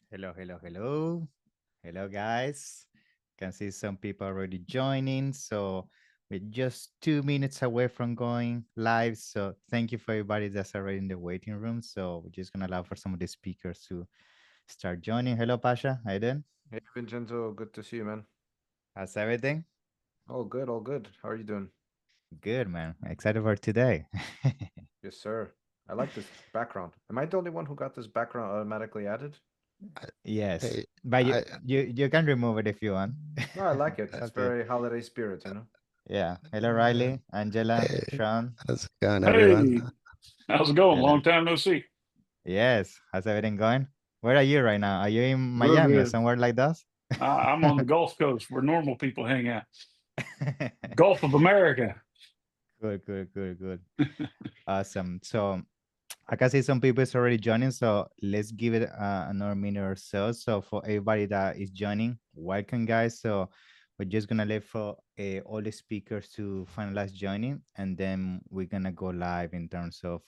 Hello, hello, hello. Hello, guys. Can see some people already joining. So we're just 2 minutes away from going live. So thank you for everybody that's already in the waiting room. So we're just gonna allow for some of the speakers to start joining. Hello, Pasha. How you doing? Hey Vincenzo, good to see you, man. How's everything? All good, all good. How are you doing? Good, man. Excited for today. Yes, sir. I like this background. Am I the only one who got this background automatically added? Yes, Hey, but you I you you can remove it if you want. No, I like it. It's It's okay. very holiday spirit. Yeah. Hello, Riley, Angela, hey, Sean. how's it going, everyone? Hey, how's it going? Hello. Long time no see. Yes. How's everything going? Where are you right now? Are you in Real Miami or good. somewhere like that? I'm on the Gulf Coast where normal people hang out. Gulf of America. Good, good, good, good. Awesome. So I can see some people is already joining. So let's give it another minute or so. So for everybody that is joining, welcome, guys. So we're just gonna leave for all the speakers to finalize joining, and then we're gonna go live in terms of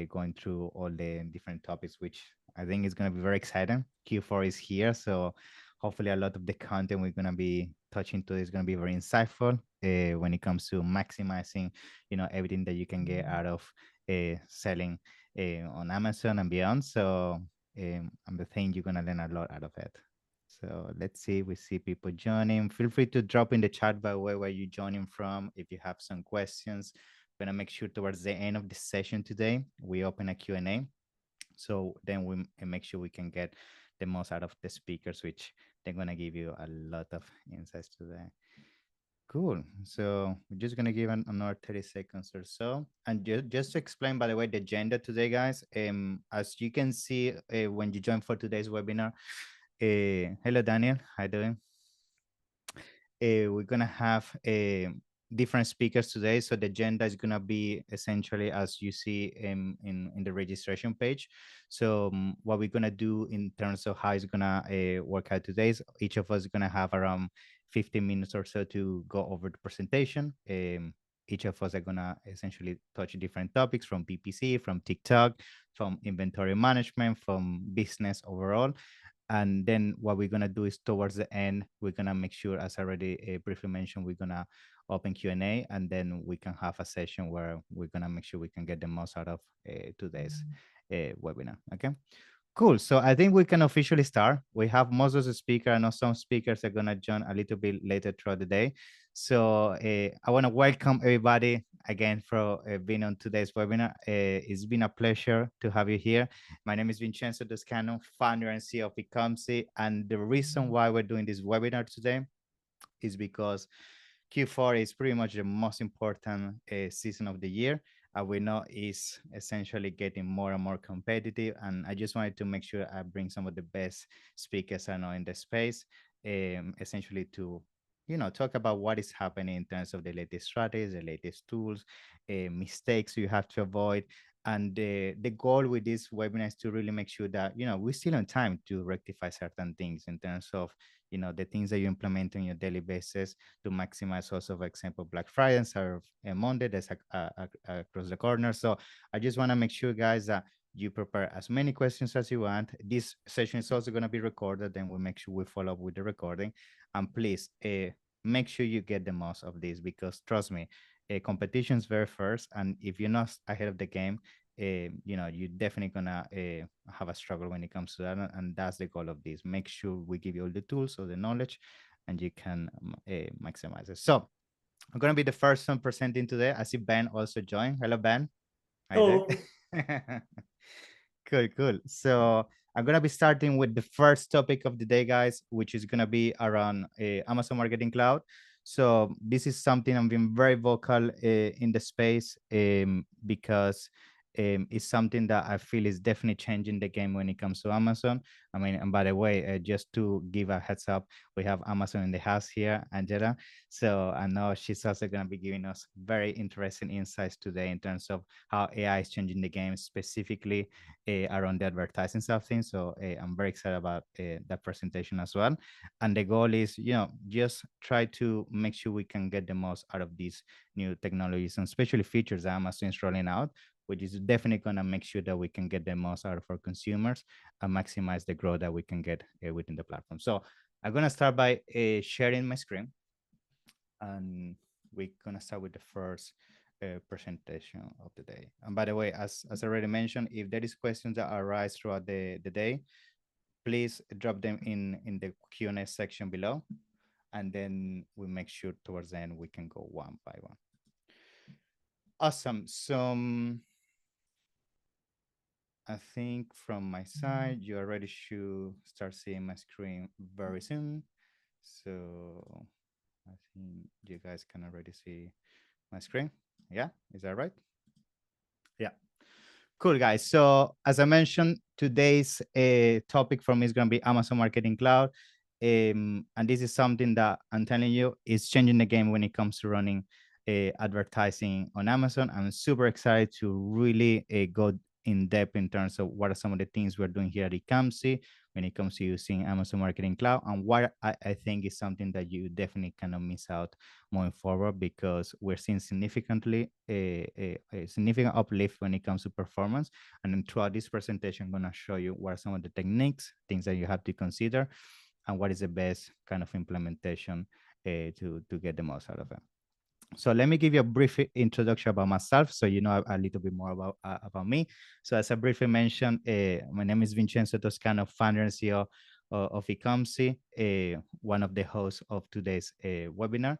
going through all the different topics, which I think is gonna be very exciting. Q4 is here, so hopefully a lot of the content we're gonna be touching to is gonna be very insightful when it comes to maximizing, everything that you can get out of selling on Amazon and beyond. So I'm the thing you're gonna learn a lot out of it. So let's see, we see people joining. Feel free to drop in the chat by the way where you're joining from. If you have some questions, we're gonna make sure towards the end of the session today, we open a Q&A. So then we make sure we can get the most out of the speakers, which they're gonna give you a lot of insights today. Cool. So we're just gonna give another 30 seconds or so. And just to explain, by the way, the agenda today, guys. As you can see, when you join for today's webinar, hello Daniel, how you doing? We're gonna have different speakers today. So the agenda is gonna be essentially as you see in the registration page. So what we're gonna do in terms of how it's gonna work out today is each of us is gonna have around 15 minutes or so to go over the presentation. Each of us are gonna essentially touch different topics from PPC, from TikTok, from inventory management, from business overall. And then what we're gonna do is towards the end, we're gonna make sure, as I already briefly mentioned, we're gonna open Q&A, and then we can have a session where we're gonna make sure we can get the most out of today's webinar. Okay. Cool. So I think we can officially start. We have most of the speakers. I know some speakers are gonna join a little bit later throughout the day. So I want to welcome everybody again for being on today's webinar. It's been a pleasure to have you here. My name is Vincenzo Toscano, founder and CEO of Ecomcy, and the reason why we're doing this webinar today is because Q4 is pretty much the most important season of the year. We know is essentially getting more and more competitive, and I just wanted to make sure I bring some of the best speakers I know in the space, essentially to talk about what is happening in terms of the latest strategies, the latest tools, mistakes you have to avoid. And the goal with this webinar is to really make sure that we're still on time to rectify certain things in terms of the things that you implement on your daily basis to maximize also, for example, Black Friday and Cyber Monday that's across the corner. So I just want to make sure, guys, that you prepare as many questions as you want. This session is also going to be recorded, and we'll make sure we follow up with the recording. And please make sure you get the most of this, because trust me, competition is very first, and if you're not ahead of the game, you're definitely gonna have a struggle when it comes to that, and that's the goal of this. Make sure we give you all the tools or the knowledge, and you can maximize it. So I'm gonna be the first one presenting today. I see Ben also joined. Hello, Ben. Hi there. Hello. Cool, cool. So I'm gonna be starting with the first topic of the day, guys, which is gonna be around Amazon Marketing Cloud. So this is something I'm being very vocal in the space because it's something that I feel is definitely changing the game when it comes to Amazon. I mean, and by the way, just to give a heads up, we have Amazon in the house here, Angela. So I know she's also going to be giving us very interesting insights today in terms of how AI is changing the game, specifically around the advertising side of things. So I'm very excited about that presentation as well. And the goal is, just try to make sure we can get the most out of these new technologies and especially features that Amazon is rolling out which is definitely going to make sure that we can get the most out of our consumers and maximize the growth that we can get within the platform. So I'm going to start by sharing my screen, and we're going to start with the first presentation of the day. And by the way, as I already mentioned, if there is questions that arise throughout the day, please drop them in the Q&A section below, and then we make sure towards the end we can go one by one. Awesome. So I think from my side, you already should start seeing my screen very soon. So I think you guys can already see my screen. Yeah, is that right? Yeah. Cool, guys. So as I mentioned, today's topic for me is going to be Amazon Marketing Cloud. And this is something that I'm telling you is changing the game when it comes to running advertising on Amazon. I'm super excited to really go in depth in terms of what are some of the things we're doing here at Ecomcy when it comes to using Amazon Marketing Cloud, and what I think is something that you definitely cannot miss out moving forward, because we're seeing a significant uplift when it comes to performance. And then throughout this presentation, I'm going to show you what are some of the techniques, things that you have to consider, and what is the best kind of implementation to get the most out of it. So let me give you a brief introduction about myself, so you know a little bit more about me. So as I briefly mentioned, my name is Vincenzo Toscano, founder and CEO of Ecomcy, one of the hosts of today's webinar.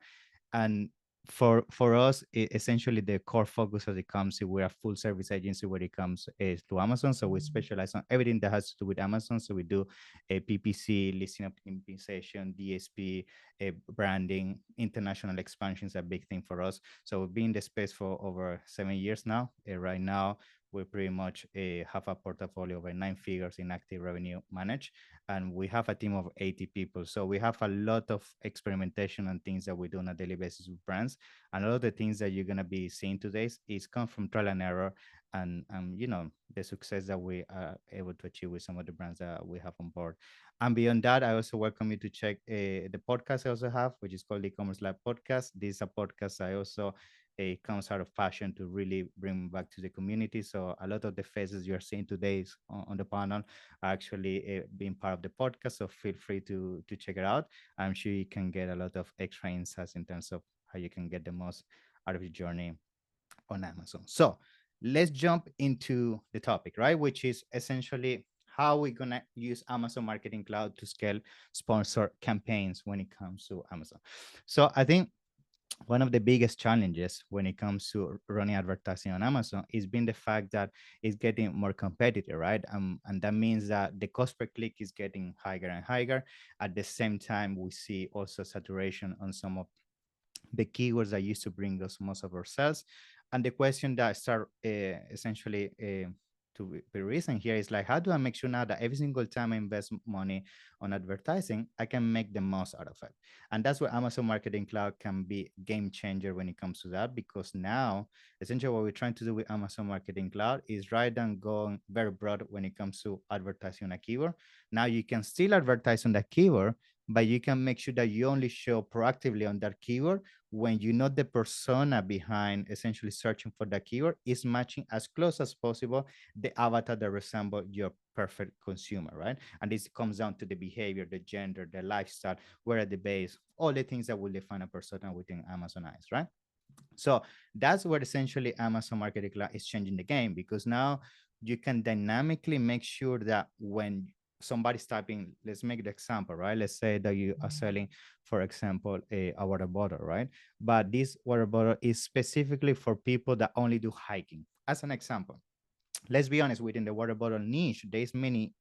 And for us, essentially the core focus of the Ecomcy, we're a full service agency when it comes to Amazon. So we specialize on everything that has to do with Amazon. So we do a PPC, listing optimization, DSP, branding, international expansion is a big thing for us. So we've been in the space for over 7 years now. Right now, we pretty much have a portfolio of 9 figures in active revenue managed, and we have a team of 80 people. So we have a lot of experimentation and things that we do on a daily basis with brands. And a lot of the things that you're gonna be seeing today is come from trial and error, and you know, the success that we are able to achieve with some of the brands that we have on board. And beyond that, I also welcome you to check the podcast I also have, which is called the E-commerce Lab Podcast. This is a podcast I also it comes out of passion to really bring back to the community. So a lot of the faces you're seeing today on the panel are actually being part of the podcast. So feel free to check it out. I'm sure you can get a lot of extra insights in terms of how you can get the most out of your journey on Amazon. So let's jump into the topic, right? Which is essentially how we're gonna use Amazon Marketing Cloud to scale sponsor campaigns when it comes to Amazon. So I think one of the biggest challenges when it comes to running advertising on Amazon is been the fact that it's getting more competitive, right? And that means that the cost per click is getting higher and higher. At the same time, we see also saturation on some of the keywords that used to bring us most of our sales. And the question that start essentially to be raising here is like, how do I make sure now that every single time I invest money on advertising, I can make the most out of it? And that's where Amazon Marketing Cloud can be game changer when it comes to that, because now essentially what we're trying to do with Amazon Marketing Cloud is rather than going very broad when it comes to advertising on a keyword, now you can still advertise on that keyword, but you can make sure that you only show proactively on that keyword when you know the persona behind essentially searching for that keyword is matching as close as possible the avatar that resemble your perfect consumer, right? And this comes down to the behavior, the gender, the lifestyle, where at the base, all the things that will define a persona within Amazon eyes, right? So that's where essentially Amazon Marketing Cloud is changing the game, because now you can dynamically make sure that when somebody's typing, let's make the example, right? Let's say that you are selling, for example, a water bottle, right? But this water bottle is specifically for people that only do hiking, as an example. Let's be honest, within the water bottle niche, there's many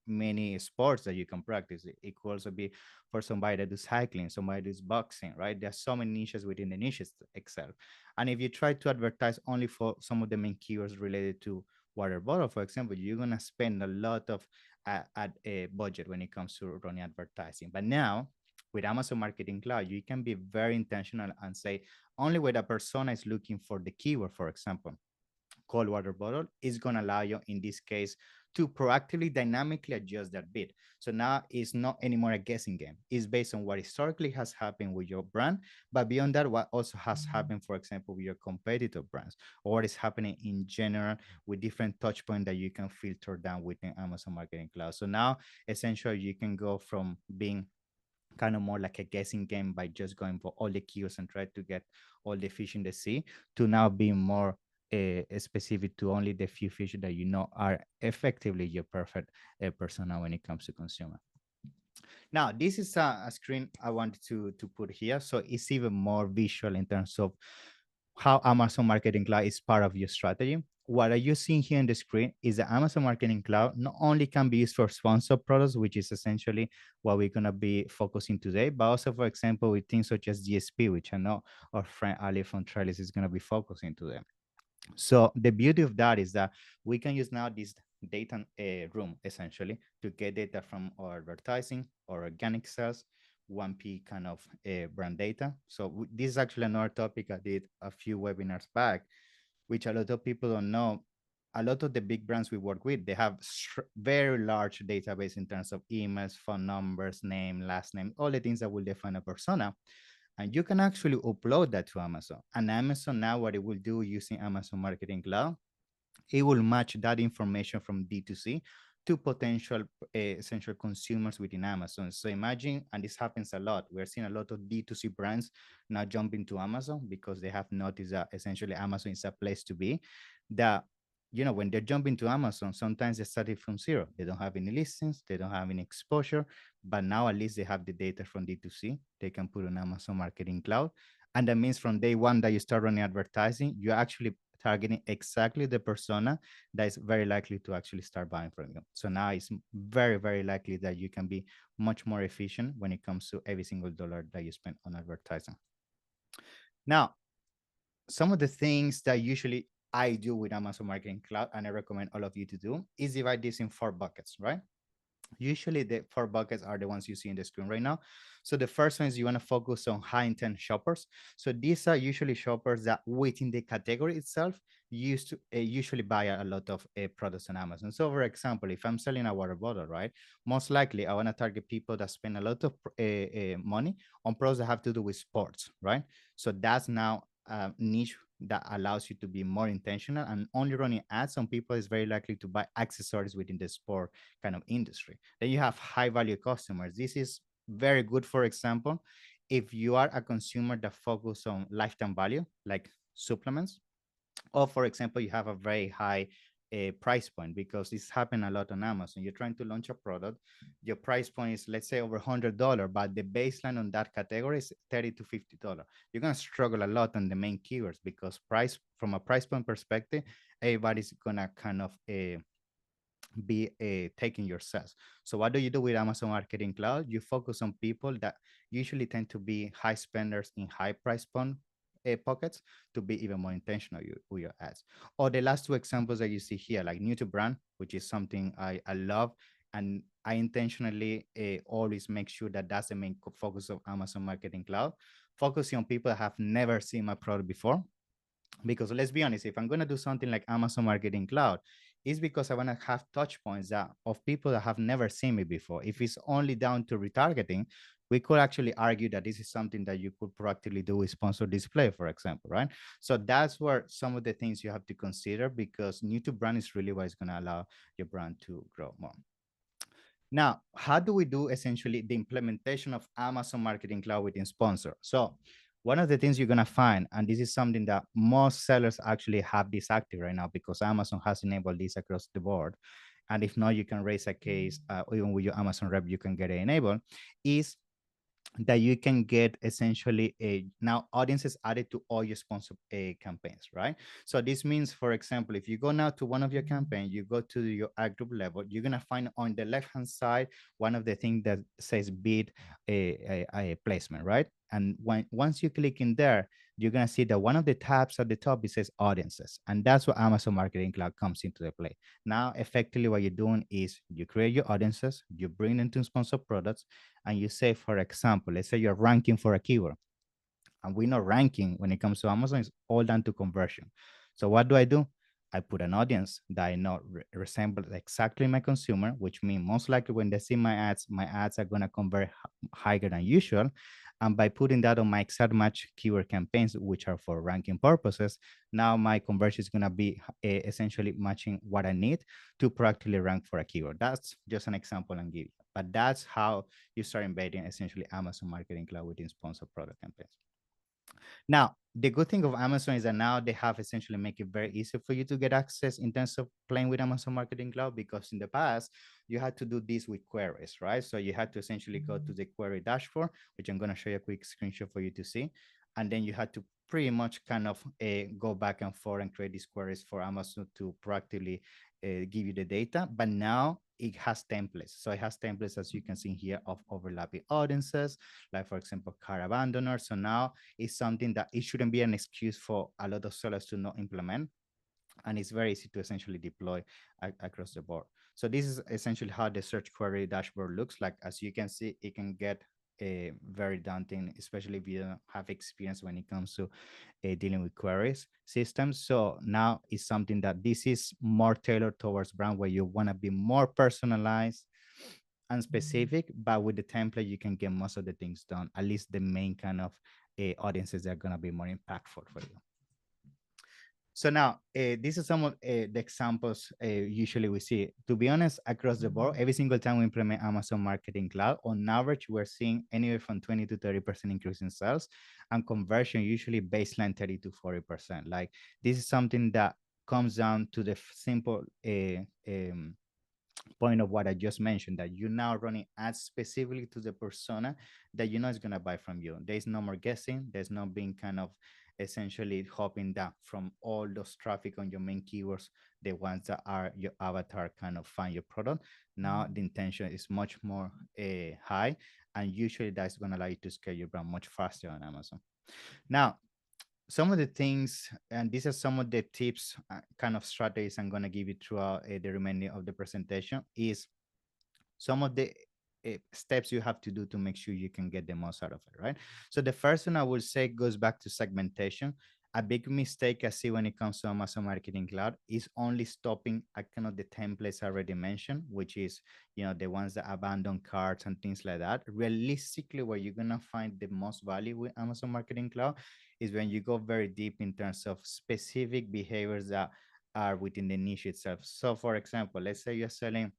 sports that you can practice. It could also be for somebody that does cycling, somebody that does boxing, right? There's so many niches within the niches itself. And if you try to advertise only for some of the main keywords related to water bottle, for example, you're gonna spend a lot of at a budget when it comes to running advertising. But now with Amazon Marketing Cloud, you can be very intentional and say only when a persona is looking for the keyword, for example, cold water bottle, is going to allow you in this case to proactively dynamically adjust that bid. So now it's not anymore a guessing game. It's based on what historically has happened with your brand, but beyond that, what also has happened, for example, with your competitor brands, or what is happening in general with different touch points that you can filter down within Amazon Marketing Cloud. So now essentially you can go from being kind of more like a guessing game by just going for all the keywords and try to get all the fish in the sea, to now being more specific to only the few fish that you know are effectively your perfect persona when it comes to consumer. Now, this is a screen I wanted to put here, so it's even more visual in terms of how Amazon Marketing Cloud is part of your strategy. What are you seeing here on the screen is the Amazon Marketing Cloud not only can be used for sponsored products, which is essentially what we're going to be focusing today, but also, for example, with things such as GSP, which I know our friend Ali from Trellis is going to be focusing today. So the beauty of that is that we can use now this data room essentially to get data from our advertising or organic sales, 1P kind of brand data. So this is actually another topic I did a few webinars back, which a lot of people don't know. A lot of the big brands we work with, they have very large database in terms of emails, phone numbers, name, last name, all the things that will define a persona. And you can actually upload that to Amazon. And Amazon now, what it will do using Amazon Marketing Cloud, it will match that information from D2C to potential essential consumers within Amazon. So imagine, and this happens a lot, we're seeing a lot of D2C brands now jumping to Amazon because they have noticed that essentially Amazon is a place to be. That, you know, when they're jumping to Amazon, sometimes they started from zero. They don't have any listings, they don't have any exposure, but now at least they have the data from D2C. They can put on Amazon Marketing Cloud. And that means from day one that you start running advertising, you're actually targeting exactly the persona that is very likely to actually start buying from you. So now it's very, very likely that you can be much more efficient when it comes to every single dollar that you spend on advertising. Now, some of the things that usually I do with Amazon Marketing Cloud, and I recommend all of you to do, is divide this in 4 buckets, right? Usually the 4 buckets are the ones you see in the screen right now. So the first one is you want to focus on high intent shoppers. So these are usually shoppers that within the category itself used to usually buy a lot of products on Amazon. So for example, if I'm selling a water bottle, right, most likely I want to target people that spend a lot of money on products that have to do with sports, right? So that's now a niche that allows you to be more intentional, and only running ads on people is very likely to buy accessories within the sport kind of industry. Then you have high value customers. This is very good, for example, if you are a consumer that focus on lifetime value, like supplements, or for example, you have a very high price point, because this happen a lot on Amazon. You're trying to launch a product, your price point is, let's say, over $100, but the baseline on that category is $30 to $50. You're gonna struggle a lot on the main keywords, because price, from a price point perspective, everybody's gonna kind of be taking your sales. So what do you do with Amazon Marketing Cloud? You focus on people that usually tend to be high spenders in high price point pockets, to be even more intentional with your ads. Or the last 2 examples that you see here, like new to brand, which is something I love. And I intentionally always make sure that that's the main focus of Amazon Marketing Cloud, focusing on people that have never seen my product before. Because let's be honest, if I'm going to do something like Amazon Marketing Cloud, it's because I want to have touch points that of people that have never seen me before. If it's only down to retargeting, we could actually argue that this is something that you could proactively do with sponsored display, for example, right? So that's where some of the things you have to consider, because new to brand is really what is going to allow your brand to grow more. Now, how do we do essentially the implementation of Amazon Marketing Cloud within Sponsor? So one of the things you're going to find, and this is something that most sellers actually have this active right now, because Amazon has enabled this across the board. And if not, you can raise a case, even with your Amazon rep, you can get it enabled, is that you can get essentially a now audiences added to all your sponsor campaigns, right? So this means, for example, if you go now to one of your campaigns, you go to your ad group level, you're gonna find on the left hand side one of the things that says bid a placement, right? And once you click in there, you're gonna see that one of the tabs at the top, it says audiences, and that's where Amazon Marketing Cloud comes into the play. Now, effectively, what you're doing is you create your audiences, you bring them to sponsor products, and you say, for example, let's say you're ranking for a keyword, and we know ranking when it comes to Amazon is all down to conversion. So what do? I put an audience that I know resembles exactly my consumer, which means most likely when they see my ads are gonna convert higher than usual. And by putting that on my exact match keyword campaigns, which are for ranking purposes, now my conversion is gonna be essentially matching what I need to proactively rank for a keyword. That's just an example I'm giving, but that's how you start embedding essentially Amazon Marketing Cloud within sponsored product campaigns. Now, the good thing of Amazon is that now they have essentially make it very easy for you to get access in terms of playing with Amazon Marketing Cloud, because in the past, you had to do this with queries, right? So you had to essentially go to the query dashboard, which I'm going to show you a quick screenshot for you to see. And then you had to pretty much kind of go back and forth and create these queries for Amazon to proactively give you the data. But now it has templates. So it has templates, as you can see here, of overlapping audiences, like for example, car abandoners. So now it's something that it shouldn't be an excuse for a lot of sellers to not implement. And it's very easy to essentially deploy across the board. So this is essentially how the search query dashboard looks like. As you can see, it can get very daunting, especially if you don't have experience when it comes to dealing with queries systems. So now it's something that this is more tailored towards brand, where you want to be more personalized and specific, but with the template, you can get most of the things done, at least the main kind of audiences that are going to be more impactful for you. So now, this is some of the examples usually we see. To be honest, across the board, every single time we implement Amazon Marketing Cloud, on average, we're seeing anywhere from 20 to 30% increase in sales, and conversion usually baseline 30 to 40%. Like, this is something that comes down to the simple point of what I just mentioned, that you're now running ads specifically to the persona that you know is going to buy from you. There's no more guessing. There's no being kind of essentially hopping down from all those traffic on your main keywords, the ones that are your avatar kind of find your product. Now the intention is much more high, and usually that's going to allow you to scale your brand much faster on Amazon. Now, some of the things, and these are some of the tips, kind of strategies I'm going to give you throughout the remaining of the presentation, is some of the steps you have to do to make sure you can get the most out of it, right? So the first one I will say goes back to segmentation. A big mistake I see when it comes to Amazon Marketing Cloud is only stopping at kind of the templates I already mentioned, which is, you know, the ones that abandon carts and things like that. Realistically, where you're gonna find the most value with Amazon Marketing Cloud is when you go very deep in terms of specific behaviors that are within the niche itself. So for example, let's say you're selling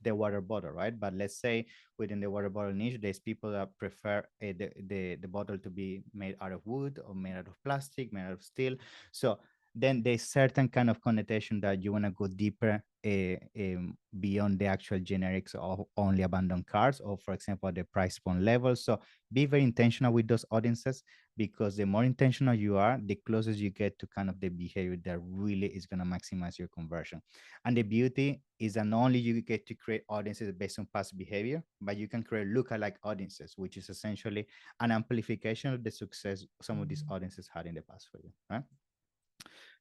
the water bottle, right? But let's say within the water bottle niche, there's people that prefer the bottle to be made out of wood or made out of plastic, made out of steel. So then there's certain kind of connotation that you want to go deeper beyond the actual generics of only abandoned cars, or for example, the price point level. So be very intentional with those audiences, because the more intentional you are, the closer you get to kind of the behavior that really is going to maximize your conversion. And the beauty is that not only you get to create audiences based on past behavior, but you can create lookalike audiences, which is essentially an amplification of the success some of these audiences had in the past for you, right?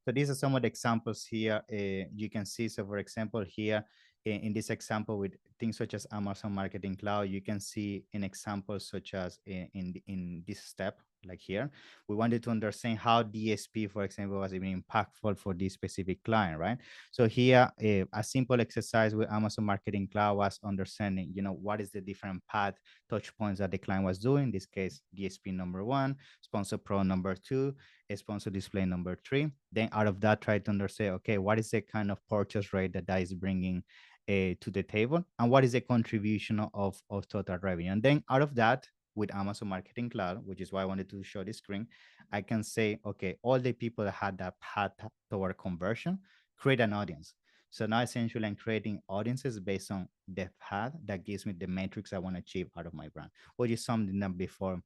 So these are some of the examples here. You can see, so for example, here in this example with things such as Amazon Marketing Cloud, you can see an example such as in this step, like here, we wanted to understand how DSP, for example, was even impactful for this specific client, right? So here, a simple exercise with Amazon Marketing Cloud was understanding, you know, what is the different path touch points that the client was doing. In this case, DSP number one, sponsor pro number two, sponsor display number three. Then out of that, try to understand, okay, what is the kind of purchase rate that is bringing to the table, and what is the contribution of total revenue. And then out of that, with Amazon Marketing Cloud, which is why I wanted to show the screen, I can say, okay, all the people that had that path toward conversion, create an audience. So now essentially I'm creating audiences based on the path that gives me the metrics I want to achieve out of my brand, which is something that before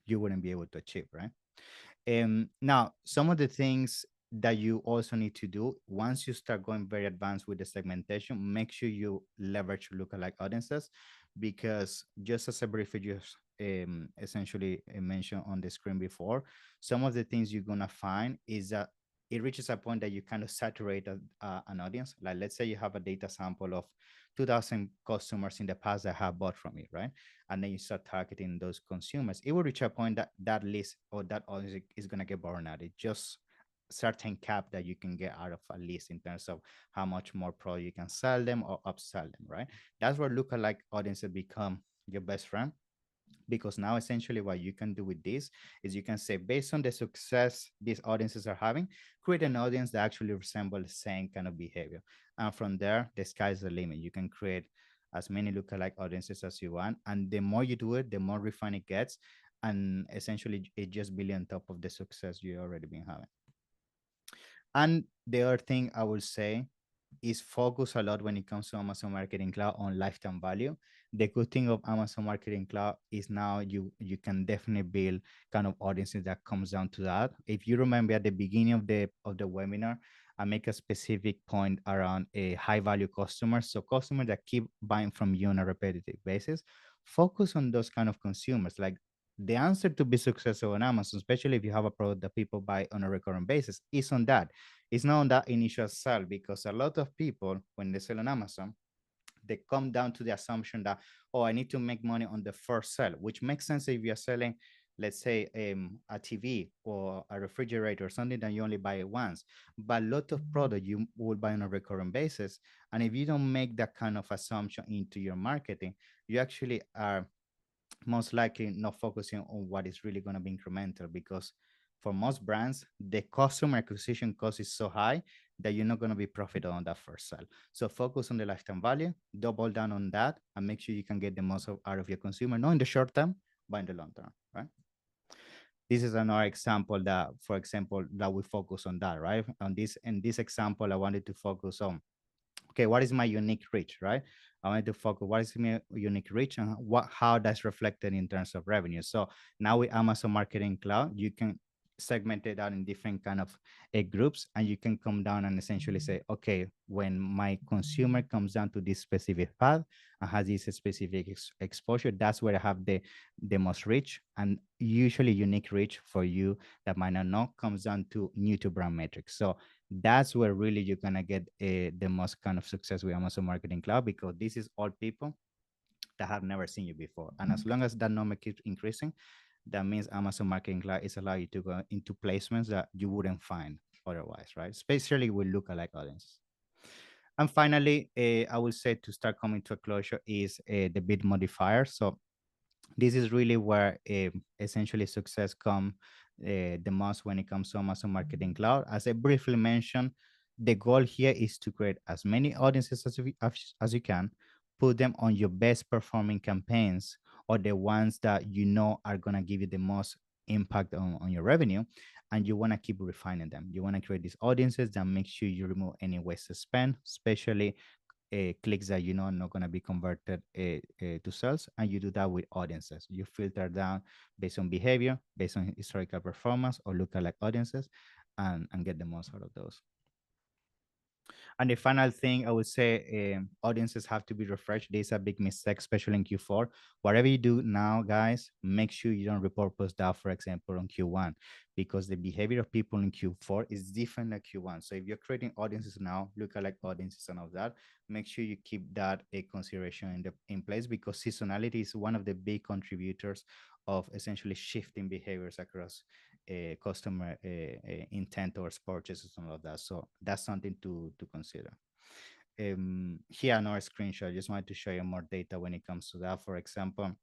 you wouldn't be able to achieve, right? Now, some of the things that you also need to do once you start going very advanced with the segmentation, make sure you leverage lookalike audiences, because just as a brief just essentially mentioned on the screen before, some of the things you're gonna find is that it reaches a point that you kind of saturate an audience. Like let's say you have a data sample of 2,000 customers in the past that have bought from you, right? And then you start targeting those consumers, it will reach a point that that list or that audience is going to get burned out. It just certain cap that you can get out of a list in terms of how much more product you can sell them or upsell them, right? That's where lookalike audiences become your best friend, because now essentially what you can do with this is you can say, based on the success these audiences are having, create an audience that actually resembles the same kind of behavior. And from there, the sky's the limit. You can create as many lookalike audiences as you want. And the more you do it, the more refined it gets. And essentially, it just builds on top of the success you already been having. And the other thing I would say is focus a lot when it comes to Amazon Marketing Cloud on lifetime value. The good thing of Amazon Marketing Cloud is now you can definitely build kind of audiences that comes down to that. If you remember at the beginning of the webinar, I make a specific point around a high value customers. So customers that keep buying from you on a repetitive basis. Focus on those kind of consumers. Like the answer to be successful on Amazon, especially if you have a product that people buy on a recurrent basis, is on that. It's not on that initial sell, because a lot of people, when they sell on Amazon, they come down to the assumption that, oh, I need to make money on the first sell, which makes sense if you're selling, let's say, a TV or a refrigerator or something that you only buy it once. But a lot of product you will buy on a recurrent basis. And if you don't make that kind of assumption into your marketing, you actually are most likely not focusing on what is really going to be incremental, because for most brands the customer acquisition cost is so high that you're not going to be profitable on that first sale. So focus on the lifetime value, double down on that, and make sure you can get the most out of your consumer, not in the short term but in the long term, right? This is another example that, for example, that we focus on that, right? On this, in this example, I wanted to focus on, okay, what is my unique reach, right? I wanted to focus what is my unique reach and what how that's reflected in terms of revenue. So now with Amazon Marketing Cloud, you can segment it out in different kind of groups, and you can come down and essentially say, okay, when my consumer comes down to this specific path and has this specific exposure, that's where I have the most reach. And usually unique reach for you that might not know comes down to new to brand metrics. So that's where really you're gonna get the most kind of success with Amazon Marketing Cloud, because this is all people that have never seen you before. And as long as that number keeps increasing, that means Amazon Marketing Cloud is allowing you to go into placements that you wouldn't find otherwise, right? Especially with lookalike audiences. And finally, I would say to start coming to a closure is the bid modifier. So this is really where essentially success come the most when it comes to Amazon Marketing Cloud. As I briefly mentioned, the goal here is to create as many audiences as you can, put them on your best performing campaigns or the ones that you know are going to give you the most impact on your revenue. And you want to keep refining them. You want to create these audiences that make sure you remove any wasted spend, especially clicks that you know are not going to be converted to sales. And you do that with audiences. You filter down based on behavior, based on historical performance, or lookalike audiences, and get the most out of those. And the final thing I would say, audiences have to be refreshed. This is a big mistake, especially in Q4. Whatever you do now, guys, make sure you don't repurpose that, for example, on Q1, because the behavior of people in Q4 is different than Q1. So if you're creating audiences now, look at like audiences and all that, make sure you keep that a consideration in place, because seasonality is one of the big contributors of essentially shifting behaviors across customer intent or purchases and all of that. So that's something to consider. Here another screenshot. I just wanted to show you more data when it comes to that. For example,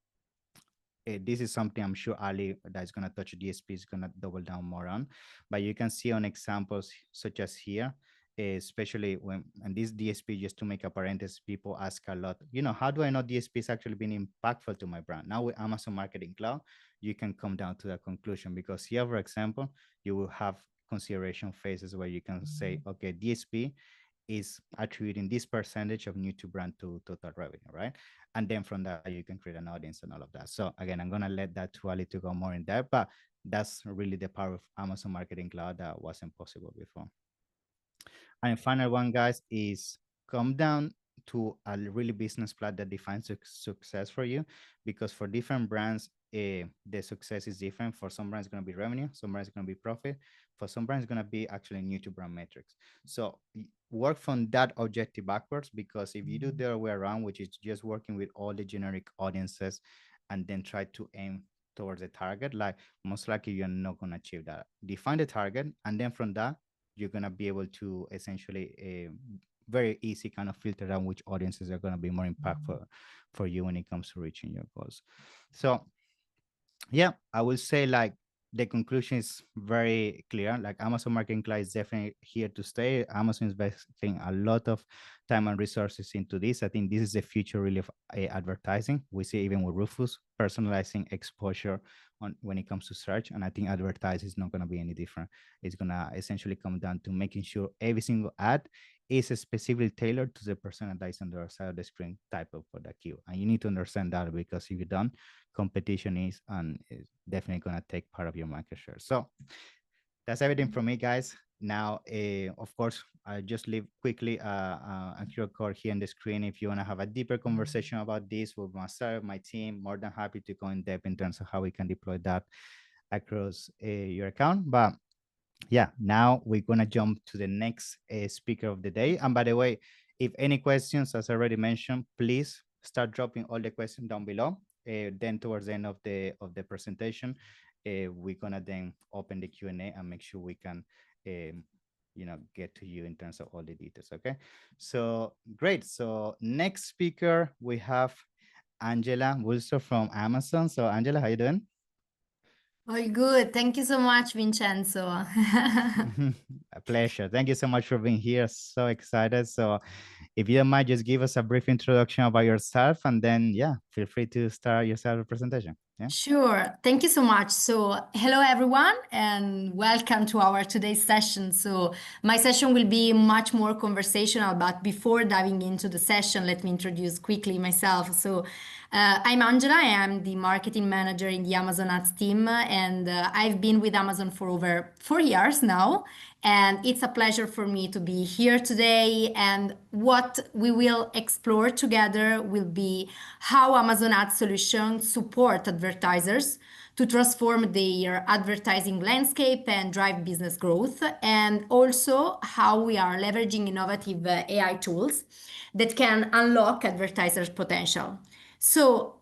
this is something I'm sure Ali that's going to touch DSP is going to double down more on, but you can see on examples such as here, especially when, and this DSP, just to make a parenthesis, people ask a lot, you know, how do I know DSP is actually being impactful to my brand? Now with Amazon Marketing Cloud, you can come down to that conclusion, because here, for example, you will have consideration phases where you can say, okay, DSP is attributing this percentage of new to brand to total revenue, right? And then from that, you can create an audience and all of that. So again, I'm gonna let that to Ali to go more in depth, but that's really the power of Amazon Marketing Cloud that wasn't possible before. And final one, guys, is come down to a really business plan that defines success for you, because for different brands, the success is different. For some brands, it's going to be revenue, some brands, it's going to be profit. For some brands, it's going to be actually new to brand metrics. So work from that objective backwards, because if you do the other way around, which is just working with all the generic audiences and then try to aim towards the target, like most likely you're not going to achieve that. Define the target, and then from that, you're going to be able to essentially very easy kind of filter out which audiences are going to be more impactful for you when it comes to reaching your goals. So yeah, I would say like the conclusion is very clear. Like Amazon Marketing Cloud is definitely here to stay. Amazon is investing a lot of time and resources into this. I think this is the future really of advertising. We see even with Rufus personalizing exposure on when it comes to search, and I think advertising is not going to be any different. It's going to essentially come down to making sure every single ad is specifically tailored to the person that is on the other side of the screen type of for the queue. And you need to understand that, because if you don't, competition is definitely going to take part of your market share. So that's everything from me, guys. Now, of course, I just leave quickly a QR code here on the screen. If you want to have a deeper conversation about this with myself, my team, more than happy to go in depth in terms of how we can deploy that across your account. But yeah, now we're gonna jump to the next speaker of the day. And by the way, if any questions, as I already mentioned, please start dropping all the questions down below. Then towards the end of the presentation, we're gonna then open the Q&A and make sure we can get to you in terms of all the details. Okay, so great. So next speaker we have Angela Wulster from Amazon. So Angela, how you doing? All good. Thank you so much, Vincenzo. A pleasure. Thank you so much for being here. So excited. So if you don't mind, just give us a brief introduction about yourself, and then, yeah, feel free to start your self-presentation. Yeah. Sure. Thank you so much. So, hello everyone, and welcome to our today's session. So, my session will be much more conversational, but before diving into the session, let me introduce quickly myself. So, I'm Angela. I am the marketing manager in the Amazon Ads team, and I've been with Amazon for over 4 years now. And it's a pleasure for me to be here today. And what we will explore together will be how Amazon Ad Solutions support advertisers to transform their advertising landscape and drive business growth, and also how we are leveraging innovative AI tools that can unlock advertisers' potential. So,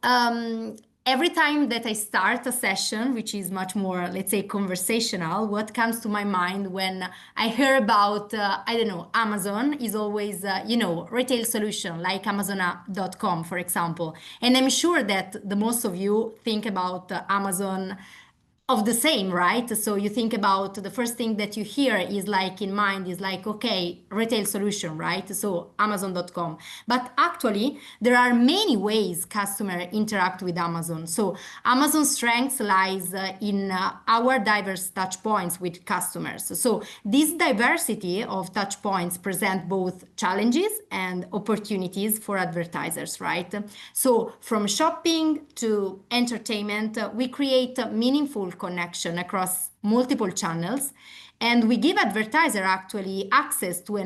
every time that I start a session, which is much more, let's say, conversational, what comes to my mind when I hear about, I don't know, Amazon is always, retail solution like Amazon.com, for example. And I'm sure that the most of you think about Amazon of the same, right? So you think about the first thing that you hear is like in mind is like, okay, retail solution, right? So Amazon.com. But actually, there are many ways customers interact with Amazon. So Amazon's strength lies in our diverse touch points with customers. So this diversity of touch points present both challenges and opportunities for advertisers, right? So from shopping to entertainment, we create a meaningful connection across multiple channels, and we give advertiser actually access to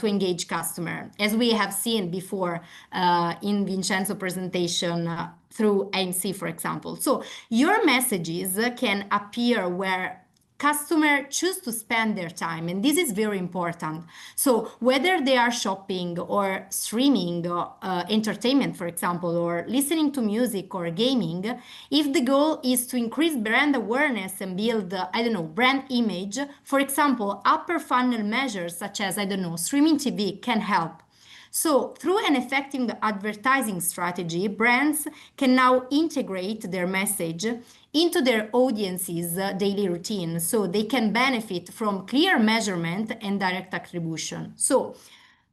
engage customer, as we have seen before in Vincenzo presentation through AMC, for example. So your messages can appear where customers choose to spend their time, and this is very important. So whether they are shopping or streaming entertainment, for example, or listening to music or gaming, if the goal is to increase brand awareness and build I don't know, brand image, for example, upper funnel measures such as, I don't know, streaming TV can help. So, through an effective advertising strategy, brands can now integrate their message into their audience's daily routine, so they can benefit from clear measurement and direct attribution. So,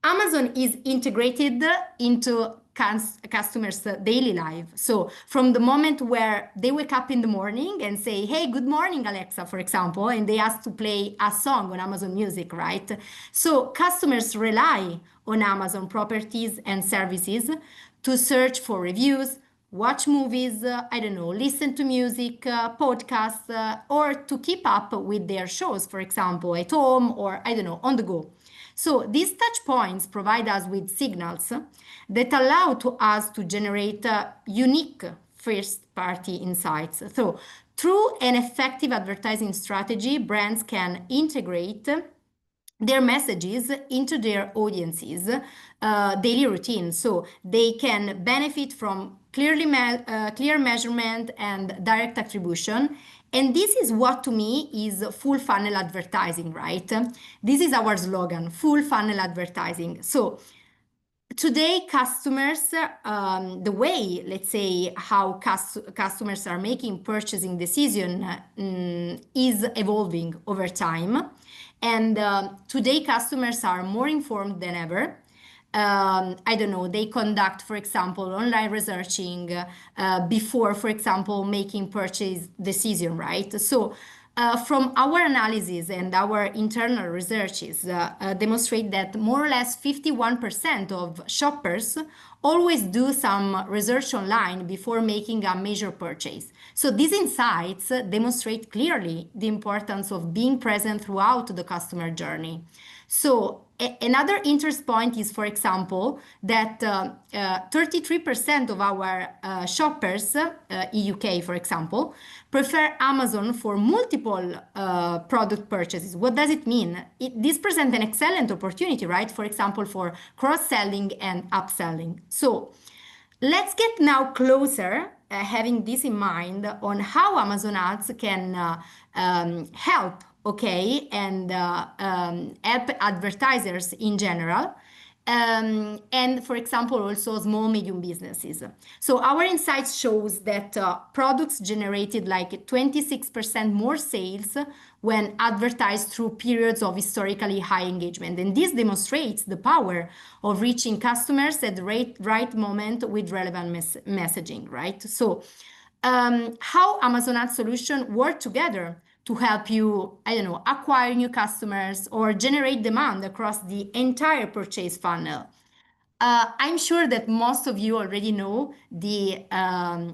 Amazon is integrated into customers' daily life. So from the moment where they wake up in the morning and say, "Hey, good morning, Alexa," for example, and they ask to play a song on Amazon Music, right? So customers rely on Amazon properties and services to search for reviews, watch movies, I don't know, listen to music, podcasts, or to keep up with their shows, for example, at home or, I don't know, on the go. So these touch points provide us with signals that allow to us to generate unique first-party insights. So through an effective advertising strategy, brands can integrate their messages into their audiences daily routine, so they can benefit from clear measurement and direct attribution. And this is what to me is full funnel advertising, right? This is our slogan, full funnel advertising. So today, customers, the way, let's say, how customers are making purchasing decision is evolving over time. And today, customers are more informed than ever. I don't know, they conduct, for example, online researching before, for example, making purchase decision, right? So from our analysis and our internal researches demonstrate that more or less 51% of shoppers always do some research online before making a major purchase. So these insights demonstrate clearly the importance of being present throughout the customer journey. So another interest point is, for example, that 33% of our shoppers in UK, for example, prefer Amazon for multiple product purchases. What does it mean? This presents an excellent opportunity, right? For example, for cross-selling and upselling. So let's get now closer, having this in mind, on how Amazon Ads can help, okay, and help advertisers in general. And for example, also small, medium businesses. So our insights shows that products generated like 26% more sales when advertised through periods of historically high engagement. And this demonstrates the power of reaching customers at the right moment with relevant messaging, right? So how Amazon Ad solution work together to help you, I don't know, acquire new customers or generate demand across the entire purchase funnel. I'm sure that most of you already know the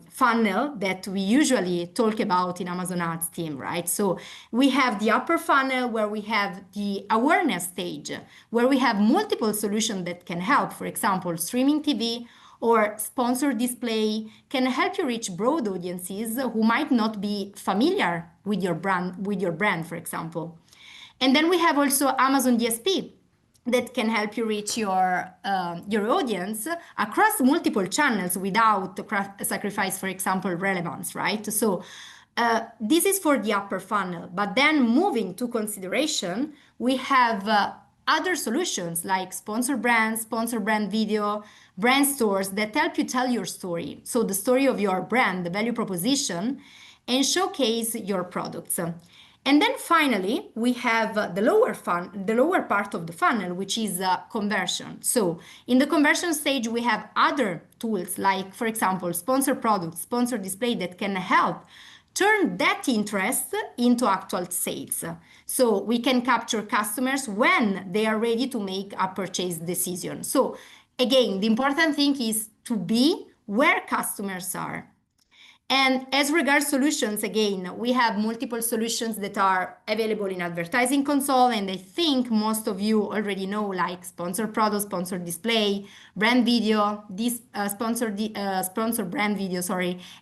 funnel that we usually talk about in Amazon Ads team, right? So we have the upper funnel where we have the awareness stage, where we have multiple solutions that can help. For example, streaming TV or sponsored display can help you reach broad audiences who might not be familiar with your brand, for example. And then we have also Amazon DSP that can help you reach your audience across multiple channels without sacrifice, for example, relevance, right? So this is for the upper funnel. But then moving to consideration, we have other solutions like sponsored brands, sponsored brand video, brand stores that help you tell your story. So the story of your brand, the value proposition, and showcase your products. And then finally, we have the lower part of the funnel, which is conversion. So in the conversion stage, we have other tools like, for example, sponsored products, sponsored display that can help turn that interest into actual sales. So we can capture customers when they are ready to make a purchase decision. So again, the important thing is to be where customers are. And as regards solutions, again, we have multiple solutions that are available in Advertising Console, and I think most of you already know, like sponsored product, sponsored display, brand video, this sponsored brand video,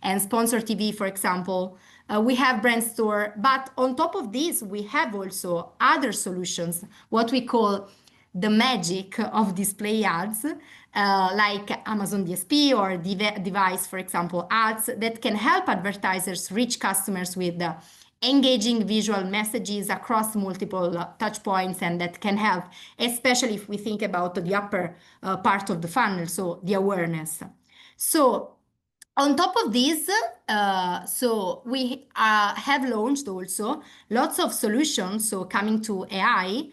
and sponsored TV, for example. We have brand store, but on top of this, we have also other solutions, what we call the magic of display ads, like Amazon DSP or device, for example, ads that can help advertisers reach customers with engaging visual messages across multiple touch points, and that can help, especially if we think about the upper part of the funnel, so the awareness. So on top of this, so we have launched also lots of solutions, so coming to AI,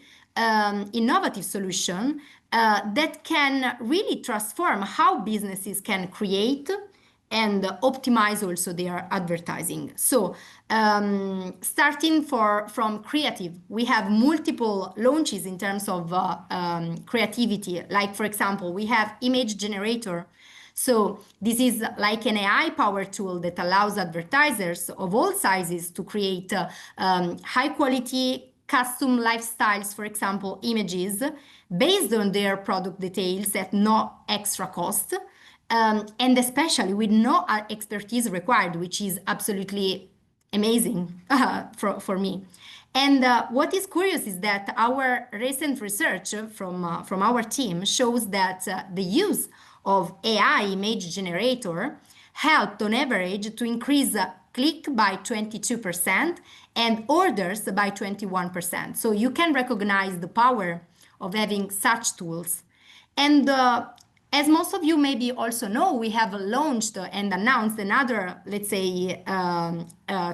innovative solution that can really transform how businesses can create and optimize also their advertising. So starting from creative, we have multiple launches in terms of creativity. Like, for example, we have image generator. So this is like an AI power tool that allows advertisers of all sizes to create high quality custom lifestyles, for example, images based on their product details at no extra cost, and especially with no expertise required, which is absolutely amazing for me. And what is curious is that our recent research from our team shows that the use of AI image generator helped on average to increase click by 22% and orders by 21%. So you can recognize the power of having such tools. And as most of you maybe also know, we have launched and announced another, let's say,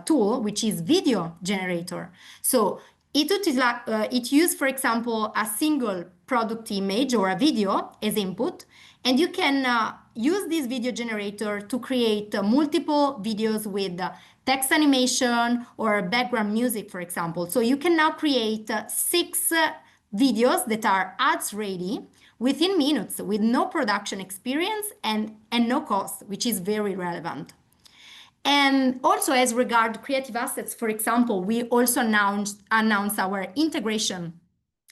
tool, which is video generator. So it uses, for example, a single product image or a video as input, and you can use this video generator to create multiple videos with text animation or background music, for example. So you can now create 6 videos that are ads ready within minutes with no production experience and no cost, which is very relevant. And also as regard creative assets, for example, we also announced our integration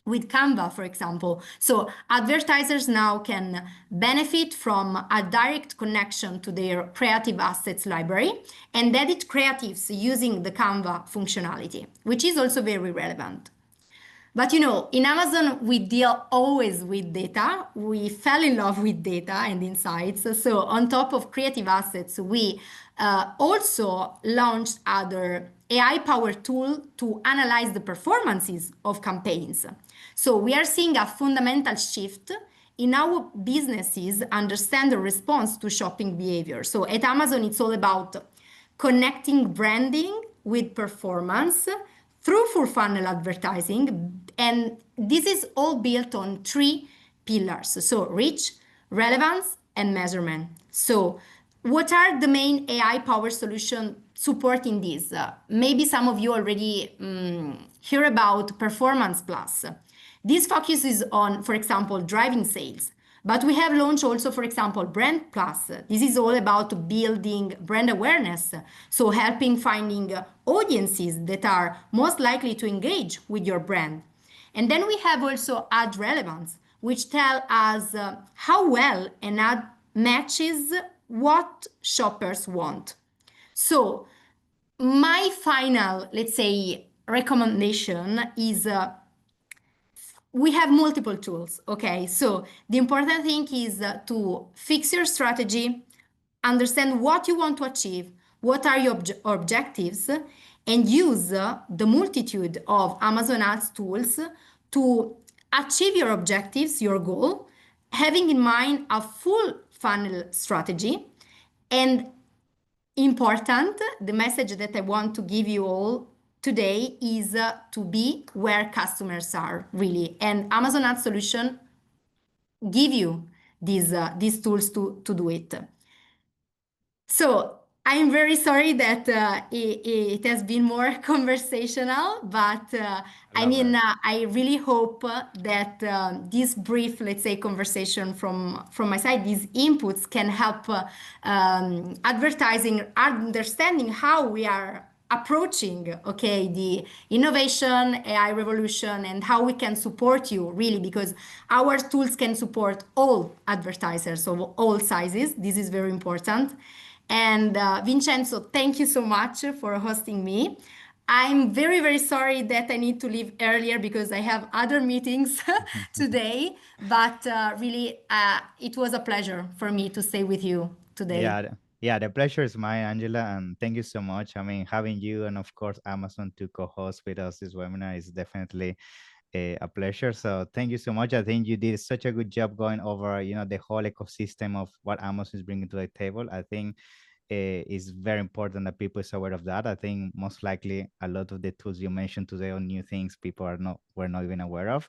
with Canva, for example. So advertisers now can benefit from a direct connection to their creative assets library and edit creatives using the Canva functionality, which is also very relevant. But in Amazon, we deal always with data. We fell in love with data and insights. So on top of creative assets, we also launched other AI-powered tool to analyze the performances of campaigns. So we are seeing a fundamental shift in how businesses understand the response to shopping behavior. So at Amazon, it's all about connecting branding with performance through full funnel advertising. And this is all built on 3 pillars. So reach, relevance, and measurement. So what are the main AI powered solutions supporting this? Maybe some of you already hear about Performance Plus. This focuses on, for example, driving sales. But we have launched also, for example, Brand Plus. This is all about building brand awareness, so helping finding audiences that are most likely to engage with your brand. And then we have also Ad Relevance, which tell us how well an ad matches what shoppers want. So my final, let's say, recommendation is we have multiple tools, okay? So the important thing is to fix your strategy, understand what you want to achieve, what are your objectives, and use the multitude of Amazon Ads tools to achieve your objectives, your goal, having in mind a full funnel strategy. And important, the message that I want to give you all today is to be where customers are really, and Amazon Ad Solution give you these tools to do it. So I'm very sorry that it has been more conversational, but I mean, I really hope that this brief, let's say, conversation from my side, these inputs can help advertising understanding how we are approaching, okay, the innovation, AI revolution, and how we can support you really, because our tools can support all advertisers of all sizes. This is very important. And Vincenzo, thank you so much for hosting me. I'm very, very sorry that I need to leave earlier because I have other meetings today, but really, it was a pleasure for me to stay with you today. Yeah, the pleasure is mine, Angela, and thank you so much. I mean, having you and of course Amazon to co-host with us this webinar is definitely a pleasure. So thank you so much. I think you did such a good job going over, the whole ecosystem of what Amazon is bringing to the table. I think it's very important that people is aware of that. I think most likely a lot of the tools you mentioned today on new things people were not even aware of.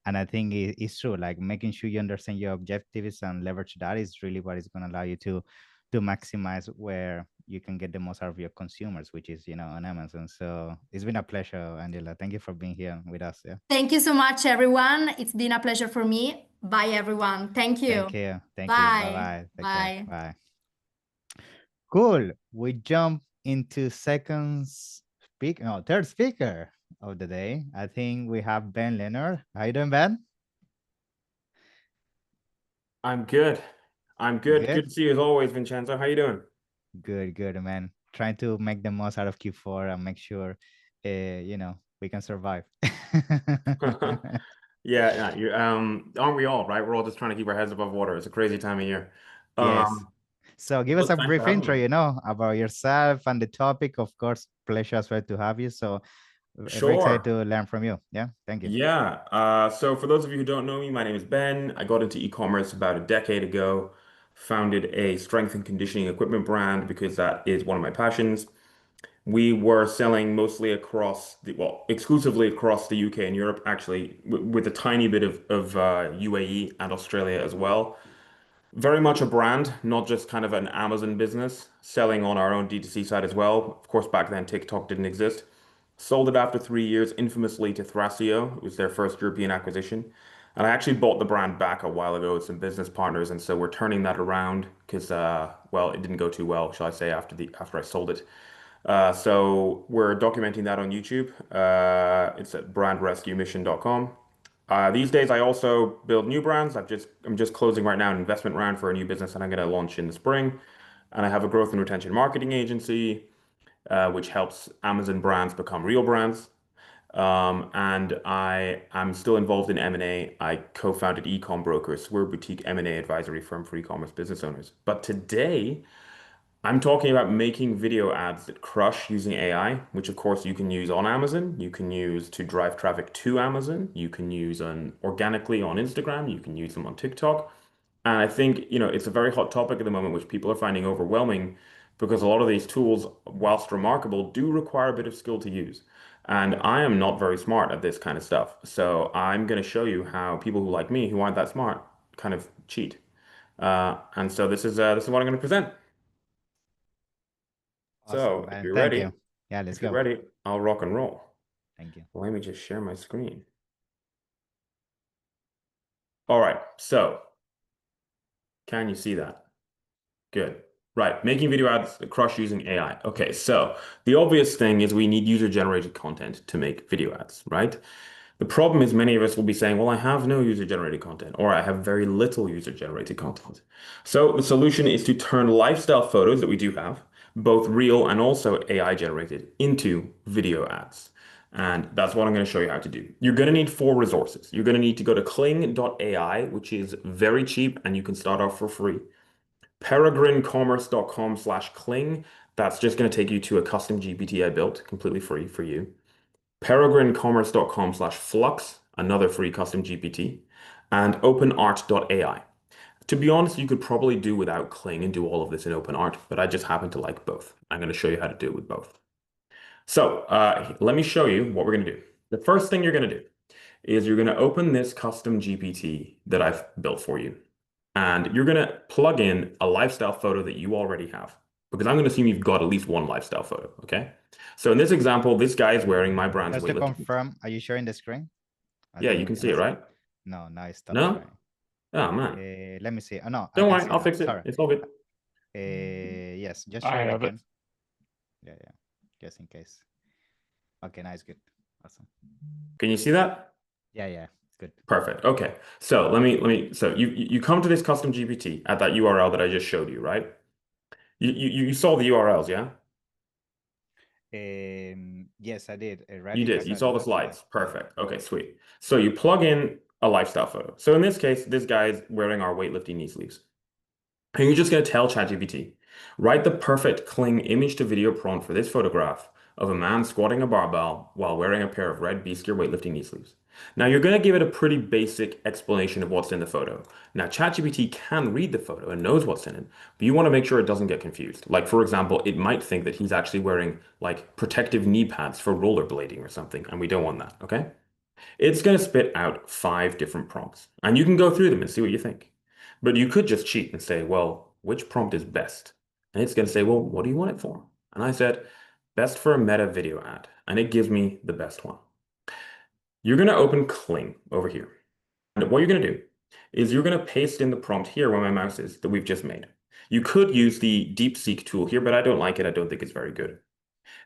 And I think it's true, like making sure you understand your objectives and leverage that is really what is going to allow you to maximize where you can get the most out of your consumers, which is, on Amazon. So it's been a pleasure, Angela. Thank you for being here with us. Yeah. Thank you so much, everyone. It's been a pleasure for me. Bye, everyone. Thank you. Thank you. Thank Bye. you. Bye-bye. Take care. Bye. Cool. We jump into third speaker of the day. I think we have Ben Leonard. How you doing, Ben? I'm good. Good to see you as always, Vincenzo. How you doing? Good, man. trying to make the most out of Q4 and make sure, we can survive. Yeah, aren't we all, right? We're all just trying to keep our heads above water. It's a crazy time of year. Yes. So give us Look, a thanks for brief having intro, me. about yourself and the topic. Of course, pleasure as well to have you. So very excited Sure. to learn from you. Yeah, thank you. Yeah. So for those of you who don't know me, my name is Ben. I got into e-commerce about a decade ago, founded a strength and conditioning equipment brand because that is one of my passions. We were selling mostly exclusively across the UK and Europe, actually, with a tiny bit of UAE and Australia as well. Very much a brand, not just kind of an Amazon business, selling on our own D2C side as well. Of course, back then TikTok didn't exist. Sold it after 3 years, infamously to Thrasio. It was their first European acquisition. And I actually bought the brand back a while ago with some business partners, and so we're turning that around because, well, it didn't go too well, shall I say, after I sold it. So we're documenting that on YouTube. It's at brandrescuemission.com. These days, I also build new brands. I'm just closing right now an investment round for a new business that I'm going to launch in the spring. And I have a growth and retention marketing agency, which helps Amazon brands become real brands. And I am still involved in M&A. I co-founded Ecom Brokers. We're a boutique M&A advisory firm for e-commerce business owners. But today, I'm talking about making video ads that crush using AI, which of course you can use on Amazon. You can use to drive traffic to Amazon. You can use organically on Instagram. You can use them on TikTok. And I think, it's a very hot topic at the moment, which people are finding overwhelming because a lot of these tools, whilst remarkable, do require a bit of skill to use. And I am not very smart at this kind of stuff. So I'm going to show you how people who like me, who aren't that smart, kind of cheat. And so this is what I'm going to present. Awesome, So man. Thank you. Yeah, let's if you're go. ready, I'll rock and roll. Thank you. Let me just share my screen. All right, so can you see that? Good. Right, making video ads crush using AI. Okay, so the obvious thing is we need user-generated content to make video ads, right? The problem is many of us will be saying, well, I have no user-generated content, or I have very little user-generated content. So the solution is to turn lifestyle photos that we do have, both real and also AI-generated, into video ads. And that's what I'm going to show you how to do. You're going to need 4 resources. You're going to need to go to kling.ai, which is very cheap, and you can start off for free. peregrinecommerce.com/kling. That's just going to take you to a custom GPT I built, completely free for you. peregrinecommerce.com/flux, another free custom GPT, and openart.ai. To be honest, you could probably do without Kling and do all of this in OpenArt, but I just happen to like both. I'm going to show you how to do it with both. So let me show you what we're going to do. The first thing you're going to do is you're going to open this custom GPT that I've built for you. And you're going to plug in a lifestyle photo that you already have, because I'm going to assume you've got at least one lifestyle photo, okay? So in this example, this guy is wearing my brand's Just to weightlifting. confirm, are you sharing the screen? Yeah, you can see it, right? No, now it stopped No? sharing. Oh, man. Let me see. Oh, no, I Don't can worry, see I'll now. fix it. Sorry. It's all good. Yes, just I share it have it. again. Yeah, just in case. Okay, now it's good. Awesome. Can you see that? Yeah, it's good. Perfect. Okay. So so you come to this custom GPT at that URL that I just showed you, right? You saw the URLs, yeah? Yes, I did. You did. You saw the slides. Yeah. Perfect. Okay, sweet. So you plug in a lifestyle photo. So in this case, this guy's wearing our weightlifting knee sleeves. And you're just going to tell ChatGPT, write the perfect Kling image to video prompt for this photograph of a man squatting a barbell while wearing a pair of red Beast Gear weightlifting knee sleeves. Now you're going to give it a pretty basic explanation of what's in the photo. Now ChatGPT can read the photo and knows what's in it, but you want to make sure it doesn't get confused. Like for example, it might think that he's actually wearing like protective knee pads for rollerblading or something, and we don't want that, okay? It's going to spit out 5 different prompts, and you can go through them and see what you think. But you could just cheat and say, well, which prompt is best? And it's going to say, well, what do you want it for? And I said, best for a meta video ad. And it gives me the best one. You're going to open Kling over here. And what you're going to do is you're going to paste in the prompt here where my mouse is that we've just made. You could use the DeepSeek tool here, but I don't like it. I don't think it's very good.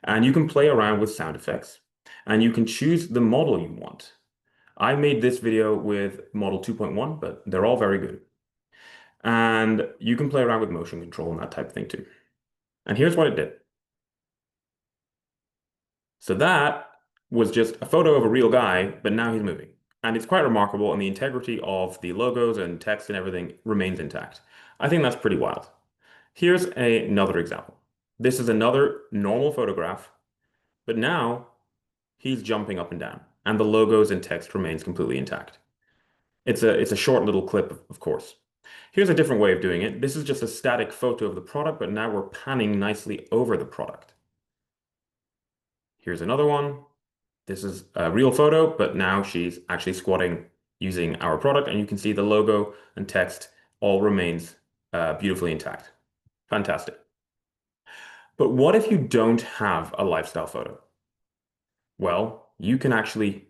And you can play around with sound effects. And you can choose the model you want. I made this video with model 2.1, but they're all very good. And you can play around with motion control and that type of thing too. And here's what it did. So that was just a photo of a real guy, but now he's moving. And it's quite remarkable, and the integrity of the logos and text and everything remains intact. I think that's pretty wild. Here's another example. This is another normal photograph, but now he's jumping up and down, and the logos and text remains completely intact. It's a short little clip, of course. Here's a different way of doing it. This is just a static photo of the product, but now we're panning nicely over the product. Here's another one. This is a real photo, but now she's actually squatting using our product, and you can see the logo and text all remains beautifully intact. Fantastic. But what if you don't have a lifestyle photo? Well, you can actually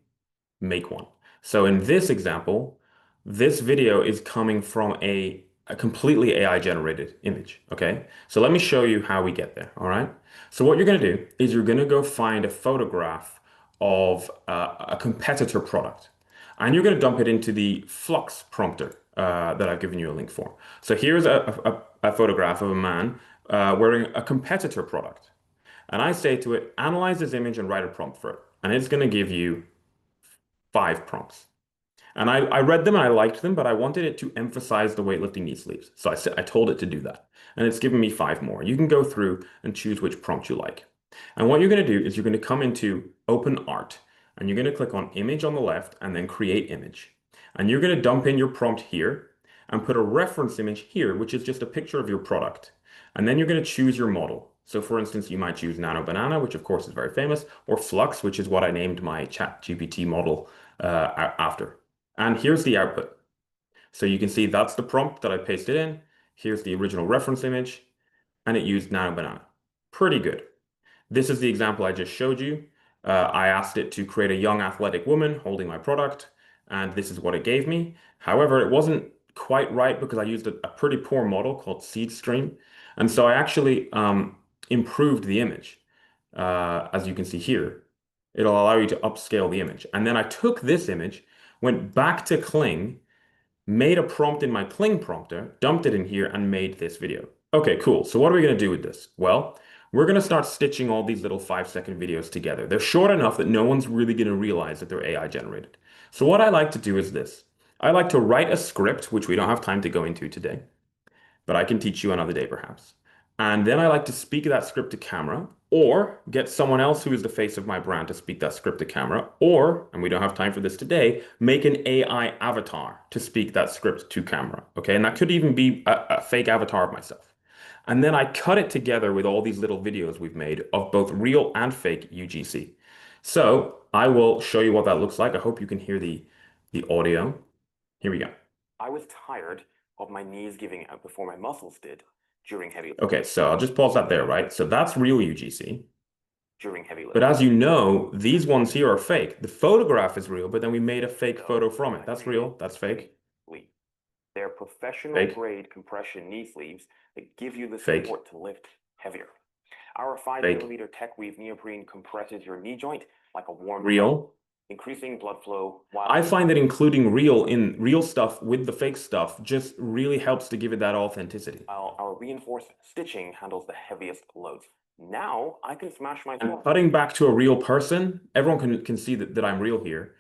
make one. So in this example, this video is coming from a completely AI generated image. Okay. So let me show you how we get there. All right. So what you're going to do is you're going to go find a photograph of a competitor product, and you're going to dump it into the Flux prompter that I've given you a link for. So here's a photograph of a man wearing a competitor product. And I say to it, analyze this image and write a prompt for it. And it's going to give you 5 prompts. And I read them and I liked them, but I wanted it to emphasize the weightlifting knee sleeves. So I told it to do that. And it's given me 5 more. You can go through and choose which prompt you like. And what you're going to do is you're going to come into Open Art, and you're going to click on Image on the left and then Create Image. And you're going to dump in your prompt here and put a reference image here, which is just a picture of your product. And then you're going to choose your model. So for instance, you might choose Nano Banana, which of course is very famous, or Flux, which is what I named my ChatGPT model after. And here's the output. So you can see that's the prompt that I pasted in. Here's the original reference image, and it used Nano Banana. Pretty good. This is the example I just showed you. I asked it to create a young athletic woman holding my product, and this is what it gave me. However, it wasn't quite right because I used a pretty poor model called SeedStream. And so I actually improved the image, as you can see here. It'll allow you to upscale the image. And then I took this image, went back to Kling, made a prompt in my Kling prompter, dumped it in here, and made this video. Okay, cool. So what are we going to do with this? Well, we're going to start stitching all these little 5-second videos together. They're short enough that no one's really going to realize that they're AI generated. So what I like to do is this. I like to write a script, which we don't have time to go into today, but I can teach you another day perhaps. And then I like to speak that script to camera, or get someone else who is the face of my brand to speak that script to camera, or, and we don't have time for this today, make an AI avatar to speak that script to camera. Okay, and that could even be a fake avatar of myself. And then I cut it together with all these little videos we've made of both real and fake UGC. So I will show you what that looks like. I hope you can hear the audio. Here we go. I was tired of my knees giving out before my muscles did during heavy lifting. Okay, so I'll just pause that there, right? So that's real UGC. During heavy lifting. But as you know, these ones here are fake. The photograph is real, but then we made a fake photo from it. That's real, that's fake. They're professional grade compression knee sleeves that give you the support to lift heavier. Our 5mm tech weave neoprene compresses your knee joint like a warm real, increasing blood flow. While I find that including real stuff with the fake stuff just really helps to give it that authenticity. While our reinforced stitching handles the heaviest loads. Now I can smash my and cutting back to a real person, everyone can see that I'm real here.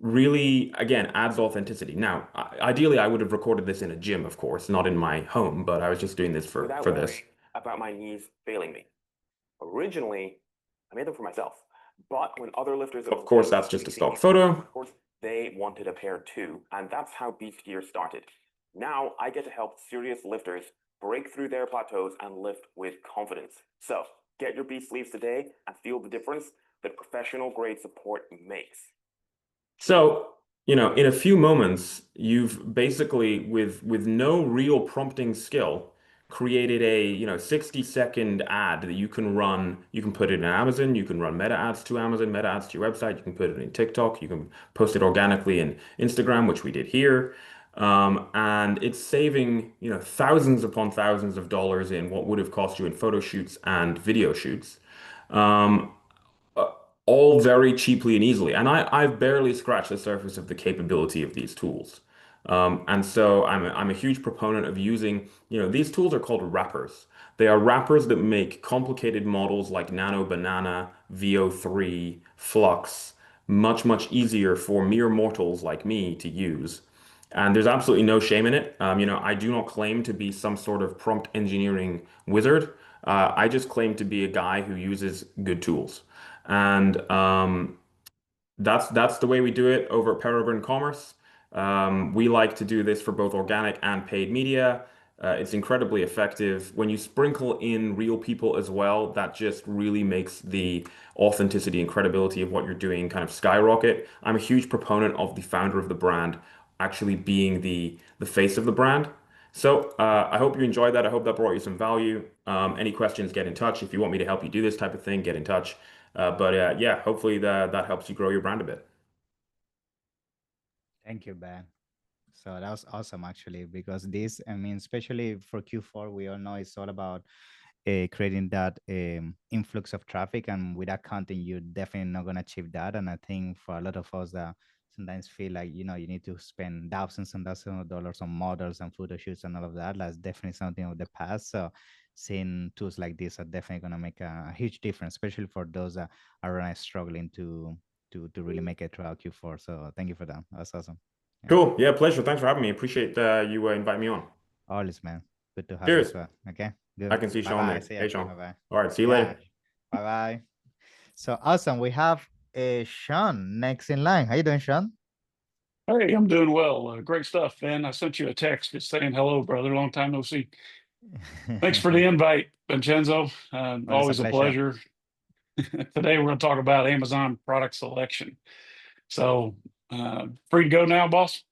Really, again, adds authenticity. Now, ideally, I would have recorded this in a gym, of course, not in my home, but I was just doing this for this. About my knees failing me. Originally, I made them for myself, but when other lifters... Of course, that's just a stock photo. Of course, they wanted a pair too, and that's how Beast Gear started. Now, I get to help serious lifters break through their plateaus and lift with confidence. So, get your Beast sleeves today and feel the difference that professional grade support makes. So, in a few moments, you've basically, with no real prompting skill, created a 60-second ad that you can run. You can put it in Amazon, you can run meta ads to Amazon, meta ads to your website, you can put it in TikTok, you can post it organically in Instagram, which we did here. And it's saving thousands upon thousands of dollars in what would have cost you in photo shoots and video shoots. All very cheaply and easily. And I've barely scratched the surface of the capability of these tools. And so I'm a huge proponent of using, these tools are called wrappers. They are wrappers that make complicated models like Nano Banana, VO3, Flux much, much easier for mere mortals like me to use. And there's absolutely no shame in it. I do not claim to be some sort of prompt engineering wizard. I just claim to be a guy who uses good tools. And that's the way we do it over at Peregrine Commerce. We like to do this for both organic and paid media. It's incredibly effective. When you sprinkle in real people as well, that just really makes the authenticity and credibility of what you're doing kind of skyrocket. I'm a huge proponent of the founder of the brand actually being the face of the brand. So I hope you enjoyed that. I hope that brought you some value. Any questions, get in touch. If you want me to help you do this type of thing, get in touch. But yeah, hopefully that helps you grow your brand a bit. Thank you, Ben. So that was awesome, actually, because this, I mean, especially for Q4, we all know it's all about creating that influx of traffic, and without content, you're definitely not going to achieve that. And I think for a lot of us that sometimes feel like, you need to spend thousands and thousands of dollars on models and photo shoots and all of that, that's definitely something of the past. So seeing tools like this are definitely going to make a huge difference, especially for those that are really struggling to really make it throughout Q4. So thank you for that. That's awesome. Yeah. Cool. Yeah, pleasure. Thanks for having me. Appreciate you inviting me on. Always, man. Good to have you Cheers. as well. Okay. Good. I can see Sean Bye-bye. there. See ya. Hey, Sean. Bye-bye. All right. See you Yeah. later. Bye-bye. So awesome. We have Sean next in line. How you doing, Sean? Hey, I'm doing well. Great stuff, Ben. I sent you a text just saying hello, brother. Long time no see. Thanks for the invite, Vincenzo. Always a Always a pleasure. pleasure. Today we're going to talk about Amazon product selection. So, free to go now, boss?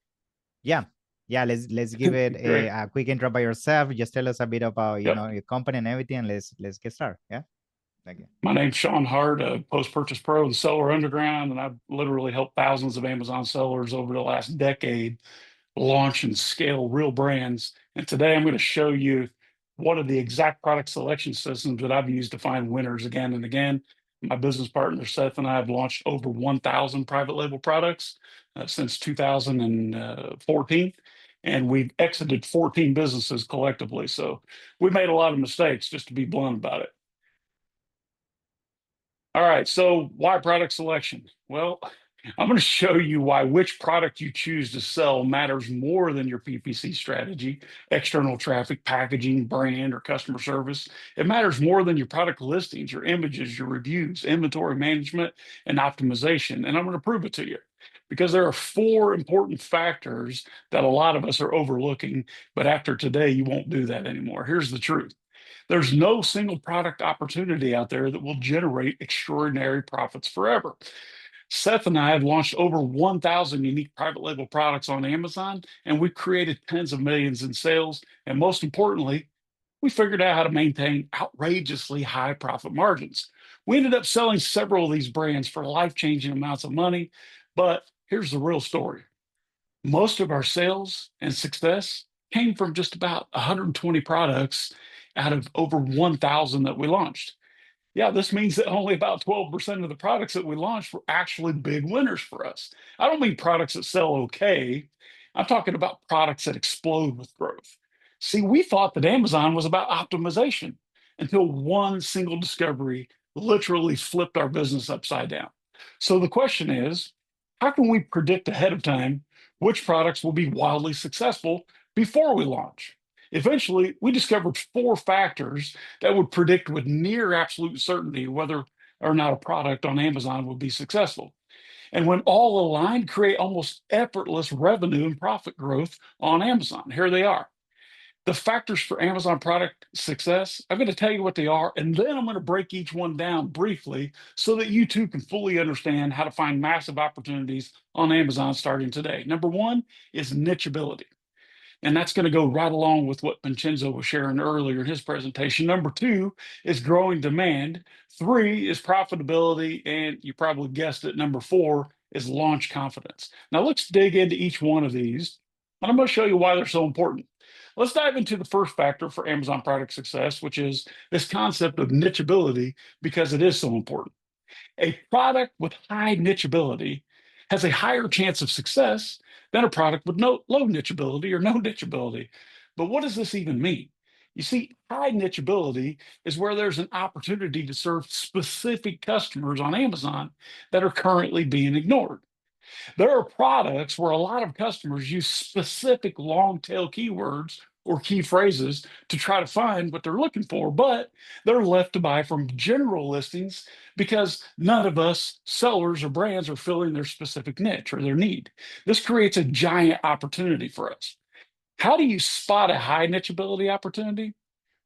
Yeah. Yeah, let's give it Great. a quick intro by yourself. Just tell us a bit about Yep. your company and everything, and let's get started. Yeah. Thank you. My name's Sean Hart, a post-purchase pro and seller underground, and I've literally helped thousands of Amazon sellers over the last decade launch and scale real brands. And today I'm going to show you one of the exact product selection systems that I've used to find winners again and again. My business partner, Seth, and I have launched over 1,000 private label products since 2014. And we've exited 14 businesses collectively. So we made a lot of mistakes, just to be blunt about it. All right, so why product selection? Well, I'm going to show you why which product you choose to sell matters more than your PPC strategy, external traffic, packaging, brand, or customer service. It matters more than your product listings, your images, your reviews, inventory management, and optimization. And I'm going to prove it to you because there are 4 important factors that a lot of us are overlooking. But after today, you won't do that anymore. Here's the truth. There's no single product opportunity out there that will generate extraordinary profits forever. Seth and I have launched over 1,000 unique private label products on Amazon, and we've created tens of millions in sales. And most importantly, we figured out how to maintain outrageously high profit margins. We ended up selling several of these brands for life-changing amounts of money. But here's the real story. Most of our sales and success came from just about 120 products out of over 1,000 that we launched. Yeah, this means that only about 12% of the products that we launched were actually big winners for us. I don't mean products that sell okay. I'm talking about products that explode with growth. See, we thought that Amazon was about optimization until one single discovery literally flipped our business upside down. So the question is, how can we predict ahead of time which products will be wildly successful before we launch? Eventually, we discovered 4 factors that would predict with near absolute certainty whether or not a product on Amazon would be successful. And when all aligned, create almost effortless revenue and profit growth on Amazon. Here they are. The factors for Amazon product success, I'm going to tell you what they are, and then I'm going to break each one down briefly so that you too can fully understand how to find massive opportunities on Amazon starting today. Number 1 is nicheability. And that's going to go right along with what Vincenzo was sharing earlier in his presentation. Number 2 is growing demand. 3 is profitability. And you probably guessed it, number 4 is launch confidence. Now let's dig into each one of these. And I'm going to show you why they're so important. Let's dive into the first factor for Amazon product success, which is this concept of nicheability, because it is so important. A product with high nicheability has a higher chance of success than a product with low nicheability or no nicheability. But what does this even mean? You see, high nicheability is where there's an opportunity to serve specific customers on Amazon that are currently being ignored. There are products where a lot of customers use specific long tail keywords or key phrases to try to find what they're looking for, but they're left to buy from general listings because none of us sellers or brands are filling their specific niche or their need. This creates a giant opportunity for us. How do you spot a high nicheability opportunity?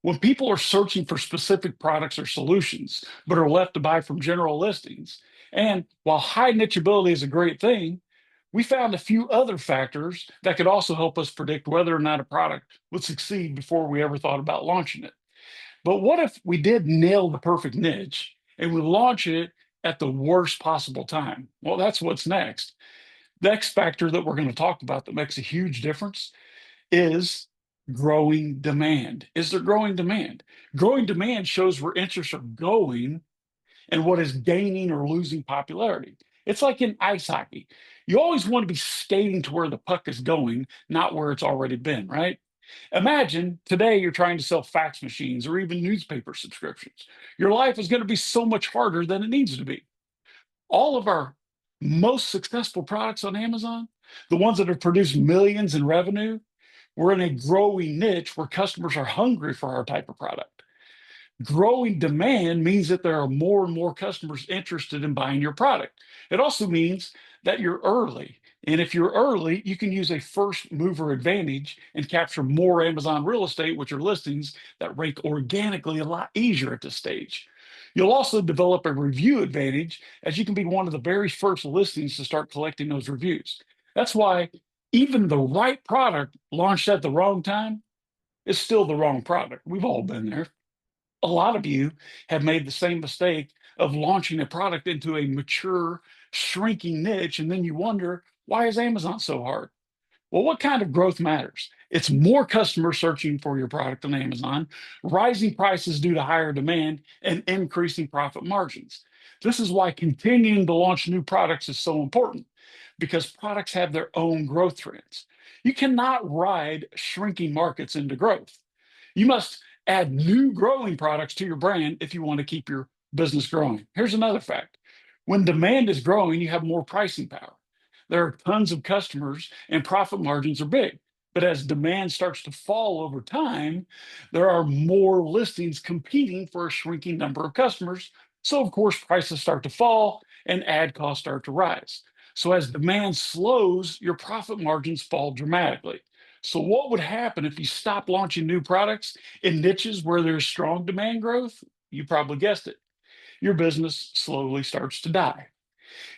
When people are searching for specific products or solutions, but are left to buy from general listings. And while high nicheability is a great thing, we found a few other factors that could also help us predict whether or not a product would succeed before we ever thought about launching it. But what if we did nail the perfect niche and we launch it at the worst possible time? Well, that's what's next. The next factor that we're going to talk about that makes a huge difference is growing demand. Is there growing demand? Growing demand shows where interests are going and what is gaining or losing popularity. It's like in ice hockey. You always want to be skating to where the puck is going, not where it's already been, right? Imagine today you're trying to sell fax machines or even newspaper subscriptions. Your life is going to be so much harder than it needs to be. All of our most successful products on Amazon, the ones that have produced millions in revenue, we're in a growing niche where customers are hungry for our type of product. Growing demand means that there are more and more customers interested in buying your product. It also means that you're early. And if you're early, you can use a first mover advantage and capture more Amazon real estate with your listings that rank organically a lot easier at this stage. You'll also develop a review advantage as you can be one of the very first listings to start collecting those reviews. That's why even the right product launched at the wrong time is still the wrong product. We've all been there. A lot of you have made the same mistake of launching a product into a mature, shrinking niche, and then you wonder, why is Amazon so hard? Well, what kind of growth matters? It's more customers searching for your product on Amazon, rising prices due to higher demand, and increasing profit margins. This is why continuing to launch new products is so important, because products have their own growth trends. You cannot ride shrinking markets into growth. You must add new growing products to your brand if you want to keep your business growing. Here's another fact. When demand is growing, you have more pricing power. There are tons of customers and profit margins are big. But as demand starts to fall over time, there are more listings competing for a shrinking number of customers. So, of course, prices start to fall and ad costs start to rise. So, as demand slows, your profit margins fall dramatically. So, what would happen if you stopped launching new products in niches where there's strong demand growth? You probably guessed it. Your business slowly starts to die.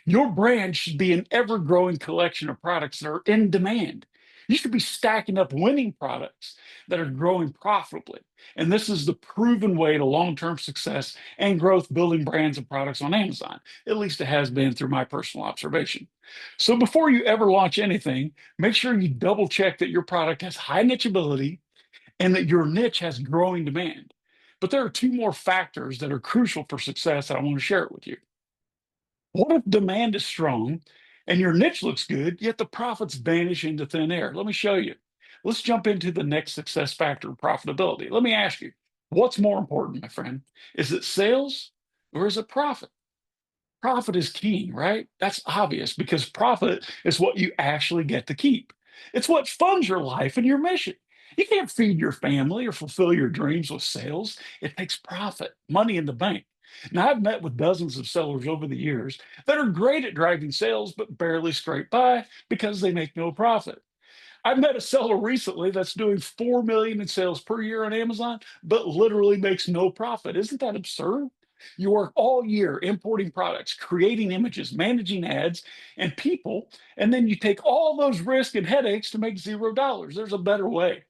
Your brand should be an ever growing collection of products that are in demand. You should be stacking up winning products that are growing profitably. And this is the proven way to long term success and growth building brands and products on Amazon. At least it has been through my personal observation. So before you ever launch anything, make sure you double check that your product has high nicheability and that your niche has growing demand. But there are two more factors that are crucial for success that I want to share it with you. What if demand is strong and your niche looks good, yet the profits vanish into thin air? Let me show you. Let's jump into the next success factor, profitability. Let me ask you, what's more important, my friend? Is it sales or is it profit? Profit is king, right? That's obvious because profit is what you actually get to keep. It's what funds your life and your mission. You can't feed your family or fulfill your dreams with sales. It takes profit, money in the bank. Now, I've met with dozens of sellers over the years that are great at driving sales, but barely scrape by because they make no profit. I met a seller recently that's doing 4 million in sales per year on Amazon, but literally makes no profit. Isn't that absurd? You work all year importing products, creating images, managing ads and people, and then you take all those risks and headaches to make $0. There's a better way.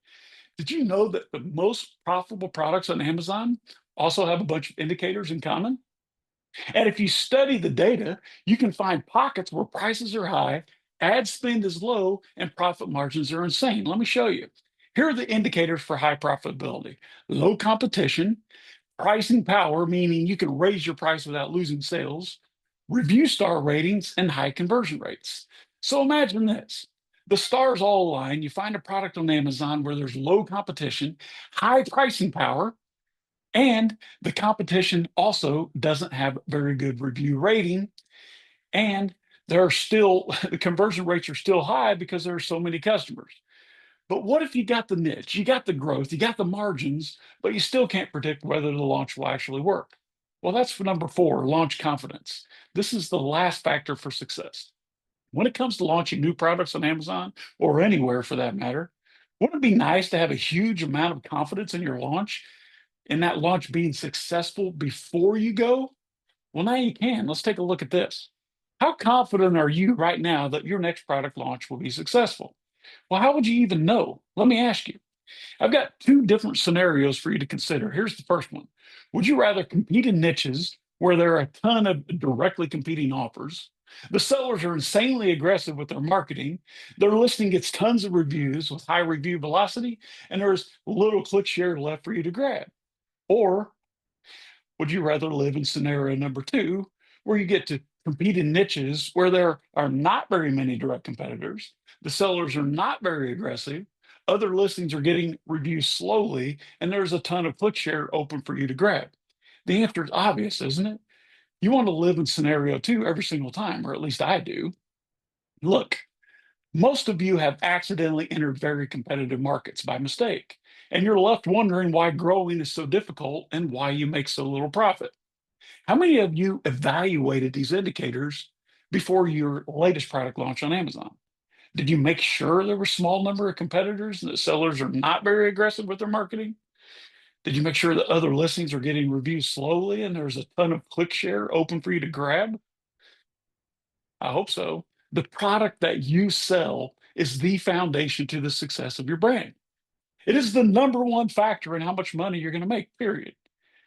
Did you know that the most profitable products on Amazon also have a bunch of indicators in common? And if you study the data, you can find pockets where prices are high, ad spend is low, and profit margins are insane. Let me show you. Here are the indicators for high profitability: low competition, pricing power, meaning you can raise your price without losing sales, review star ratings, and high conversion rates. So imagine this. The stars all align. You find a product on Amazon where there's low competition, high pricing power, and the competition also doesn't have very good review rating. And there are still, the conversion rates are still high because there are so many customers. But what if you got the niche, you got the growth, you got the margins, but you still can't predict whether the launch will actually work? Well, that's for number 4, launch confidence. This is the last factor for success. When it comes to launching new products on Amazon or anywhere for that matter, wouldn't it be nice to have a huge amount of confidence in your launch and that launch being successful before you go? Well, now you can. Let's take a look at this. How confident are you right now that your next product launch will be successful? Well, how would you even know? Let me ask you. I've got 2 different scenarios for you to consider. Here's the first one. Would you rather compete in niches where there are a ton of directly competing offers? The sellers are insanely aggressive with their marketing. Their listing gets tons of reviews with high review velocity, and there's little click share left for you to grab. Or would you rather live in scenario number 2, where you get to compete in niches where there are not very many direct competitors, the sellers are not very aggressive, other listings are getting reviewed slowly, and there's a ton of click share open for you to grab? The answer is obvious, isn't it? You want to live in scenario 2 every single time, or at least I do. Look, most of you have accidentally entered very competitive markets by mistake, and you're left wondering why growing is so difficult and why you make so little profit. How many of you evaluated these indicators before your latest product launch on Amazon? Did you make sure there were a small number of competitors and that sellers are not very aggressive with their marketing? Did you make sure that other listings are getting reviewed slowly and there's a ton of click share open for you to grab? I hope so. The product that you sell is the foundation to the success of your brand. It is the number 1 factor in how much money you're going to make, period.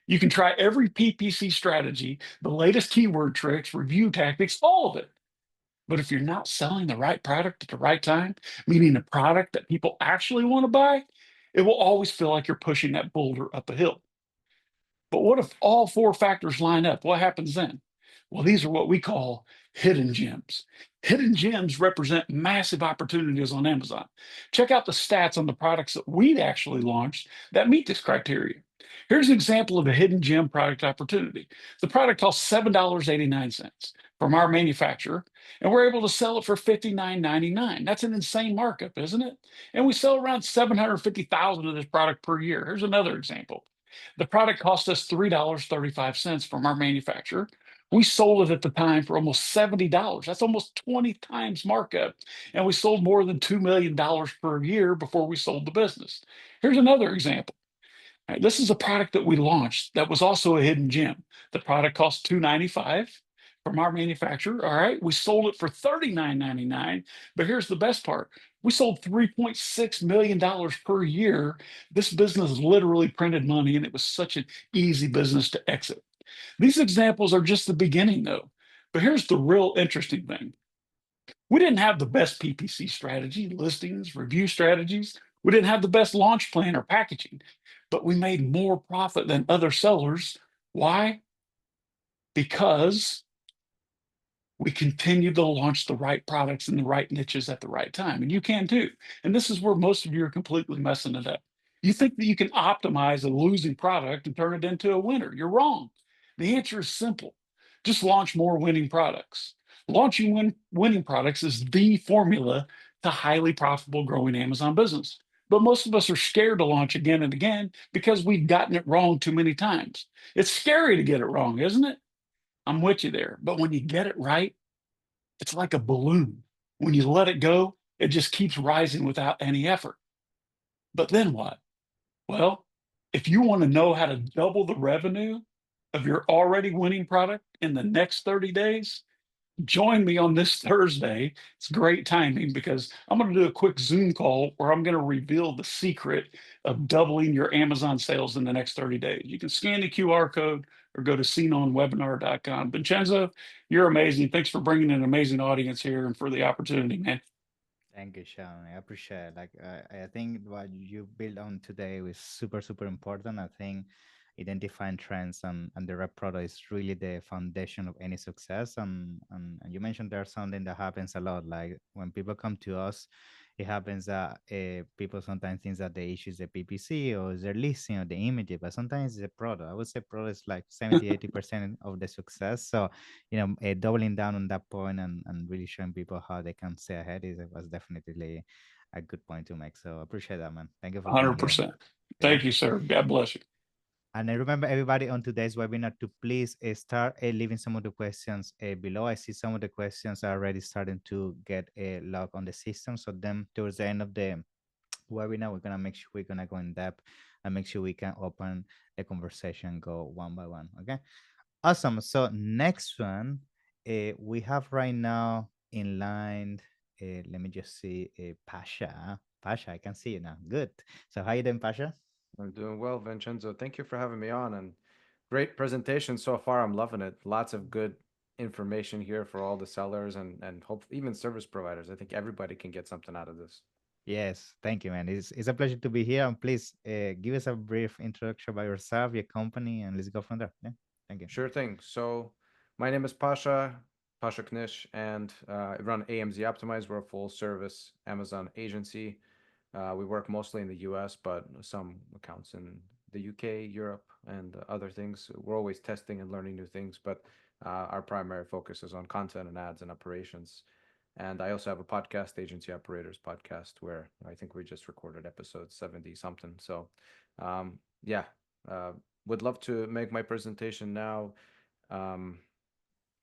You can try every PPC strategy, the latest keyword tricks, review tactics, all of it. But if you're not selling the right product at the right time, meaning a product that people actually want to buy, it will always feel like you're pushing that boulder up a hill. But what if all 4 factors line up? What happens then? Well, these are what we call hidden gems. Hidden gems represent massive opportunities on Amazon. Check out the stats on the products that we'd actually launched that meet this criteria. Here's an example of a hidden gem product opportunity. The product costs $7.89 from our manufacturer, and we're able to sell it for $59.99. That's an insane markup, isn't it? And we sell around 750,000 of this product per year. Here's another example. The product cost us $3.35 from our manufacturer. We sold it at the time for almost $70. That's almost 20 times markup. And we sold more than $2 million per year before we sold the business. Here's another example. All right, this is a product that we launched that was also a hidden gem. The product cost $2.95 from our manufacturer. All right, we sold it for $39.99. But here's the best part. We sold $3.6 million per year. This business literally printed money, and it was such an easy business to exit. These examples are just the beginning, though. But here's the real interesting thing. We didn't have the best PPC strategy, listings, review strategies. We didn't have the best launch plan or packaging, but we made more profit than other sellers. Why? Because we continue to launch the right products in the right niches at the right time. And you can too. And this is where most of you are completely messing it up. You think that you can optimize a losing product and turn it into a winner. You're wrong. The answer is simple. Just launch more winning products. Launching winning products is the formula to highly profitable growing Amazon business. But most of us are scared to launch again and again because we've gotten it wrong too many times. It's scary to get it wrong, isn't it? I'm with you there. But when you get it right, it's like a balloon. When you let it go, it just keeps rising without any effort. But then what? Well, if you want to know how to double the revenue of your already winning product in the next 30 days, join me on this Thursday. It's great timing because I'm going to do a quick Zoom call where I'm going to reveal the secret of doubling your Amazon sales in the next 30 days. You can scan the QR code or go to seenonwebinar.com. Vincenzo, you're amazing. Thanks for bringing an amazing audience here and for the opportunity, man. Thank you, Sean. I appreciate it. Like, I think what you built on today was super, super important. I think identifying trends and the right product is really the foundation of any success. And you mentioned there's something that happens a lot. Like when people come to us, it happens that people sometimes think that the issue is the PPC or is their listing or the image, but sometimes it's the product. I would say product is like 70-80% of the success. So, doubling down on that point and really showing people how they can stay ahead was definitely a good point to make. So I appreciate that, man. Thank you for being here. 100%. Yeah. Thank you, sir. God bless you. And I remember everybody on today's webinar to please start leaving some of the questions below. I see some of the questions are already starting to get a log on the system. So then towards the end of the webinar, we're gonna make sure we're gonna go in depth and make sure we can open the conversation, go one by one. Okay, awesome. So next one, we have right now in line. Let me just see, Pasha. Pasha, I can see you now. Good. So how you doing, Pasha? I'm doing well, Vincenzo. Thank you for having me on, and great presentation so far. I'm loving it. Lots of good information here for all the sellers and hope even service providers. I think everybody can get something out of this. Yes, thank you, man. It's a pleasure to be here. And please give us a brief introduction about yourself, your company, and let's go from there. Yeah, thank you. Sure thing. So, my name is Pasha Knish, and I run AMZ Optimize. We're a full service Amazon agency. We work mostly in the US, but some accounts in the UK, Europe, and other things. We're always testing and learning new things, but our primary focus is on content and ads and operations. And I also have a podcast, Agency Operators Podcast, where I think we just recorded episode 70 something. So, yeah, uh, would love to make my presentation now. Um,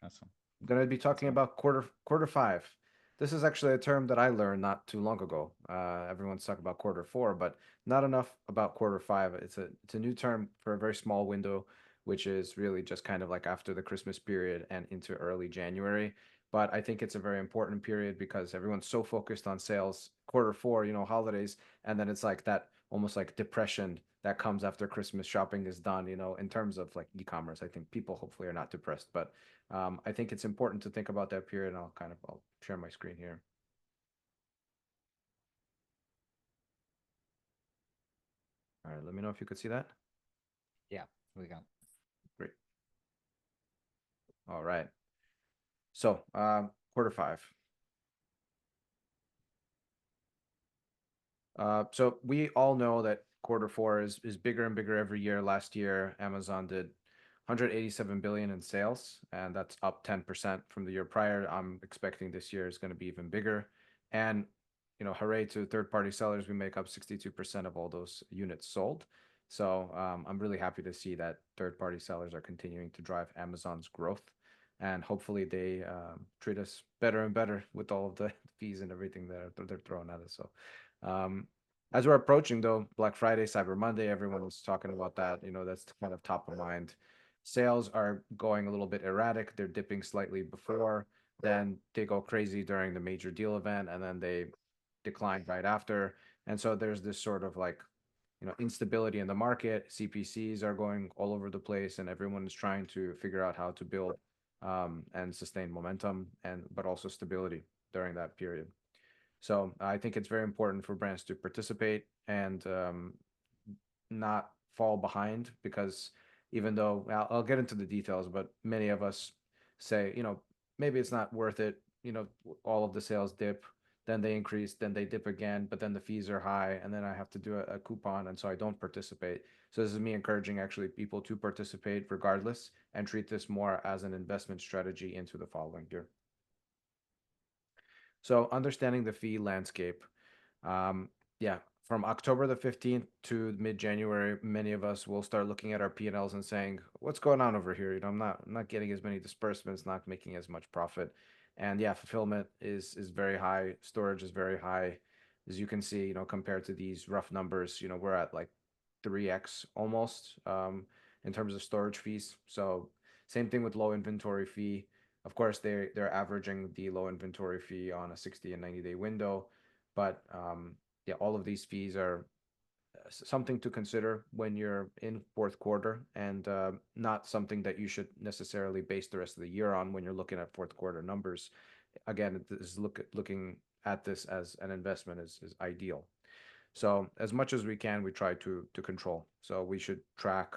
Awesome. I'm going to be talking about quarter five. This is actually a term that I learned not too long ago. Everyone's talking about quarter four, but not enough about quarter five. It's a new term for a very small window, which is really just kind of like after the Christmas period and into early January. But I think it's a very important period because everyone's so focused on sales. Quarter four, holidays, and then it's like that almost like depression that comes after Christmas shopping is done. In terms of like e-commerce, I think people hopefully are not depressed, but I think it's important to think about that period. And I'll share my screen here. All right, let me know if you could see that. Yeah, we go. Great. All right. So, quarter five. So we all know that quarter four is bigger and bigger every year. Last year, Amazon did 187 billion in sales, and that's up 10% from the year prior. I'm expecting this year is going to be even bigger. And hooray to third-party sellers, we make up 62% of all those units sold. So I'm really happy to see that third-party sellers are continuing to drive Amazon's growth, and hopefully they treat us better and better with all of the fees and everything that they're throwing at us. So as we're approaching though Black Friday, Cyber Monday, everyone was talking about that. That's kind of top of mind. Sales are going a little bit erratic. They're dipping slightly before, then they go crazy during the major deal event, and then they decline right after. And so there's this sort of like instability in the market. CPCs are going all over the place, and everyone is trying to figure out how to build and sustain momentum but also stability during that period. So I think it's very important for brands to participate and not fall behind, because even though I'll get into the details, but many of us say, maybe it's not worth it. All of the sales dip, then they increase, then they dip again, but then the fees are high, and then I have to do a coupon, and so I don't participate. So this is me encouraging actually people to participate regardless and treat this more as an investment strategy into the following year. So understanding the fee landscape. Yeah, from October the 15th to mid-January, many of us will start looking at our P&Ls and saying, what's going on over here? I'm not getting as many disbursements, not making as much profit. And yeah, fulfillment is very high, storage is very high. As you can see, compared to these rough numbers, we're at like 3x almost in terms of storage fees. So same thing with low inventory fee. Of course, they're averaging the low inventory fee on a 60 and 90-day window, but yeah, all of these fees are something to consider when you're in fourth quarter, and not something that you should necessarily base the rest of the year on when you're looking at fourth quarter numbers. Again, looking at this as an investment is ideal. So as much as we can, we try to control. So we should track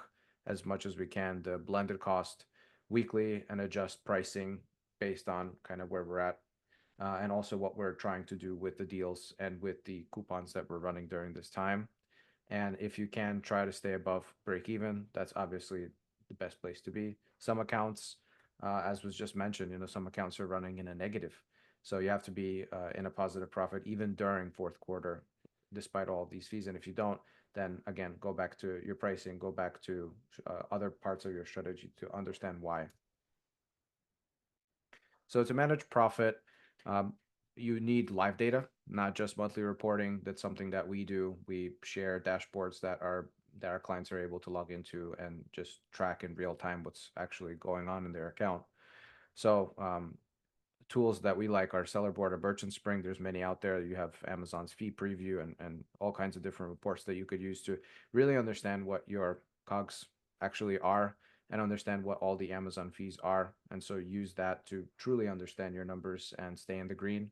as much as we can the blended cost weekly and adjust pricing based on kind of where we're at, and also what we're trying to do with the deals and with the coupons that we're running during this time. And if you can try to stay above break even, that's obviously the best place to be. Some accounts, as was just mentioned, some accounts are running in a negative. So you have to be in a positive profit even during fourth quarter, despite all of these fees. And if you don't, then again, go back to your pricing, go back to other parts of your strategy to understand why. So to manage profit, you need live data, not just monthly reporting. That's something that we do. We share dashboards that our clients are able to log into and just track in real time what's actually going on in their account. So tools that we like are Seller Board or Merchant Spring. There's many out there. You have Amazon's fee preview and all kinds of different reports that you could use to really understand what your COGS actually are and understand what all the Amazon fees are. And so use that to truly understand your numbers and stay in the green.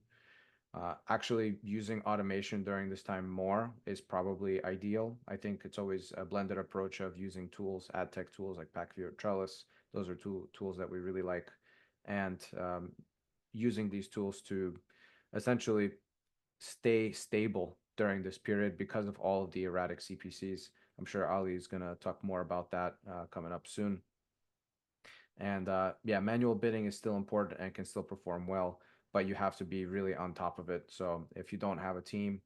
Actually using automation during this time more is probably ideal. I think it's always a blended approach of using tools, ad tech tools like Packview or Trellis. Those are two tools that we really like. And using these tools to essentially stay stable during this period because of all of the erratic CPCs. I'm sure Ali is going to talk more about that coming up soon. And yeah, manual bidding is still important and can still perform well, but you have to be really on top of it. So if you don't have a team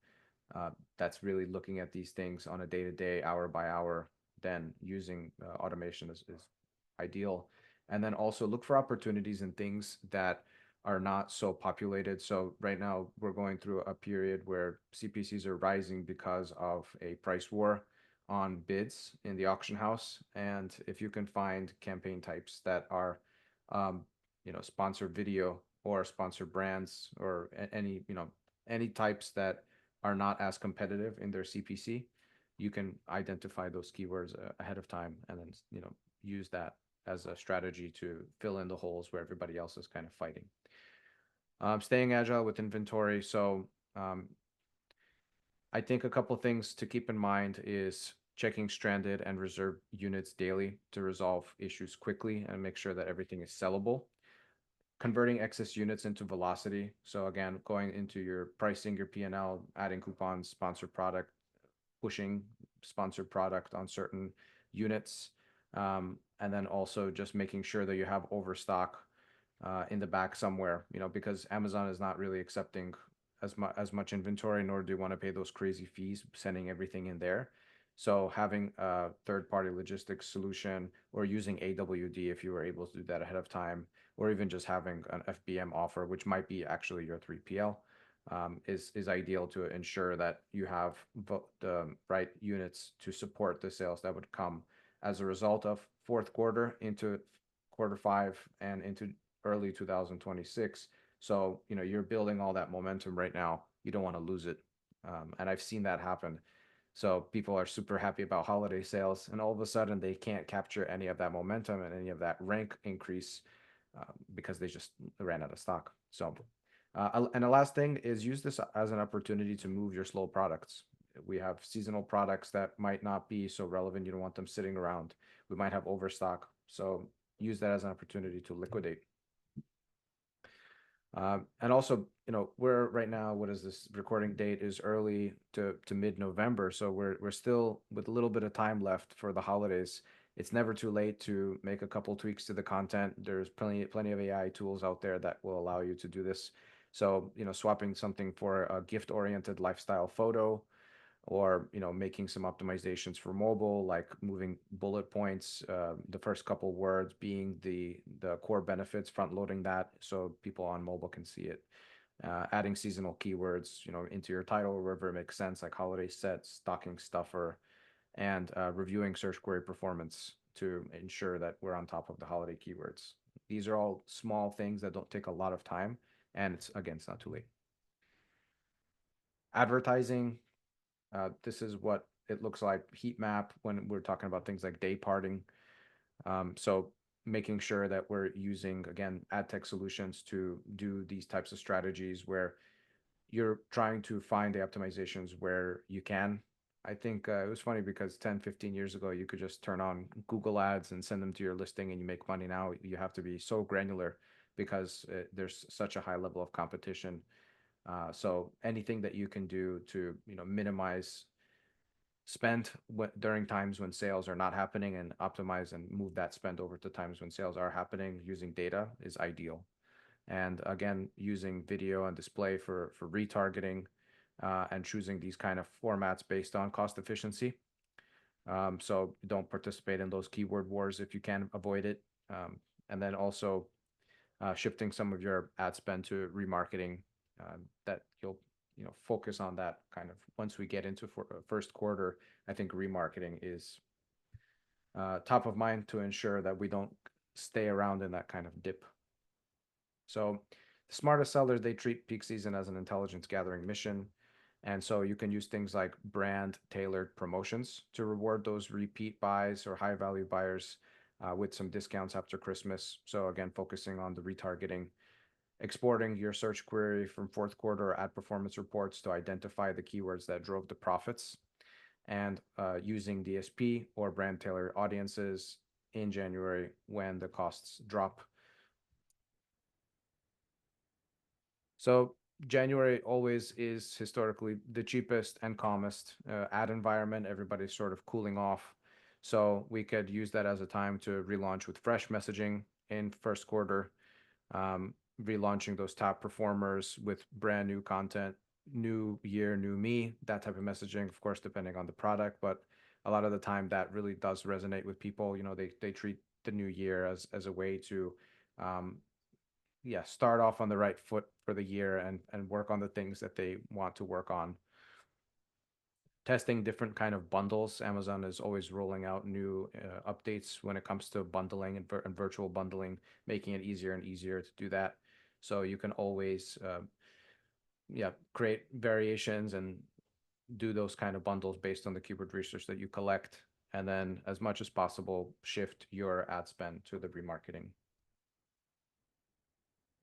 that's really looking at these things on a day-to-day, hour by hour, then using automation is ideal. And then also look for opportunities in things that are not so populated. So right now we're going through a period where CPCs are rising because of a price war on bids in the auction house. And if you can find campaign types that are, sponsored video or sponsored brands or any types that are not as competitive in their CPC, you can identify those keywords ahead of time and then, use that as a strategy to fill in the holes where everybody else is kind of fighting. Staying agile with inventory. So I think a couple things to keep in mind is checking stranded and reserve units daily to resolve issues quickly and make sure that everything is sellable. Converting excess units into velocity. So again, going into your pricing, your P&L, adding coupons, sponsored product, pushing sponsored product on certain units. And then also just making sure that you have overstock in the back somewhere, because Amazon is not really accepting as much inventory, nor do you want to pay those crazy fees sending everything in there. So having a third-party logistics solution or using AWD if you were able to do that ahead of time, or even just having an FBM offer, which might be actually your 3PL, is ideal to ensure that you have the right units to support the sales that would come as a result of fourth quarter into quarter five and into early 2026. So, you're building all that momentum right now. You don't want to lose it. And I've seen that happen. So people are super happy about holiday sales, and all of a sudden they can't capture any of that momentum and any of that rank increase because they just ran out of stock. So, and the last thing is use this as an opportunity to move your slow products. We have seasonal products that might not be so relevant. You don't want them sitting around. We might have overstock. So use that as an opportunity to liquidate. And also, we're right now, what is this recording date is early to mid-November. So we're still with a little bit of time left for the holidays. It's never too late to make a couple tweaks to the content. There's plenty of AI tools out there that will allow you to do this. So, swapping something for a gift-oriented lifestyle photo, or making some optimizations for mobile, like moving bullet points, the first couple words being the core benefits, front loading that so people on mobile can see it. Adding seasonal keywords, into your title wherever it makes sense, like holiday sets, stocking stuffer, and reviewing search query performance to ensure that we're on top of the holiday keywords. These are all small things that don't take a lot of time, and it's not too late. Advertising. This is what it looks like, heat map, when we're talking about things like day parting. So making sure that we're using, again, ad tech solutions to do these types of strategies where you're trying to find the optimizations where you can, I think it was funny because 10, 15 years ago, you could just turn on Google ads and send them to your listing and you make money. Now you have to be so granular because there's such a high level of competition. So anything that you can do to, minimize spend during times when sales are not happening and optimize and move that spend over to times when sales are happening using data is ideal. And again, using video and display for retargeting and choosing these kind of formats based on cost efficiency. So don't participate in those keyword wars if you can avoid it. And then also shifting some of your ad spend to remarketing, that you'll focus on that kind of once we get into first quarter. I think remarketing is top of mind to ensure that we don't stay around in that kind of dip. So the smartest sellers, they treat peak season as an intelligence gathering mission. And so you can use things like brand tailored promotions to reward those repeat buys or high value buyers with some discounts after Christmas. So again, focusing on the retargeting, exporting your search query from fourth quarter ad performance reports to identify the keywords that drove the profits, and using DSP or brand tailored audiences in January when the costs drop. So January always is historically the cheapest and calmest ad environment. Everybody's sort of cooling off. So we could use that as a time to relaunch with fresh messaging in first quarter, relaunching those top performers with brand new content, new year, new me, that type of messaging, of course, depending on the product. But a lot of the time that really does resonate with people. They treat the new year as a way to start off on the right foot for the year and work on the things that they want to work on. Testing different kind of bundles. Amazon is always rolling out new updates when it comes to bundling and virtual bundling, making it easier and easier to do that. So you can always create variations and do those kind of bundles based on the keyword research that you collect, and then as much as possible shift your ad spend to the remarketing.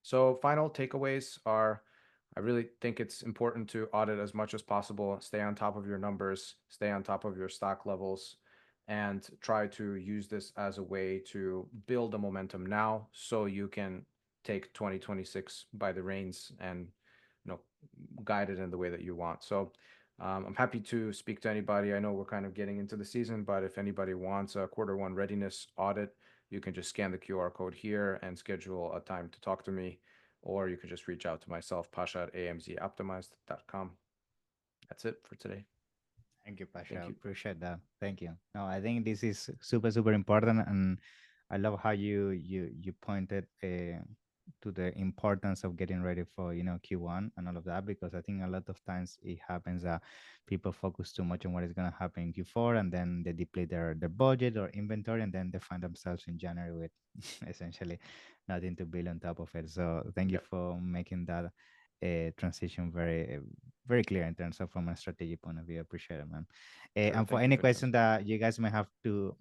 So final takeaways are, I really think it's important to audit as much as possible, stay on top of your numbers, stay on top of your stock levels, and try to use this as a way to build the momentum now so you can take 2026 by the reins and guide it in the way that you want. So I'm happy to speak to anybody. I know we're kind of getting into the season, but if anybody wants a quarter one readiness audit, you can just scan the QR code here and schedule a time to talk to me, or you can just reach out to myself, pasha@amzoptimized.com. That's it for today. Thank you, Pasha. Thank you. Appreciate that. Thank you. No, I think this is super, super important, and I love how you pointed to the importance of getting ready for Q1 and all of that, because I think a lot of times it happens that people focus too much on what is going to happen in Q4, and then they deplete their budget or inventory, and then they find themselves in January with essentially nothing to build on top of it. So thank you for making that transition very very clear in terms of from a strategic point of view. I appreciate it, man. Sure, And for thank you, any Victor. question that you guys may have to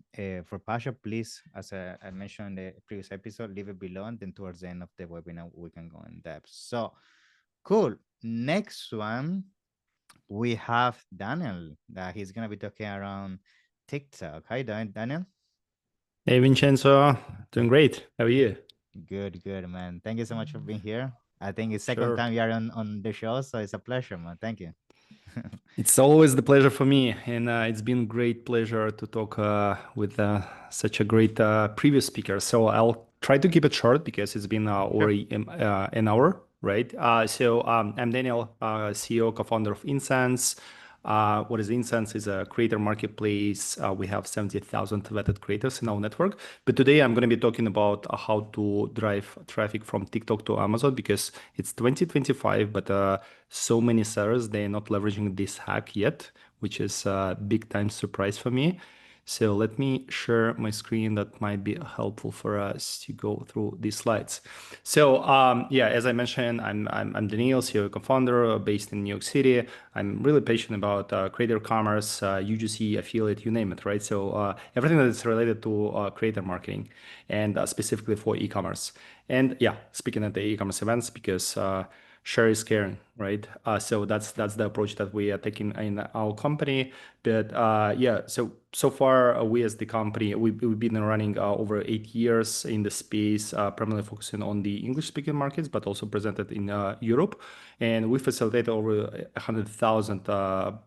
for Pasha, please, as I mentioned in the previous episode, leave it below, and then towards the end of the webinar we can go in depth. So cool. Next one, we have Daniel, that he's gonna be talking around TikTok. Hi, Daniel. Hey, Vincenzo. Doing great. How are you? Good, man. Thank you so much for being here. I think it's second Sure. time you are on the show, so it's a pleasure, man. Thank you. It's always the pleasure for me, and it's been great pleasure to talk with such a great previous speaker. So I'll try to keep it short because it's been already an hour, right? So I'm Daniel, CEO, co-founder of Incense. What is Incense? Is a creator marketplace. We have 70,000 vetted creators in our network. But today I'm going to be talking about how to drive traffic from TikTok to Amazon, because it's 2025, but so many sellers, they're not leveraging this hack yet, which is a big time surprise for me. So let me share my screen. That might be helpful for us to go through these slides. So yeah, as I mentioned, I'm Daniel, CEO, co-founder, based in New York City. I'm really passionate about creator commerce, UGC, affiliate, you name it, right? So everything that is related to creator marketing, and specifically for e-commerce. And yeah, speaking at the e-commerce events, because share is caring, right? So that's the approach that we are taking in our company. But yeah, so far we as the company we've been running over 8 years in the space, primarily focusing on the English-speaking markets, but also presented in Europe. And we facilitate over 100,000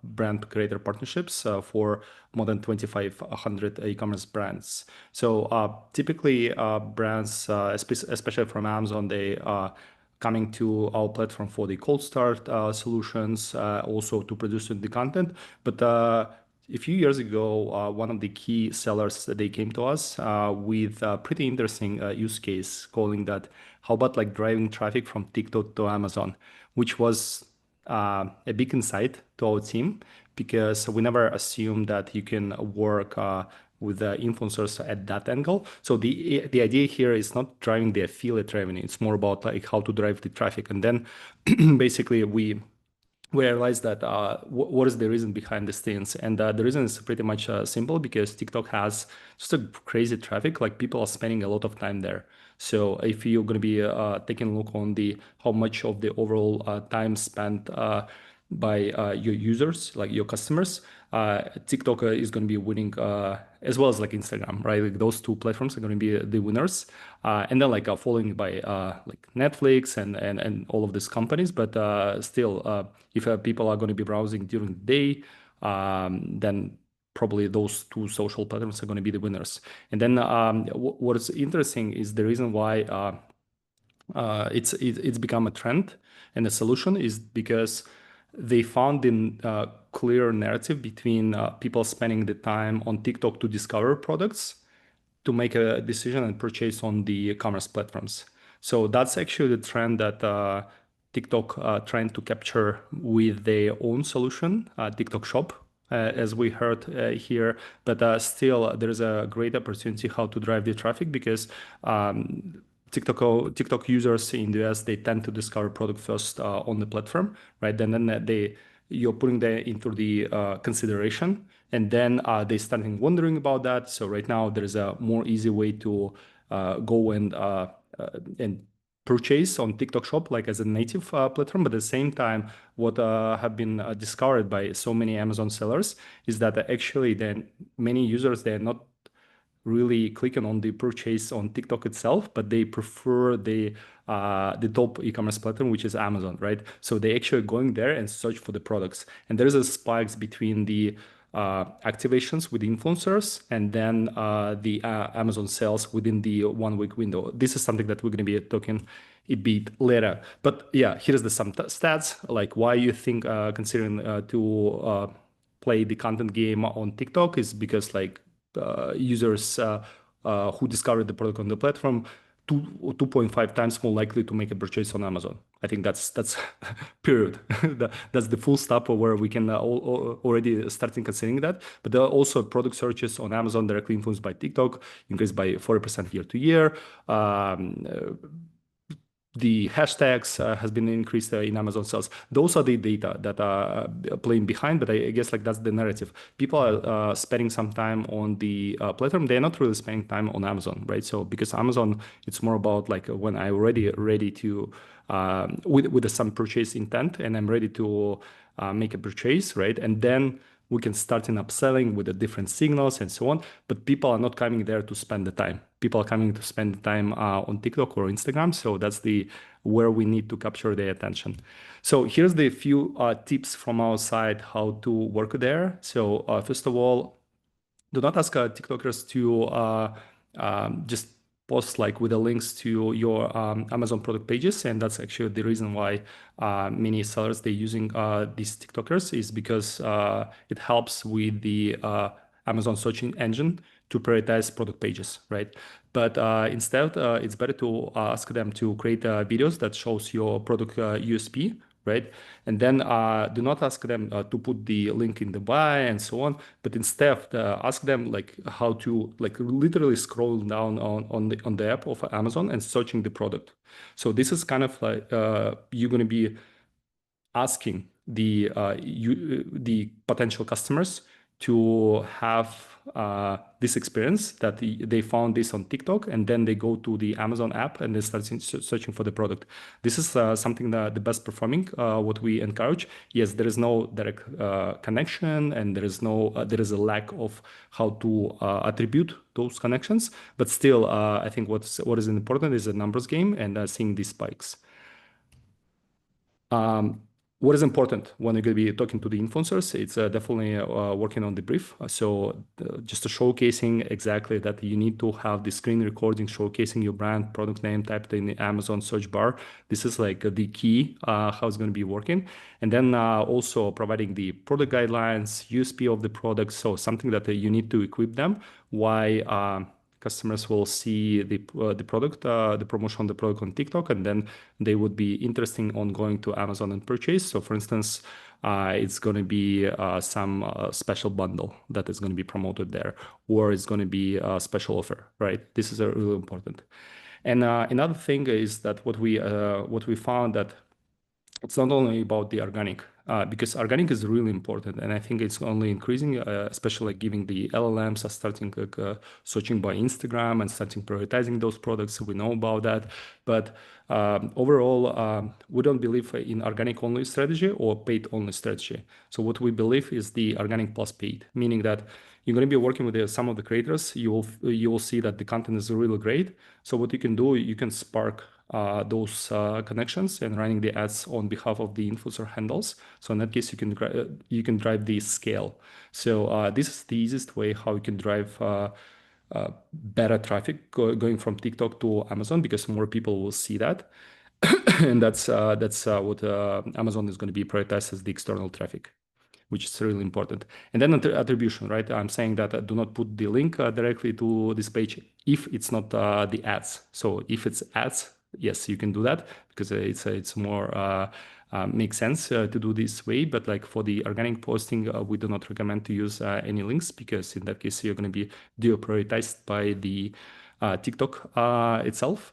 brand creator partnerships for more than 2,500 e-commerce brands. So typically brands, especially from Amazon, they coming to our platform for the cold start solutions, also to produce the content. But a few years ago, one of the key sellers, they came to us with a pretty interesting use case, calling that, how about like driving traffic from TikTok to Amazon, which was a big insight to our team, because we never assumed that you can work with the influencers at that angle. So the idea here is not driving the affiliate revenue. It's more about like how to drive the traffic. And then basically we realized that what is the reason behind these things, and the reason is pretty much simple, because TikTok has just a crazy traffic. Like people are spending a lot of time there. So if you're going to be taking a look on the how much of the overall time spent by your users, like your customers, TikTok is going to be winning as well as like Instagram, right? Like those two platforms are going to be the winners, and then like following by like Netflix and all of these companies. But still, if people are going to be browsing during the day, then probably those two social platforms are going to be the winners. And then what is interesting is the reason why it's become a trend and a solution is because they found in clear narrative between people spending the time on TikTok to discover products, to make a decision and purchase on the commerce platforms. So that's actually the trend that TikTok trying to capture with their own solution, TikTok Shop, as we heard here. But still, there is a great opportunity how to drive the traffic, because TikTok users in the US, they tend to discover product first on the platform, right? Then you're putting them into the consideration, and then they starting wondering about that. So right now there is a more easy way to go and purchase on TikTok Shop, like as a native platform. But at the same time, what have been discovered by so many Amazon sellers is that actually then many users, they're not really clicking on the purchase on TikTok itself, but they prefer the top e-commerce platform, which is Amazon, right? So they actually going there and search for the products, and there's a spikes between the activations with influencers and then the Amazon sales within the 1 week window. This is something that we're going to be talking a bit later. But yeah, here's the some stats, like why you think considering to play the content game on TikTok is because like users who discovered the product on the platform 2.5 times more likely to make a purchase on Amazon. I think that's period. That's the full stop where we can already starting considering that. But there are also product searches on Amazon directly influenced by TikTok increased by 40% year to year. The hashtags has been increased in Amazon sales. Those are the data that are playing behind, but I guess like that's the narrative. People are spending some time on the platform. They're not really spending time on Amazon, right? So because Amazon, it's more about like when I'm already ready to with some purchase intent and I'm ready to make a purchase, right? And then we can start in upselling with the different signals and so on. But people are not coming there to spend the time. People are coming to spend the time on TikTok or Instagram. So that's where we need to capture their attention. So here's the few tips from our side how to work there. So first of all, do not ask TikTokers to just post like with the links to your Amazon product pages, and that's actually the reason why many sellers they're using these TikTokers is because it helps with the Amazon search engine to prioritize product pages, right? But instead, it's better to ask them to create videos that shows your product USP, right? And then do not ask them to put the link in the bio and so on, but instead ask them like how to like literally scroll down on the app of Amazon and searching the product. So this is kind of like you're going to be asking the potential customers to have this experience that they found this on TikTok, and then they go to the Amazon app and they start searching for the product. This is something that the best performing, what we encourage. Yes, there is no direct connection, and there is a lack of how to attribute those connections. But still, I think what is important is a numbers game and seeing these spikes. What is important when you're going to be talking to the influencers? It's definitely working on the brief. So just showcasing exactly that you need to have the screen recording, showcasing your brand, product name typed in the Amazon search bar. This is like the key, how it's going to be working. And then also providing the product guidelines, USP of the product. So something that you need to equip them. Why customers will see the product, the promotion of the product on TikTok, and then they would be interested on going to Amazon and purchase. So for instance, it's going to be some special bundle that is going to be promoted there, or it's going to be a special offer, right? This is really important. And another thing is that what we found that it's not only about the organic, because organic is really important, and I think it's only increasing, especially like giving the LLMs are starting searching by Instagram and starting prioritizing those products. So we know about that, but overall, we don't believe in organic only strategy or paid only strategy. So what we believe is the organic plus paid, meaning that you're going to be working with some of the creators. You will see that the content is really great. So what you can do, you can spark those connections and running the ads on behalf of the influencer handles. So in that case, you can drive the scale. So this is the easiest way how you can drive better traffic going from TikTok to Amazon, because more people will see that. And that's what Amazon is going to be prioritized as the external traffic, which is really important. And then attribution, right? I'm saying that do not put the link directly to this page if it's not the ads. So if it's ads, yes, you can do that, because it's more makes sense to do this way. But like for the organic posting, we do not recommend to use any links, because in that case you're going to be deprioritized by the TikTok itself.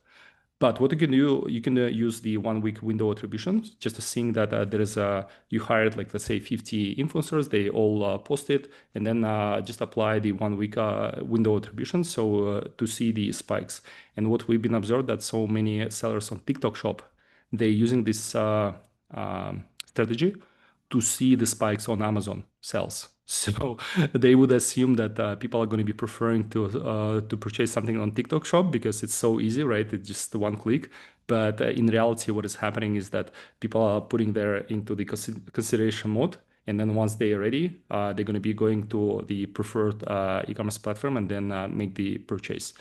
But what you can do, you can use the 1 week window attribution, just to seeing that there is you hired, like, let's say 50 influencers, they all posted, and then just apply the 1 week window attribution. So to see the spikes. And what we've been observed that so many sellers on TikTok shop, they're using this strategy to see the spikes on Amazon sales. So they would assume that people are going to be preferring to purchase something on TikTok shop because it's so easy, right? It's just one click. But in reality, what is happening is that people are putting there into the consideration mode. And then once they are ready, they're going to be going to the preferred e-commerce platform and then make the purchase.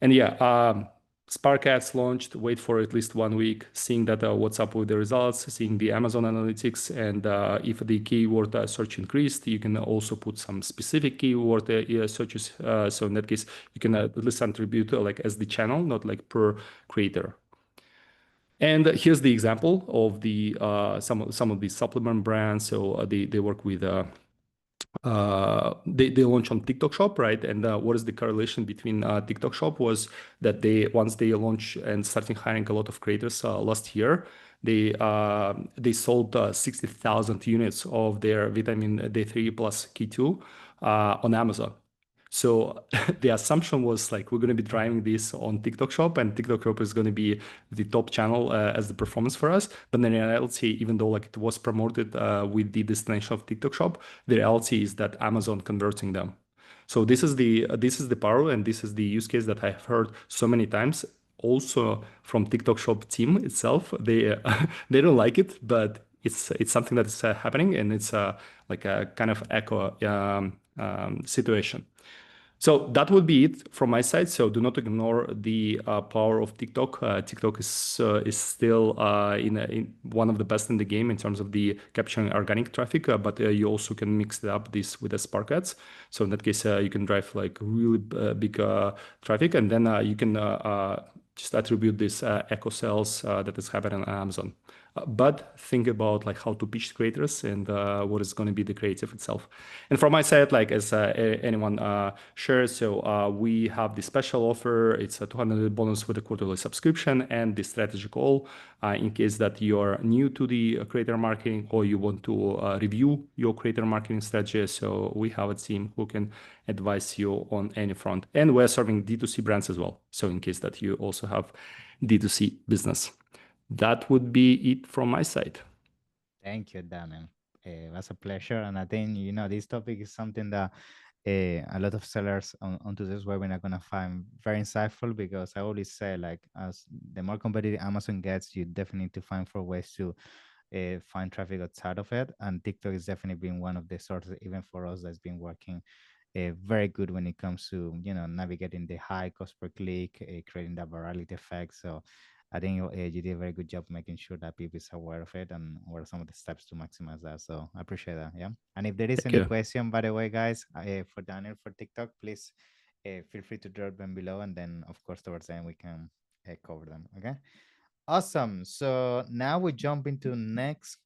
And yeah, Spark Ads launched, wait for at least 1 week, seeing that what's up with the results, seeing the Amazon analytics, and if the keyword search increased, you can also put some specific keyword searches. So in that case, you can at least attribute like as the channel, not like per creator. And here's the example of the some of the supplement brands. So they work with they launch on TikTok Shop, right? And what is the correlation between TikTok Shop was that once they launch and starting hiring a lot of creators last year, they sold 60,000 units of their vitamin D3 plus K2 on Amazon. So the assumption was like, we're going to be driving this on TikTok Shop, and TikTok Shop is going to be the top channel as the performance for us. But in reality, even though like it was promoted with the destination of TikTok Shop, the reality is that Amazon converting them. So this is the power, and this is the use case that I've heard so many times. Also from TikTok Shop team itself, they they don't like it, but it's something that is happening, and it's like a kind of echo situation. So that would be it from my side. So do not ignore the power of TikTok. TikTok is still in one of the best in the game in terms of the capturing organic traffic, but you also can mix it up this with the Spark Ads. So in that case, you can drive like really big traffic, and then you can just attribute this echo sales that is happening on Amazon. but think about like how to pitch to creators and what is going to be the creative itself. And from my side, like as anyone shares, so we have the special offer. It's a 200 bonus with a quarterly subscription and the strategy call in case that you're new to the creator marketing or you want to review your creator marketing strategy. So we have a team who can advise you on any front. And we're serving D2C brands as well. So in case that you also have D2C business. That would be it from my side. Thank you, Daniel. It was a pleasure. And I think, this topic is something that a lot of sellers onto this webinar are going to find very insightful, because I always say, like, as the more competitive Amazon gets, you definitely need to find for ways to find traffic outside of it. And TikTok is definitely been one of the sources, even for us, that's been working very good when it comes to, navigating the high cost per click, creating that virality effect. So I think you did a very good job making sure that people is aware of it and what are some of the steps to maximize that. So I appreciate that. Yeah. And if there is Thank any you. question, by the way, guys, for Daniel for TikTok, please feel free to drop them below. And then, of course, towards the end, we can cover them. Okay. Awesome. So now we jump into next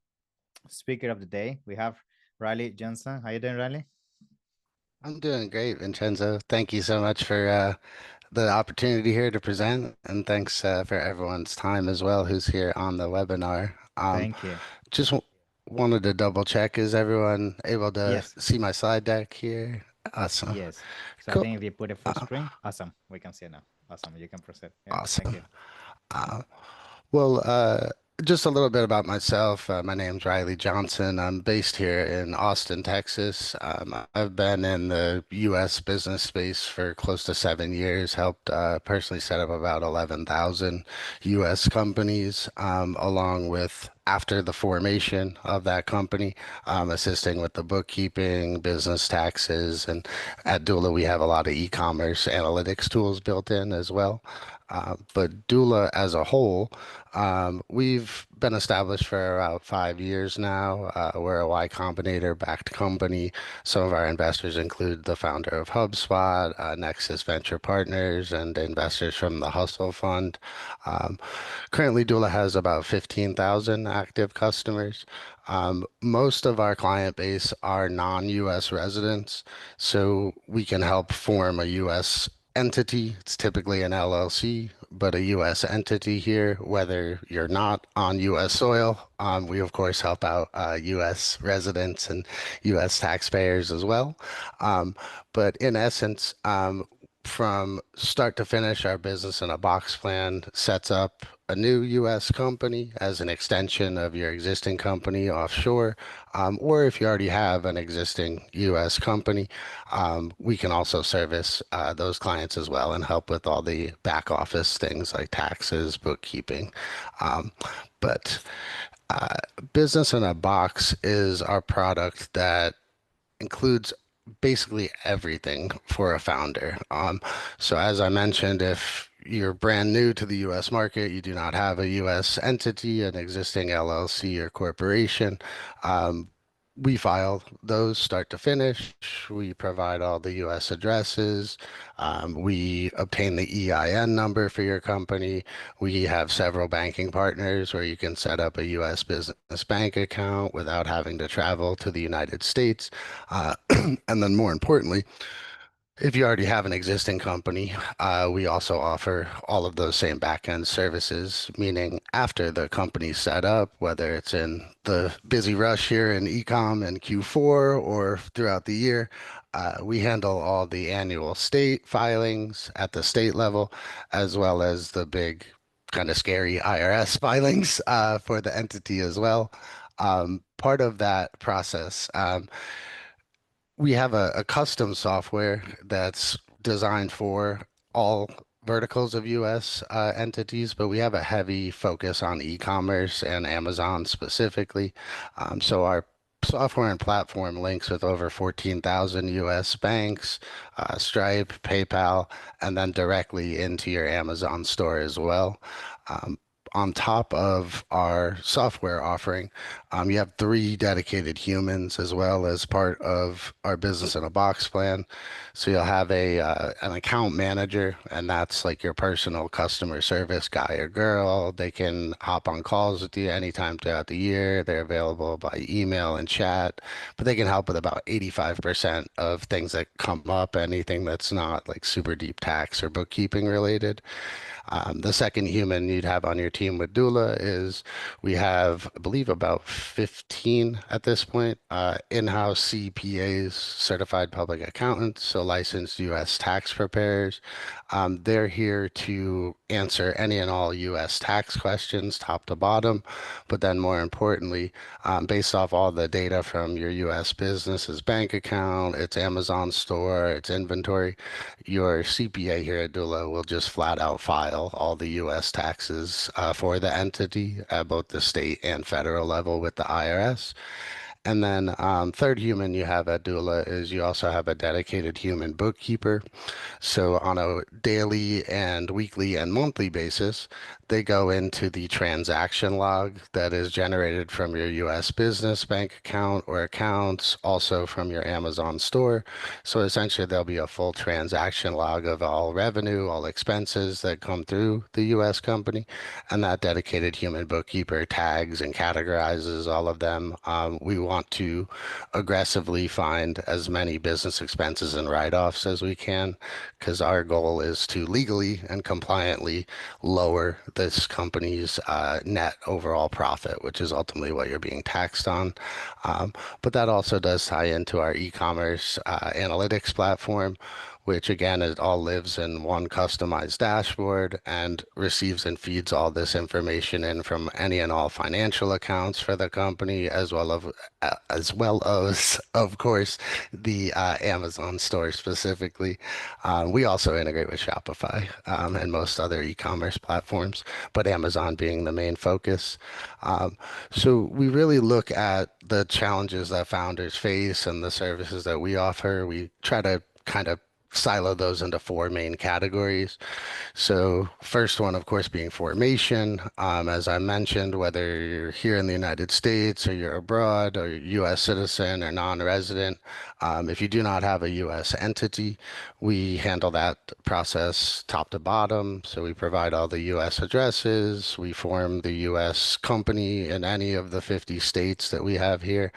speaker of the day. We have Riley Johnson. How you doing, Riley? I'm doing great, Vincenzo. Thank you so much for the opportunity here to present, and thanks for everyone's time as well who's here on the webinar. Thank you. Just wanted to double check, is everyone able to Yes. see my slide deck here? Awesome. Yes. So I Cool. think if you put it full screen, awesome. We can see it now. Awesome. You can proceed. Yeah. Thank Awesome. you. Well, just a little bit about myself. My name's Riley Johnson. I'm based here in Austin, Texas. I've been in the U.S. business space for close to 7 years, helped personally set up about 11,000 U.S. companies, along with after the formation of that company, assisting with the bookkeeping, business taxes, and at Dula, we have a lot of e-commerce analytics tools built in as well. But Dula as a whole, we've been established for about 5 years now. We're a Y Combinator backed company. Some of our investors include the founder of HubSpot, Nexus Venture Partners, and investors from the Hustle Fund. Currently, Dula has about 15,000 active customers. Most of our client base are non-US residents, so we can help form a US entity. It's typically an LLC, but a U.S. entity here, whether you're not on U.S. soil. We, of course, help out U.S. residents and U.S. taxpayers as well. But in essence, from start to finish, our business in a box plan sets up a new U.S. company as an extension of your existing company offshore, or if you already have an existing U.S. company, we can also service those clients as well and help with all the back office things like taxes, bookkeeping. But Business in a Box is our product that includes basically everything for a founder. So as I mentioned, if you're brand new to the US market, you do not have a US entity, an existing LLC or corporation, we file those start to finish. We provide all the US addresses. We obtain the EIN number for your company. We have several banking partners where you can set up a US business bank account without having to travel to the United States. And then more importantly, if you already have an existing company, we also offer all of those same backend services, meaning after the company's set up, whether it's in the busy rush here in ecom and Q4 or throughout the year, we handle all the annual state filings at the state level, as well as the big kind of scary IRS filings for the entity as well. Part of that process, we have a custom software that's designed for all verticals of US entities, but we have a heavy focus on e-commerce and Amazon specifically. So our software and platform links with over 14,000 US banks, Stripe, PayPal, and then directly into your Amazon store as well. on top of our software offering, you have three dedicated humans as well as part of our business in a box plan. So you'll have a an account manager, and that's like your personal customer service guy or girl. They can hop on calls with you anytime throughout the year. They're available by email and chat, but they can help with about 85% of things that come up, anything that's not like super deep tax or bookkeeping related. The second human you'd have on your team with Dula is we have, I believe, about 15 at this point, in-house CPAs, certified public accountants, so licensed U.S. tax preparers. They're here to answer any and all U.S. tax questions, top to bottom, but then more importantly, based off all the data from your U.S. business's bank account, its Amazon store, its inventory, your CPA here at Dula will just flat out file all the U.S. taxes for the entity at both the state and federal level with the IRS. And then third human you have at Dula is you also have a dedicated human bookkeeper. So on a daily and weekly and monthly basis, they go into the transaction log that is generated from your US business bank account or accounts, also from your Amazon store. So essentially, there'll be a full transaction log of all revenue, all expenses that come through the US company, and that dedicated human bookkeeper tags and categorizes all of them. We want to aggressively find as many business expenses and write-offs as we can, because our goal is to legally and compliantly lower this company's net overall profit, which is ultimately what you're being taxed on. But that also does tie into our e-commerce analytics platform, which again, it all lives in one customized dashboard and receives and feeds all this information in from any and all financial accounts for the company, as well as of course, the Amazon store specifically. We also integrate with Shopify and most other e-commerce platforms, but Amazon being the main focus. So we really look at the challenges that founders face and the services that we offer. We try to kind of silo those into four main categories. So first one, of course, being formation. As I mentioned, whether you're here in the United States or you're abroad or U.S. citizen or non-resident, if you do not have a U.S. entity, we handle that process top to bottom. So we provide all the U.S. addresses. We form the U.S. company in any of the 50 states that we have here.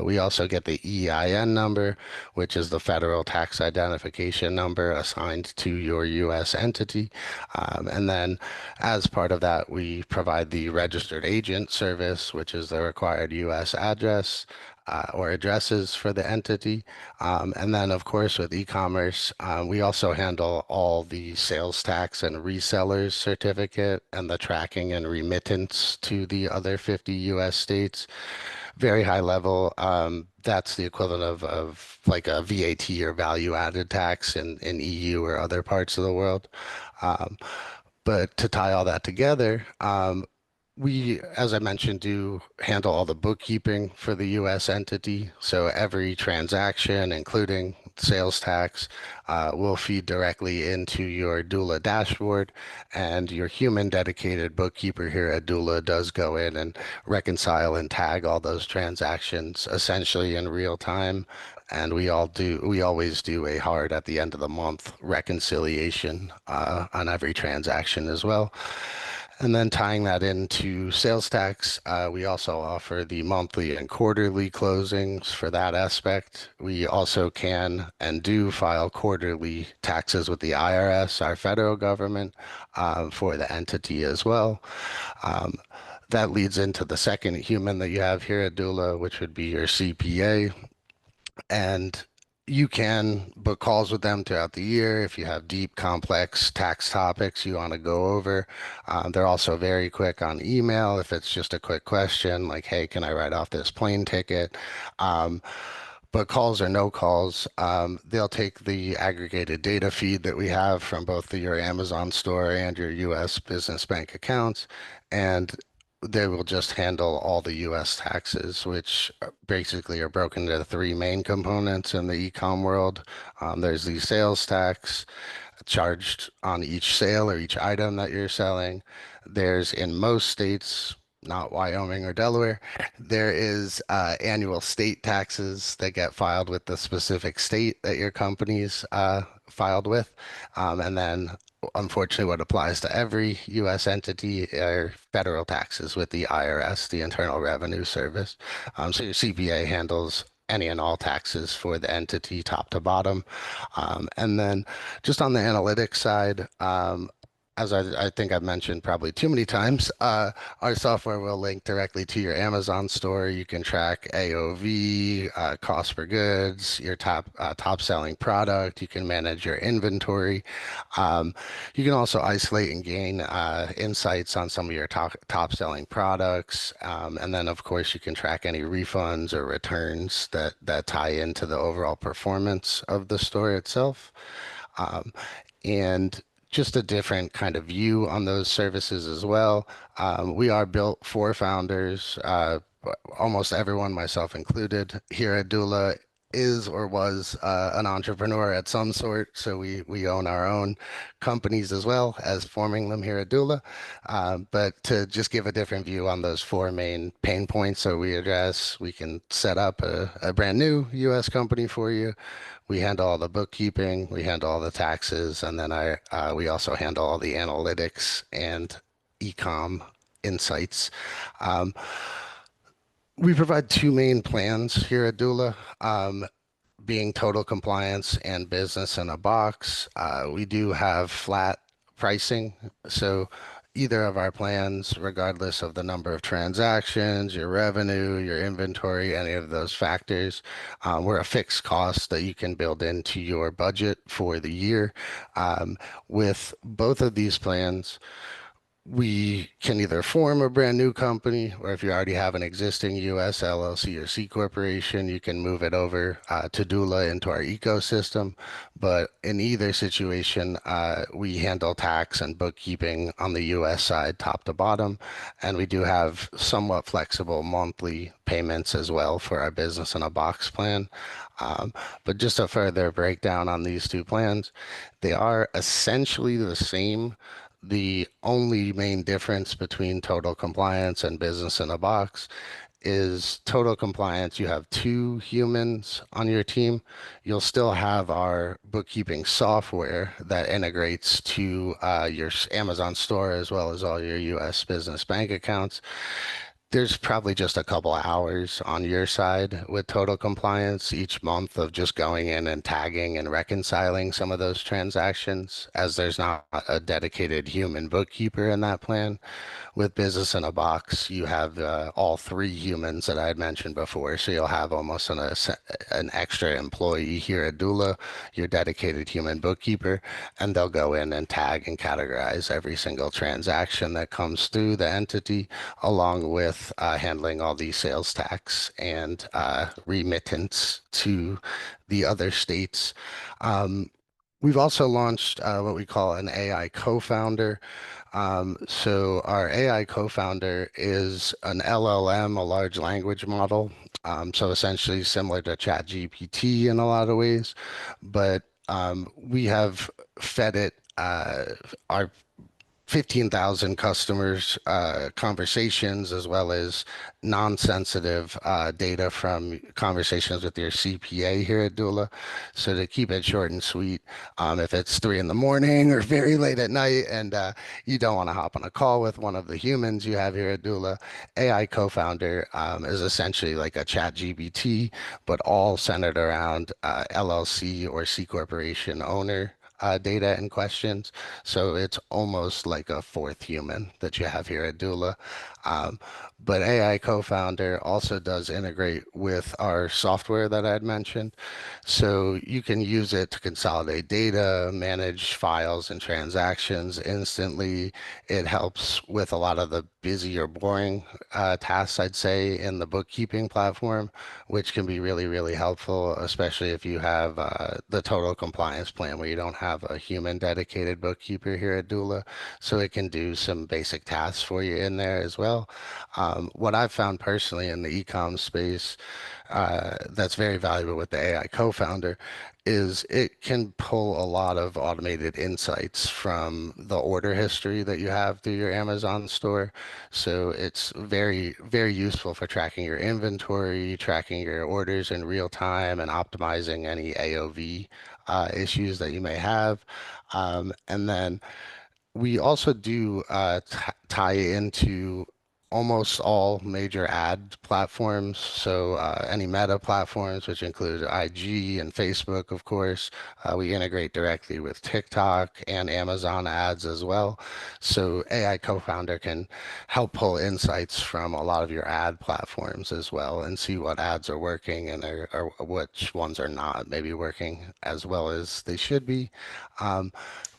We also get the EIN number, which is the federal tax identification number assigned to your U.S. entity. And then as part of that, we provide the registered agent service, which is the required U.S. address or addresses for the entity. And then, of course, with e-commerce, we also handle all the sales tax and resellers certificate and the tracking and remittance to the other 50 U.S. states. Very high level. That's the equivalent of like a VAT or value added tax in EU or other parts of the world. But to tie all that together, we, as I mentioned, do handle all the bookkeeping for the U.S. entity. So every transaction, including sales tax, will feed directly into your Dula dashboard. And your human dedicated bookkeeper here at Dula does go in and reconcile and tag all those transactions essentially in real time. And we always do a hard at the end of the month reconciliation on every transaction as well. And then tying that into sales tax, we also offer the monthly and quarterly closings for that aspect. We also can and do file quarterly taxes with the IRS, our federal government, for the entity as well. That leads into the second human that you have here at Dula, which would be your CPA. And you can book calls with them throughout the year if you have deep, complex tax topics you want to go over. They're also very quick on email if it's just a quick question like, hey, can I write off this plane ticket? But calls or no calls, they'll take the aggregated data feed that we have from both your Amazon store and your US business bank accounts, and they will just handle all the US taxes, which basically are broken into three main components in the e-com world. There's the sales tax charged on each sale or each item that you're selling. There's in most states, not Wyoming or Delaware, there is annual state taxes that get filed with the specific state that your company's filed with. And then, unfortunately, what applies to every U.S. entity are federal taxes with the IRS, the Internal Revenue Service. So your CPA handles any and all taxes for the entity top to bottom. And then just on the analytics side, as I think I've mentioned probably too many times, our software will link directly to your Amazon store. You can track AOV, cost per goods, your top selling product. You can manage your inventory. You can also isolate and gain insights on some of your top selling products. And then, of course, you can track any refunds or returns that tie into the overall performance of the store itself. And just a different kind of view on those services as well. We are built for founders. Almost everyone, myself included, here at Dula is or was an entrepreneur at some sort. So we own our own companies as well as forming them here at Dula. But to just give a different view on those four main pain points so we address, we can set up a brand new US company for you. We handle all the bookkeeping, we handle all the taxes, and then we also handle all the analytics and ecom insights. We provide two main plans here at Dula, being total compliance and business in a box. We do have flat pricing, so either of our plans, regardless of the number of transactions, your revenue, your inventory, any of those factors, we're a fixed cost that you can build into your budget for the year. With both of these plans, we can either form a brand new company, or if you already have an existing US LLC or C corporation, you can move it over to Dula into our ecosystem. But in either situation, we handle tax and bookkeeping on the US side, top to bottom. And we do have somewhat flexible monthly payments as well for our business in a box plan. But just a further breakdown on these two plans, they are essentially the same. The only main difference between total compliance and business in a box is total compliance. You have two humans on your team. You'll still have our bookkeeping software that integrates to your Amazon store as well as all your US business bank accounts. There's probably just a couple of hours on your side with total compliance each month of just going in and tagging and reconciling some of those transactions, as there's not a dedicated human bookkeeper in that plan. With business in a box, you have all three humans that I had mentioned before. So you'll have almost an extra employee here at Dula, your dedicated human bookkeeper, and they'll go in and tag and categorize every single transaction that comes through the entity, along with handling all the sales tax and remittance to the other states. We've also launched what we call an AI co-founder. So our AI co-founder is an LLM, a large language model. So essentially similar to ChatGPT in a lot of ways, but we have fed it our 15,000 customers conversations, as well as non-sensitive data from conversations with your CPA here at Dula. So to keep it short and sweet, if it's 3 in the morning or very late at night and you don't want to hop on a call with one of the humans you have here at Dula, AI co-founder is essentially like a chat GPT, but all centered around LLC or C corporation owner data and questions. So it's almost like a fourth human that you have here at Dula. But AI co-founder also does integrate with our software that I'd mentioned. So you can use it to consolidate data, manage files and transactions instantly. It helps with a lot of the busy or boring tasks, I'd say, in the bookkeeping platform, which can be really, really helpful, especially if you have the total compliance plan where you don't have a human dedicated bookkeeper here at Dula. So it can do some basic tasks for you in there as well. What I've found personally in the e-com space that's very valuable with the AI co-founder is it can pull a lot of automated insights from the order history that you have through your Amazon store. So it's very, very useful for tracking your inventory, tracking your orders in real time, and optimizing any AOV issues that you may have. And then we also do tie into almost all major ad platforms. So any meta platforms, which include IG and Facebook, of course. We integrate directly with TikTok and Amazon ads as well. So AI Co-founder can help pull insights from a lot of your ad platforms as well and see what ads are working and or which ones are not maybe working as well as they should be.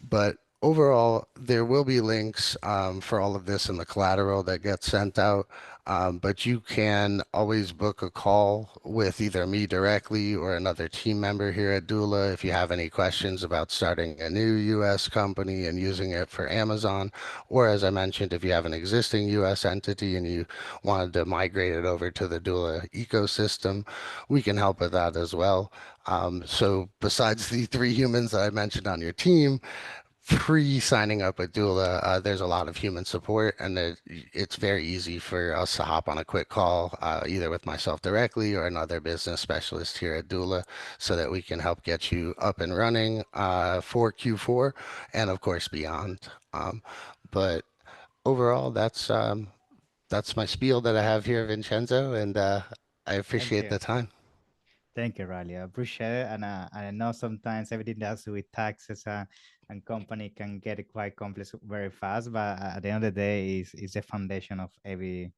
But overall, there will be links for all of this in the collateral that gets sent out. But you can always book a call with either me directly or another team member here at Dula if you have any questions about starting a new US company and using it for Amazon. Or as I mentioned, if you have an existing US entity and you wanted to migrate it over to the Dula ecosystem, we can help with that as well. So besides the three humans that I mentioned on your team, pre-signing up with Dula, there's a lot of human support, and it's very easy for us to hop on a quick call, either with myself directly or another business specialist here at Dula, so that we can help get you up and running for Q4 and of course beyond. But overall, that's my spiel that I have here, Vincenzo, and I Thank appreciate you. the time. Thank you, Riley. I appreciate it. And I know sometimes everything that's with taxes and company can get quite complex very fast, but at the end of the day, is the foundation of every,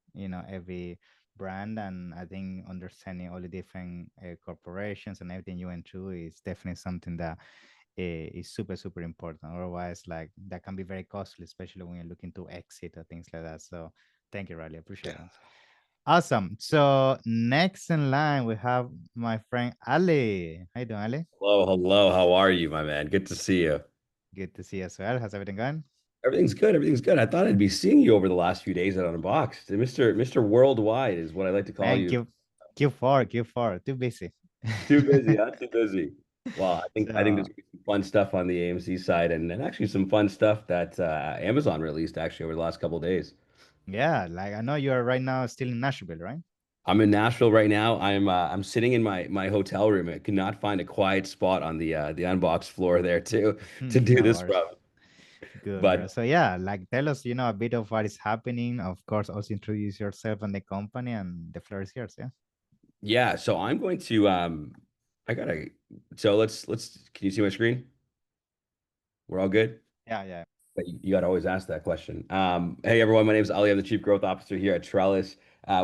every brand. And I think understanding all the different corporations and everything you went through is definitely something that is super, super important. Otherwise, like that can be very costly, especially when you're looking to exit or things like that. So thank you, Riley. Appreciate Yeah. it. Awesome. So next in line, we have my friend Ali. How you doing, Ali? Hello, hello. How are you, my man? Good to see you. Good to see you as well. How's everything going? Everything's good. Everything's good. I thought I'd be seeing you over the last few days at Unboxed. Mr. Worldwide is what I like to call Man, you. Q4, too busy. Too busy, huh? Too busy. Well, I think So there's gonna be some fun stuff on the AMC side and actually some fun stuff that Amazon released actually over the last couple of days. yeah, like I know you're right now still in Nashville, right? I'm in Nashville right now. I'm sitting in my hotel room. I could not find a quiet spot on the Unboxed floor there to do No this worries. from. Good, bro. But So yeah, like tell us, a bit of what is happening. Of course, also introduce yourself and the company, and the floor is yours. Yeah. yeah, so I'm going to I gotta so let's can you see my screen? We're all good? Yeah, yeah. But you got to always ask that question. Hey everyone, my name is Ali. I'm the Chief Growth Officer here at Trellis.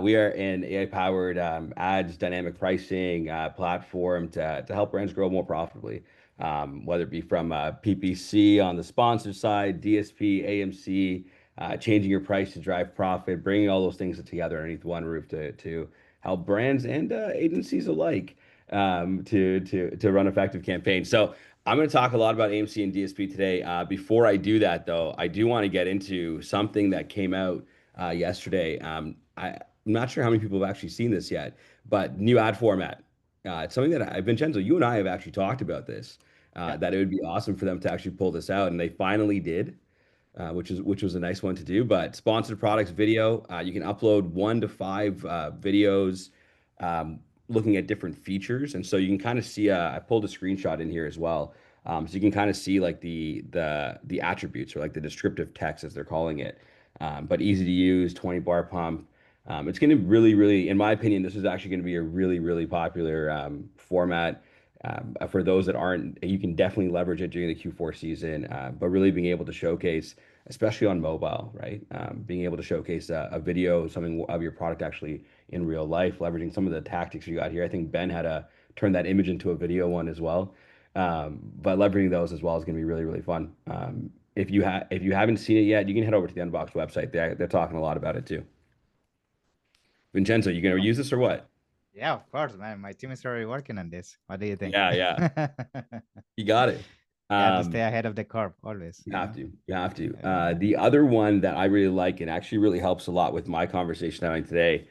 We are an AI-powered ads dynamic pricing platform to help brands grow more profitably, whether it be from PPC on the sponsor side, DSP, AMC, changing your price to drive profit, bringing all those things together underneath one roof to help brands and agencies alike to run effective campaigns. So I'm going to talk a lot about AMC and DSP today. Before I do that, though, I do want to get into something that came out yesterday. I'm not sure how many people have actually seen this yet, but new ad format. It's something that Vincenzo, you and I have actually talked about this, Yeah. that it would be awesome for them to actually pull this out, and they finally did, which was a nice one to do. But sponsored products video, you can upload 1 to 5 videos. Um, Looking at different features, and so you can kind of see. I pulled a screenshot in here as well, so you can kind of see like the attributes or like the descriptive text as they're calling it. But easy to use, 20 bar pump. It's going to really, really, in my opinion, this is actually going to be a really, really popular format. For those that aren't, you can definitely leverage it during the Q4 season, but really being able to showcase, especially on mobile, right? Being able to showcase a video, something of your product actually in real life, leveraging some of the tactics you got here. I think Ben had to turn that image into a video one as well. But leveraging those as well is going to be really, really fun. If you haven't seen it yet, you can head over to the Unboxed website. They're talking a lot about it too. Vincenzo, you going to use this or what? Yeah, of course, man. My team is already working on this. What do you think? Yeah, yeah, you got it. Yeah, to stay Um, ahead of the curve always, You have to. You have to. Yeah. The other one that I really like and actually really helps a lot with my conversation having today,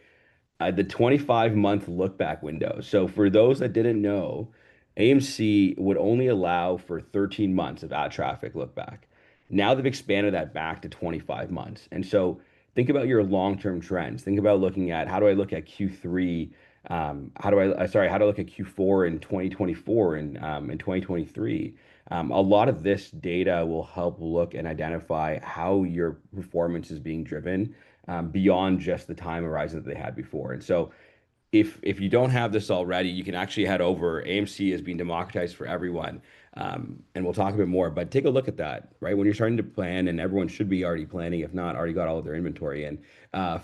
the 25-month look back window. So for those that didn't know, AMC would only allow for 13 months of ad traffic look back. Now they've expanded that back to 25 months. And so think about your long-term trends. Think about looking at how do I look at Q3? How do I look at Q4 in 2024 and in 2023? A lot of this data will help look and identify how your performance is being driven beyond just the time horizon that they had before. And so if you don't have this already, you can actually head over. AMC is being democratized for everyone. And we'll talk a bit more, but take a look at that, right? When you're starting to plan, and everyone should be already planning, if not already got all of their inventory in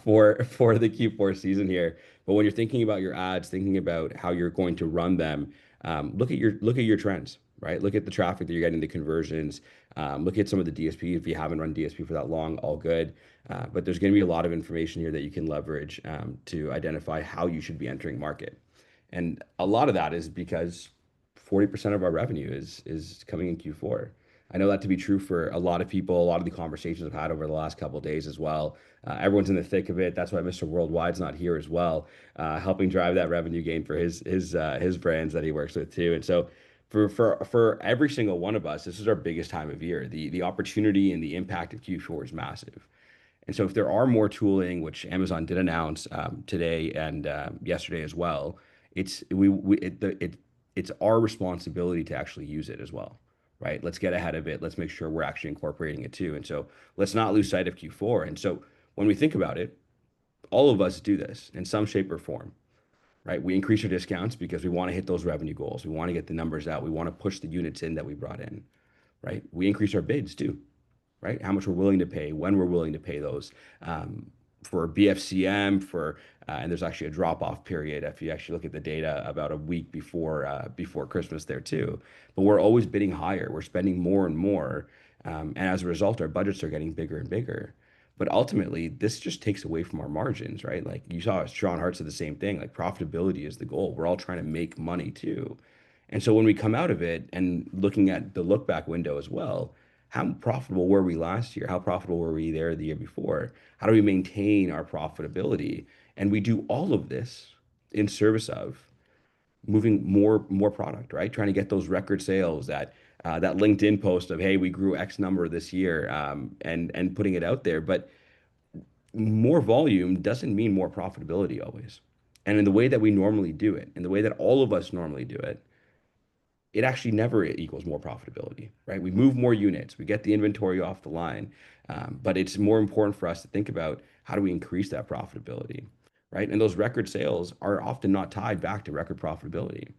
for the Q4 season here. But when you're thinking about your ads, thinking about how you're going to run them, look at your trends, right? Look at the traffic that you're getting, the conversions. Look at some of the DSP. If you haven't run DSP for that long, all good. But there's going to be a lot of information here that you can leverage to identify how you should be entering market. And a lot of that is because 40% of our revenue is coming in Q4. I know that to be true for a lot of people. A lot of the conversations I've had over the last couple of days as well. Everyone's in the thick of it. That's why Mr. Worldwide's not here as well, helping drive that revenue gain for his brands that he works with too. And so for every single one of us, this is our biggest time of year. The opportunity and the impact of Q4 is massive. And so if there are more tooling, which Amazon did announce today and yesterday as well, it's our responsibility to actually use it as well, right? Let's get ahead of it. Let's make sure we're actually incorporating it too. And so let's not lose sight of Q4. And so when we think about it, all of us do this in some shape or form, right? We increase our discounts because we want to hit those revenue goals. We want to get the numbers out. We want to push the units in that we brought in, right? We increase our bids too, right? How much we're willing to pay, when we're willing to pay those. For BFCM, and there's actually a drop-off period if you actually look at the data about a week before Christmas there too. But we're always bidding higher. We're spending more and more, and as a result, our budgets are getting bigger and bigger. But ultimately, this just takes away from our margins, right? Like you saw, Sean Hart said the same thing. Like profitability is the goal. We're all trying to make money too. And so when we come out of it and looking at the look back window as well, how profitable were we last year? How profitable were we there the year before? How do we maintain our profitability? And we do all of this in service of moving more product, right? Trying to get those record sales, that LinkedIn post of, hey, we grew X number this year, and putting it out there. But more volume doesn't mean more profitability always. And in the way that we normally do it, in the way that all of us normally do it, it actually never equals more profitability, right? We move more units, we get the inventory off the line, but it's more important for us to think about how do we increase that profitability, right? And those record sales are often not tied back to record profitability.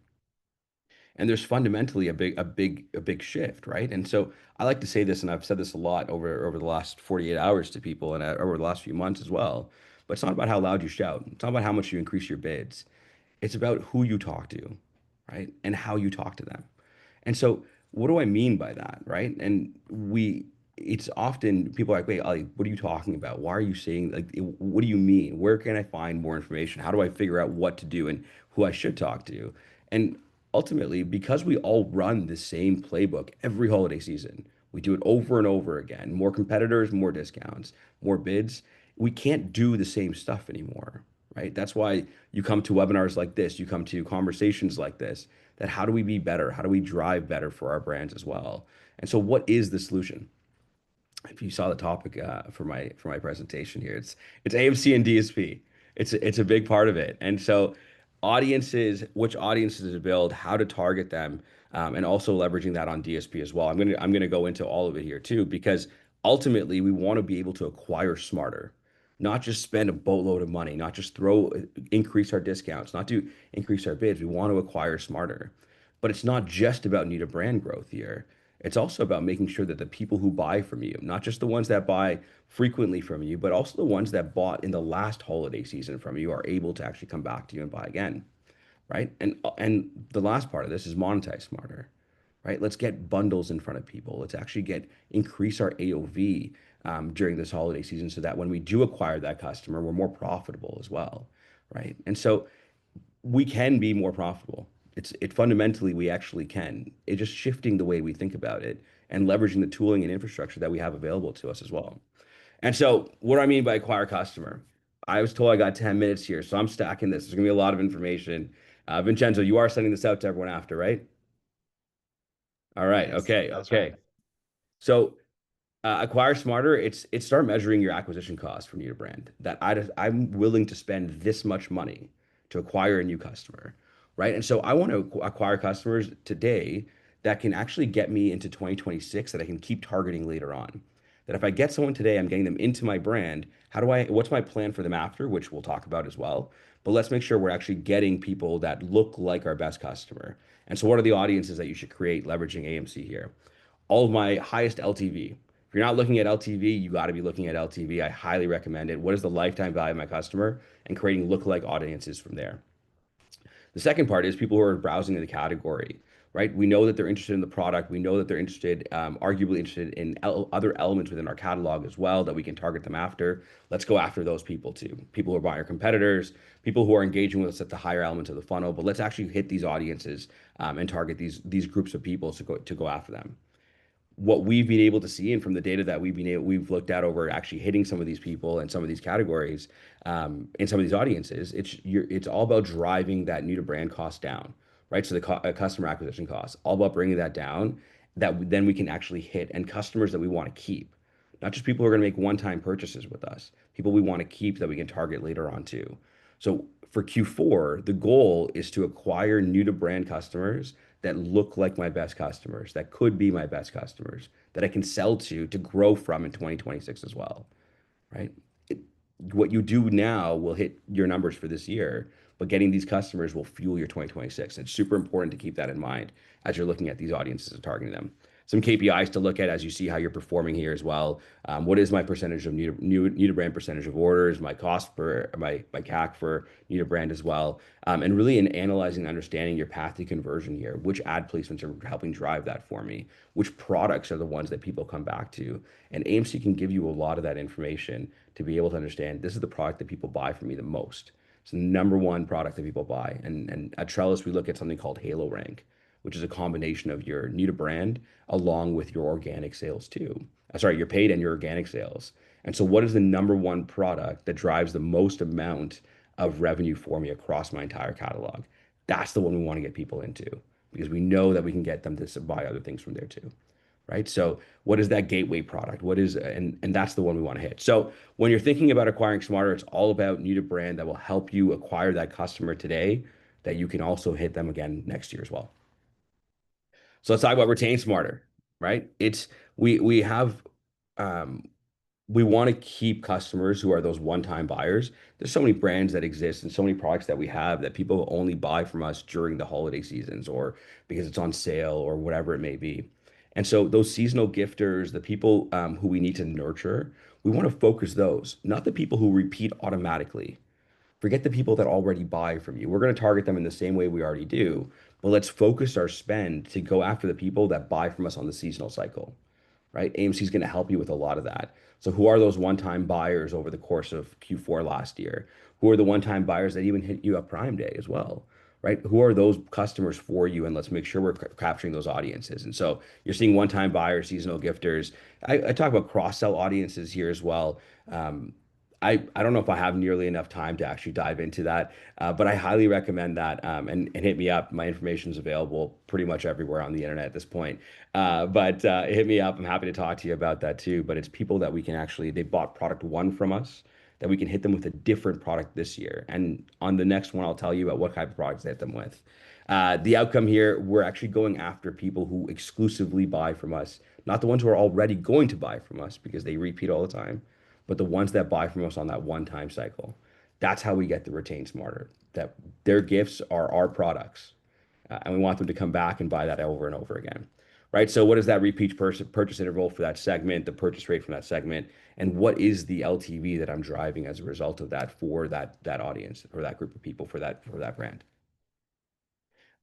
And there's fundamentally a big shift, right? And so I like to say this, and I've said this a lot over the last 48 hours to people and over the last few months as well. But it's not about how loud you shout. It's not about how much you increase your bids. It's about who you talk to, right? And how you talk to them. And so what do I mean by that, right? And it's often people are like, wait, Ali, what are you talking about? Why are you saying, like, what do you mean? Where can I find more information? How do I figure out what to do and who I should talk to? And ultimately, because we all run the same playbook every holiday season, we do it over and over again, more competitors, more discounts, more bids. We can't do the same stuff anymore, right? That's why you come to webinars like this, you come to conversations like this, that how do we be better? How do we drive better for our brands as well? And so what is the solution? If you saw the topic for my presentation here, it's AMC and DSP. It's a big part of it. And so audiences, which audiences to build, how to target them, and also leveraging that on DSP as well. I'm gonna go into all of it here too, because ultimately we want to be able to acquire smarter, not just spend a boatload of money, not just increase our discounts, not to increase our bids. We want to acquire smarter. But it's not just about need of brand growth here. It's also about making sure that the people who buy from you, not just the ones that buy frequently from you, but also the ones that bought in the last holiday season from you are able to actually come back to you and buy again, right? And the last part of this is monetize smarter, right? Let's get bundles in front of people. Let's actually increase our AOV during this holiday season so that when we do acquire that customer, we're more profitable as well, right? And so we can be more profitable. It fundamentally, we actually can. It's just shifting the way we think about it and leveraging the tooling and infrastructure that we have available to us as well. And so what do I mean by acquire customer? I was told I got 10 minutes here, so I'm stacking this. There's gonna be a lot of information. Vincenzo, you are sending this out to everyone after, right? All right. Yes, Okay. that's right. Okay. So acquire smarter. It's start measuring your acquisition cost for new brand. That I'm willing to spend this much money to acquire a new customer, right? And so I want to acquire customers today that can actually get me into 2026 that I can keep targeting later on. That if I get someone today, I'm getting them into my brand. What's my plan for them after, which we'll talk about as well. But let's make sure we're actually getting people that look like our best customer. And so what are the audiences that you should create leveraging AMC here? All of my highest LTV. If you're not looking at LTV, you got to be looking at LTV. I highly recommend it. What is the lifetime value of my customer and creating lookalike audiences from there. The second part is people who are browsing in the category, right? We know that they're interested in the product. We know that they're interested, arguably interested in other elements within our catalog as well that we can target them after. Let's go after those people too. People who are buying our competitors, people who are engaging with us at the higher elements of the funnel. But let's actually hit these audiences and target these groups of people to go after them. What we've been able to see and from the data that we've looked at over actually hitting some of these people and some of these categories in some of these audiences, it's all about driving that new to brand cost down, right? So the customer acquisition cost, all about bringing that down, that then we can actually hit and customers that we want to keep, not just people who are going to make one-time purchases with us, people we want to keep that we can target later on too. So for Q4, the goal is to acquire new to brand customers that look like my best customers, that could be my best customers, that I can sell to grow from in 2026 as well, right? It, what you do now will hit your numbers for this year, but getting these customers will fuel your 2026. It's super important to keep that in mind as you're looking at these audiences and targeting them. Some KPIs to look at as you see how you're performing here as well. What is my percentage of new to brand percentage of orders, my cost per my CAC for new to brand as well, and really in analyzing and understanding your path to conversion here. Which ad placements are helping drive that for me? Which products are the ones that people come back to? And AMC can give you a lot of that information to be able to understand this is the product that people buy from me the most. It's the number one product that people buy. And at Trellis, we look at something called Halo Rank, which is a combination of your new to brand along with your organic sales too. Sorry, your paid and your organic sales. And so, what is the number one product that drives the most amount of revenue for me across my entire catalog? That's the one we want to get people into because we know that we can get them to buy other things from there too, right? So what is that gateway product? And that's the one we want to hit. So when you're thinking about acquiring smarter, it's all about new to brand that will help you acquire that customer today that you can also hit them again next year as well. So let's talk about retain smarter, right? It's we have we want to keep customers who are those one-time buyers. There's so many brands that exist and so many products that we have that people only buy from us during the holiday seasons or because it's on sale or whatever it may be. And so those seasonal gifters, the people who we need to nurture, we want to focus those, not the people who repeat automatically. Forget the people that already buy from you. We're going to target them in the same way we already do, but let's focus our spend to go after the people that buy from us on the seasonal cycle, right? AMC is going to help you with a lot of that. So who are those one-time buyers over the course of Q4 last year? Who are the one-time buyers that even hit you at Prime Day as well, right? Who are those customers for you? And let's make sure we're capturing those audiences. And so you're seeing one-time buyers, seasonal gifters. I talk about cross-sell audiences here as well. I don't know if I have nearly enough time to actually dive into that, but I highly recommend that and hit me up. My information is available pretty much everywhere on the internet at this point. But hit me up. I'm happy to talk to you about that too. But it's people that we can actually, they bought product one from us that we can hit them with a different product this year. And on the next one, I'll tell you about what type of products to hit them with. The outcome here, we're actually going after people who exclusively buy from us, not the ones who are already going to buy from us because they repeat all the time, but the ones that buy from us on that one-time cycle. That's how we get the retain smarter, that their gifts are our products. And we want them to come back and buy that over and over again, right? So what is that repeat purchase interval for that segment, the purchase rate from that segment, and what is the LTV that I'm driving as a result of that for that audience, for that group of people, for that brand?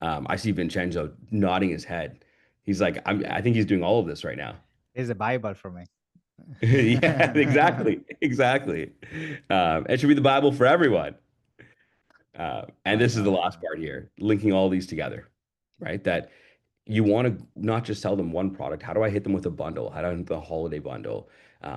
I see Vincenzo nodding his head. He's like, I think he's doing all of this right now. It's a Bible for me. Yeah, exactly. Exactly. It should be the Bible for everyone. And this is the last part here, linking all these together, right? That you want to not just sell them one product. How do I hit them with a bundle? How do I hit the holiday bundle?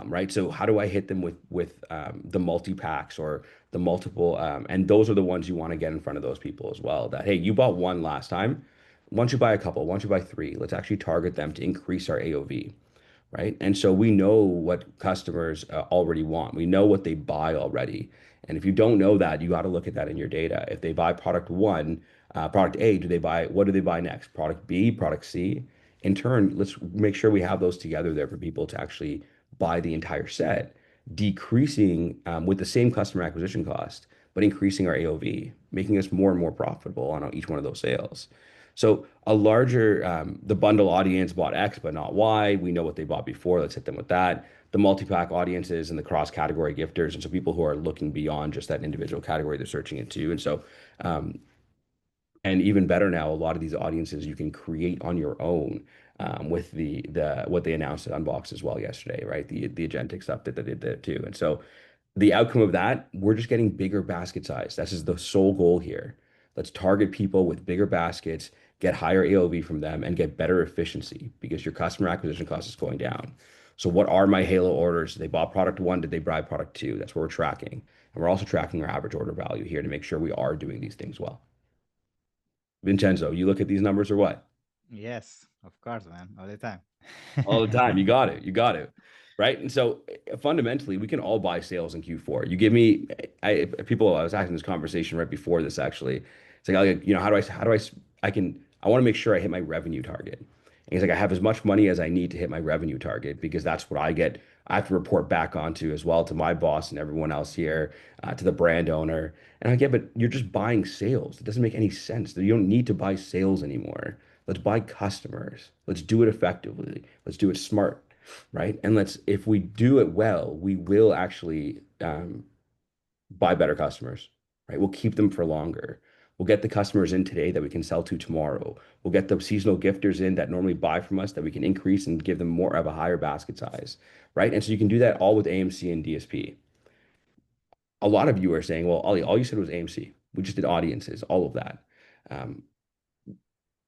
Right. So how do I hit them with the multi-packs or the multiple? And those are the ones you want to get in front of those people as well. That, hey, you bought one last time. once you buy a couple, once you buy three, let's actually target them to increase our AOV, right? And so we know what customers already want. We know what they buy already. And if you don't know that, you got to look at that in your data. If they buy product one, product A, what do they buy next? Product B, product C? In turn, let's make sure we have those together there for people to actually buy the entire set, decreasing with the same customer acquisition cost, but increasing our AOV, making us more and more profitable on each one of those sales. So a larger, the bundle audience bought X, but not Y. We know what they bought before. Let's hit them with that. The multi-pack audiences and the cross-category gifters, and so people who are looking beyond just that individual category they're searching into. And so, and even better now, a lot of these audiences you can create on your own with the what they announced at Unbox as well yesterday, right? The agentic stuff that they did there too. And so the outcome of that, we're just getting bigger basket size. That's just the sole goal here. Let's target people with bigger baskets, get higher AOV from them, and get better efficiency because your customer acquisition cost is going down. So what are my Halo orders? They bought product one, did they buy product two? That's what we're tracking. And we're also tracking our average order value here to make sure we are doing these things well. Vincenzo, you look at these numbers or what? Yes, of course, man, all the time. All the time. You got it. You got it. Right. And so fundamentally, we can all buy sales in Q4. You give me, I was having this conversation right before this actually. It's like, you know, I want to make sure I hit my revenue target. And he's like, I have as much money as I need to hit my revenue target because that's what I have to report back onto as well to my boss and everyone else here, to the brand owner. And I get, but you're just buying sales. It doesn't make any sense. You don't need to buy sales anymore. Let's buy customers. Let's do it effectively. Let's do it smart, right? And if we do it well, we will actually buy better customers, right? We'll keep them for longer. We'll get the customers in today that we can sell to tomorrow. We'll get the seasonal gifters in that normally buy from us that we can increase and give them more of a higher basket size, right? And so you can do that all with AMC and DSP. A lot of you are saying, well, Ollie, all you said was AMC. We just did audiences, all of that.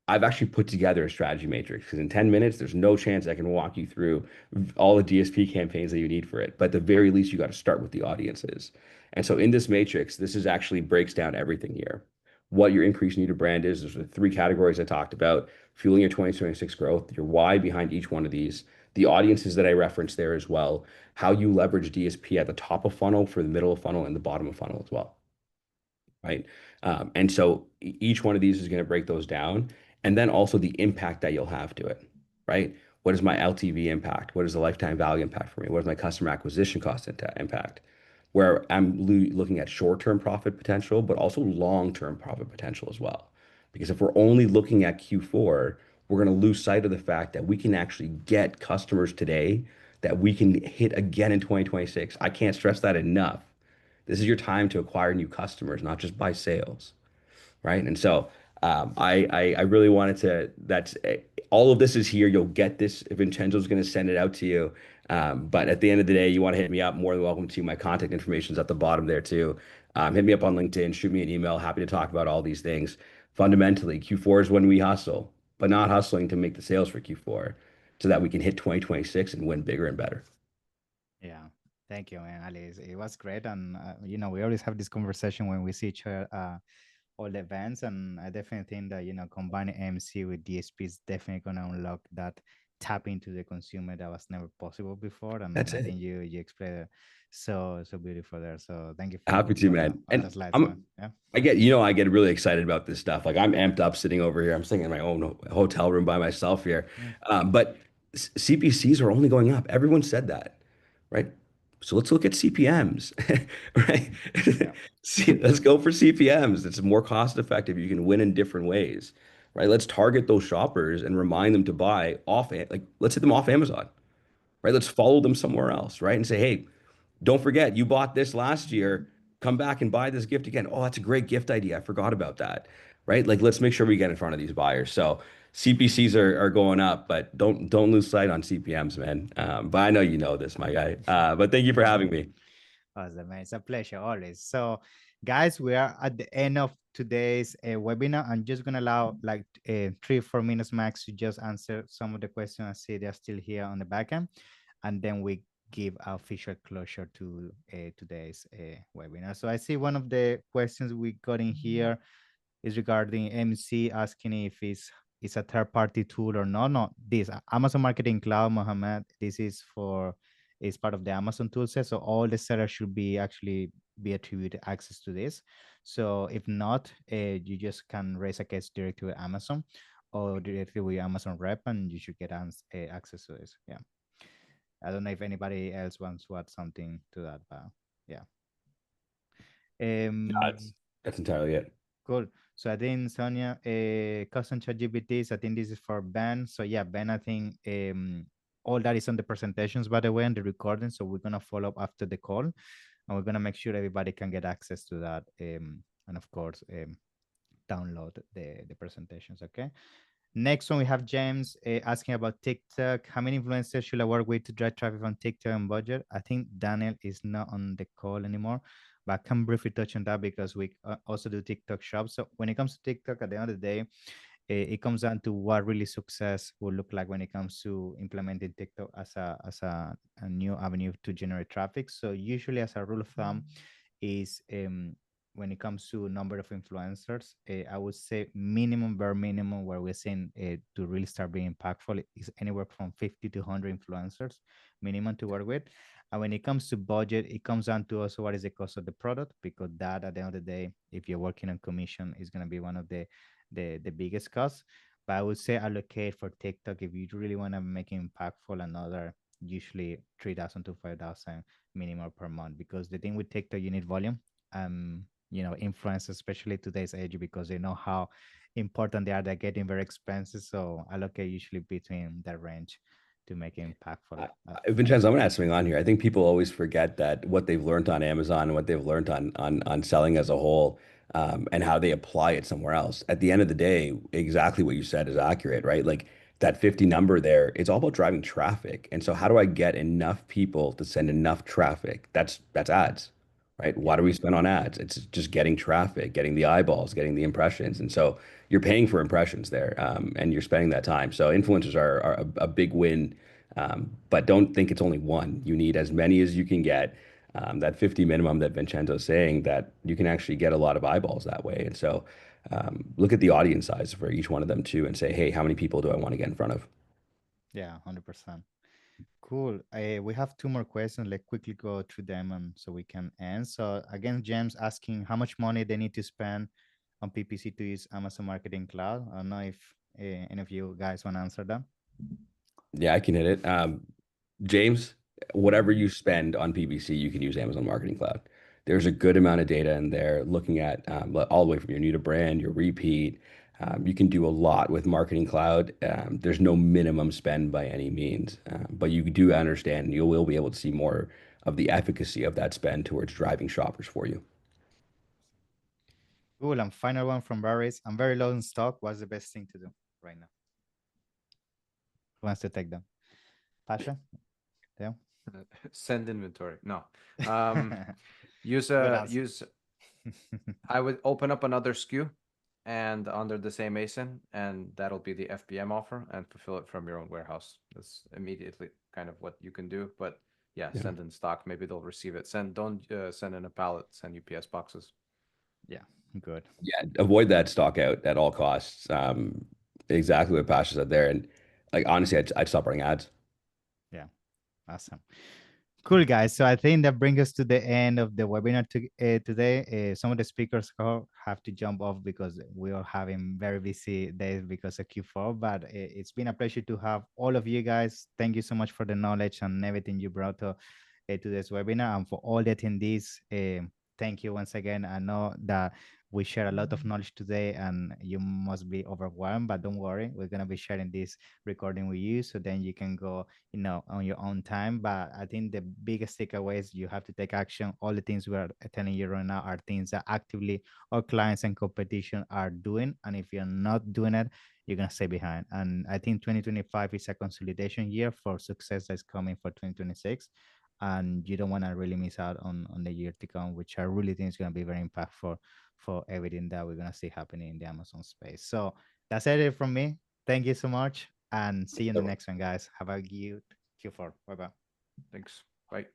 I've actually put together a strategy matrix because in 10 minutes, there's no chance I can walk you through all the DSP campaigns that you need for it. But at the very least, you got to start with the audiences. And so in this matrix, this is actually breaks down everything here. What your increased need of brand is. There's the three categories I talked about, fueling your 2026 growth, your why behind each one of these, the audiences that I referenced there as well, how you leverage DSP at the top of funnel for the middle of funnel and the bottom of funnel as well. Right. And so each one of these is going to break those down. And then also the impact that you'll have to it, right? What is my LTV impact? What is the lifetime value impact for me? What is my customer acquisition cost impact? Where I'm looking at short-term profit potential, but also long-term profit potential as well. Because if we're only looking at Q4, we're going to lose sight of the fact that we can actually get customers today that we can hit again in 2026. I can't stress that enough. This is your time to acquire new customers, not just buy sales, right? And so I really wanted to. That's all of this is here. You'll get this. Vincenzo's going to send it out to you. But at the end of the day, you want to hit me up. More than welcome to. My contact information is at the bottom there too. Hit me up on LinkedIn. Shoot me an email. Happy to talk about all these things. Fundamentally, Q4 is when we hustle, but not hustling to make the sales for Q4, so that we can hit 2026 and win bigger and better. Yeah. Thank you, man, Ali. It was great. And, you know, we always have this conversation when we see each other all the events. And I definitely think that, you know, combining AMC with DSP is definitely going to unlock that tap into the consumer that was never possible before. And That's I it. think you explained it so beautiful there. So thank you Happy to, man. for the And slides, man. Yeah. I get really excited about this stuff. Like I'm amped up sitting over here. I'm sitting in my own hotel room by myself here. But CPCs are only going up. Everyone said that, right? So let's look at CPMs, right? Yeah. Let's go for CPMs. It's more cost effective. You can win in different ways, right? Let's target those shoppers and remind them to buy off, like let's hit them off Amazon, right? Let's follow them somewhere else, right? And say, hey, don't forget, you bought this last year. Come back and buy this gift again. Oh, that's a great gift idea. I forgot about that. Right? Like, let's make sure we get in front of these buyers. So CPCs are going up, but don't lose sight on CPMs, man. But I know you know this, my guy. But thank you for having me. Awesome, man. It's a pleasure always. So, guys, we are at the end of today's webinar. I'm just going to allow like 3-4 minutes max to just answer some of the questions. I see they're still here on the back end. And then we give our official closure to today's webinar. So I see one of the questions we got in here is regarding MC asking if it's it's a third-party tool or not. No, this Amazon Marketing Cloud, Mohammed, this is part of the Amazon toolset. So all the sellers should be actually be attributed access to this. So if not, you just can raise a case directly with Amazon or directly with Amazon Rep, and you should get access to this. Yeah. I don't know if anybody else wants to add something to that, but yeah. That's entirely it. Cool. So I think Sonia, custom chat GPTs, I think this is for Ben. So yeah, Ben, I think all that is on the presentations, by the way, and the recording. So we're gonna follow up after the call, and we're gonna make sure everybody can get access to that. And of course, download the presentations. Okay. Next one, we have James asking about TikTok. How many influencers should I work with to drive traffic on TikTok and budget? I think Daniel is not on the call anymore, but I can briefly touch on that because we also do TikTok shops. So when it comes to TikTok, at the end of the day, it comes down to what really success will look like when it comes to implementing TikTok as a new avenue to generate traffic. So usually, as a rule of thumb, is when it comes to number of influencers, I would say bare minimum, where we're seeing to really start being impactful is anywhere from 50 to 100 influencers minimum to work with. And when it comes to budget, it comes down to also what is the cost of the product, because that at the end of the day, if you're working on commission, is going to be one of the biggest costs. But I would say allocate for TikTok if you really want to make it impactful, another usually 3,000 to 5,000 minimum per month, because the thing with TikTok, you need volume. Influencers, especially today's age, because they know how important they are. They're getting very expensive. So allocate usually between that range to make it impactful. Vincenzo, I'm gonna add something on here. I think people always forget that what they've learned on Amazon and what they've learned on selling as a whole, and how they apply it somewhere else. At the end of the day, exactly what you said is accurate, right? Like that 50 number there, it's all about driving traffic. And so how do I get enough people to send enough traffic? That's ads, right? Why do we spend on ads? It's just getting traffic, getting the eyeballs, getting the impressions. And so you're paying for impressions there, and you're spending that time. So influencers are a big win, but don't think it's only one. You need as many as you can get. That 50 minimum that Vincenzo's saying, that you can actually get a lot of eyeballs that way. And so look at the audience size for each one of them too and say, hey, how many people do I want to get in front of? Yeah, 100%. Cool. We have two more questions. Let's quickly go through them and so we can end. So again, James asking how much money they need to spend on PPC to use Amazon Marketing Cloud. I don't know if any of you guys want to answer that. Yeah, I can hit it. James, whatever you spend on PPC, you can use Amazon Marketing Cloud. There's a good amount of data in there looking at all the way from your new to brand, your repeat. You can do a lot with Marketing Cloud. There's no minimum spend by any means, but you do understand, and you will be able to see more of the efficacy of that spend towards driving shoppers for you. Cool. And final one from Barry's. I'm very low in stock. What's the best thing to do right now? Who wants to take them? Pasha? Yeah. Send inventory. No. Good answer. Use. I would open up another SKU and under the same ASIN, and that'll be the FBM offer, and fulfill it from your own warehouse. That's immediately kind of what you can do. But yeah, send in stock. Maybe they'll receive it. Don't send in a pallet. Send UPS boxes. Yeah, good. Yeah, avoid that stock out at all costs. Exactly what Pasha said there. And like honestly, I'd stop running ads. Yeah, awesome. Cool, guys. So I think that brings us to the end of the webinar today. Some of the speakers have to jump off because we are having very busy days because of Q4. But it's been a pleasure to have all of you guys. Thank you so much for the knowledge and everything you brought to this webinar. And for all the attendees, thank you once again. I know that we share a lot of knowledge today and you must be overwhelmed, but don't worry. We're going to be sharing this recording with you so then you can go on your own time. But I think the biggest takeaway is you have to take action. All the things we are telling you right now are things that actively our clients and competition are doing. And if you're not doing it, you're going to stay behind. And I think 2025 is a consolidation year for success that's coming for 2026. And you don't want to really miss out on the year to come, which I really think is going to be very impactful for everything that we're going to see happening in the Amazon space. So that's it from me. Thank you so much and see you in the next one, guys. Have a good Q4. Bye-bye. Thanks. Bye.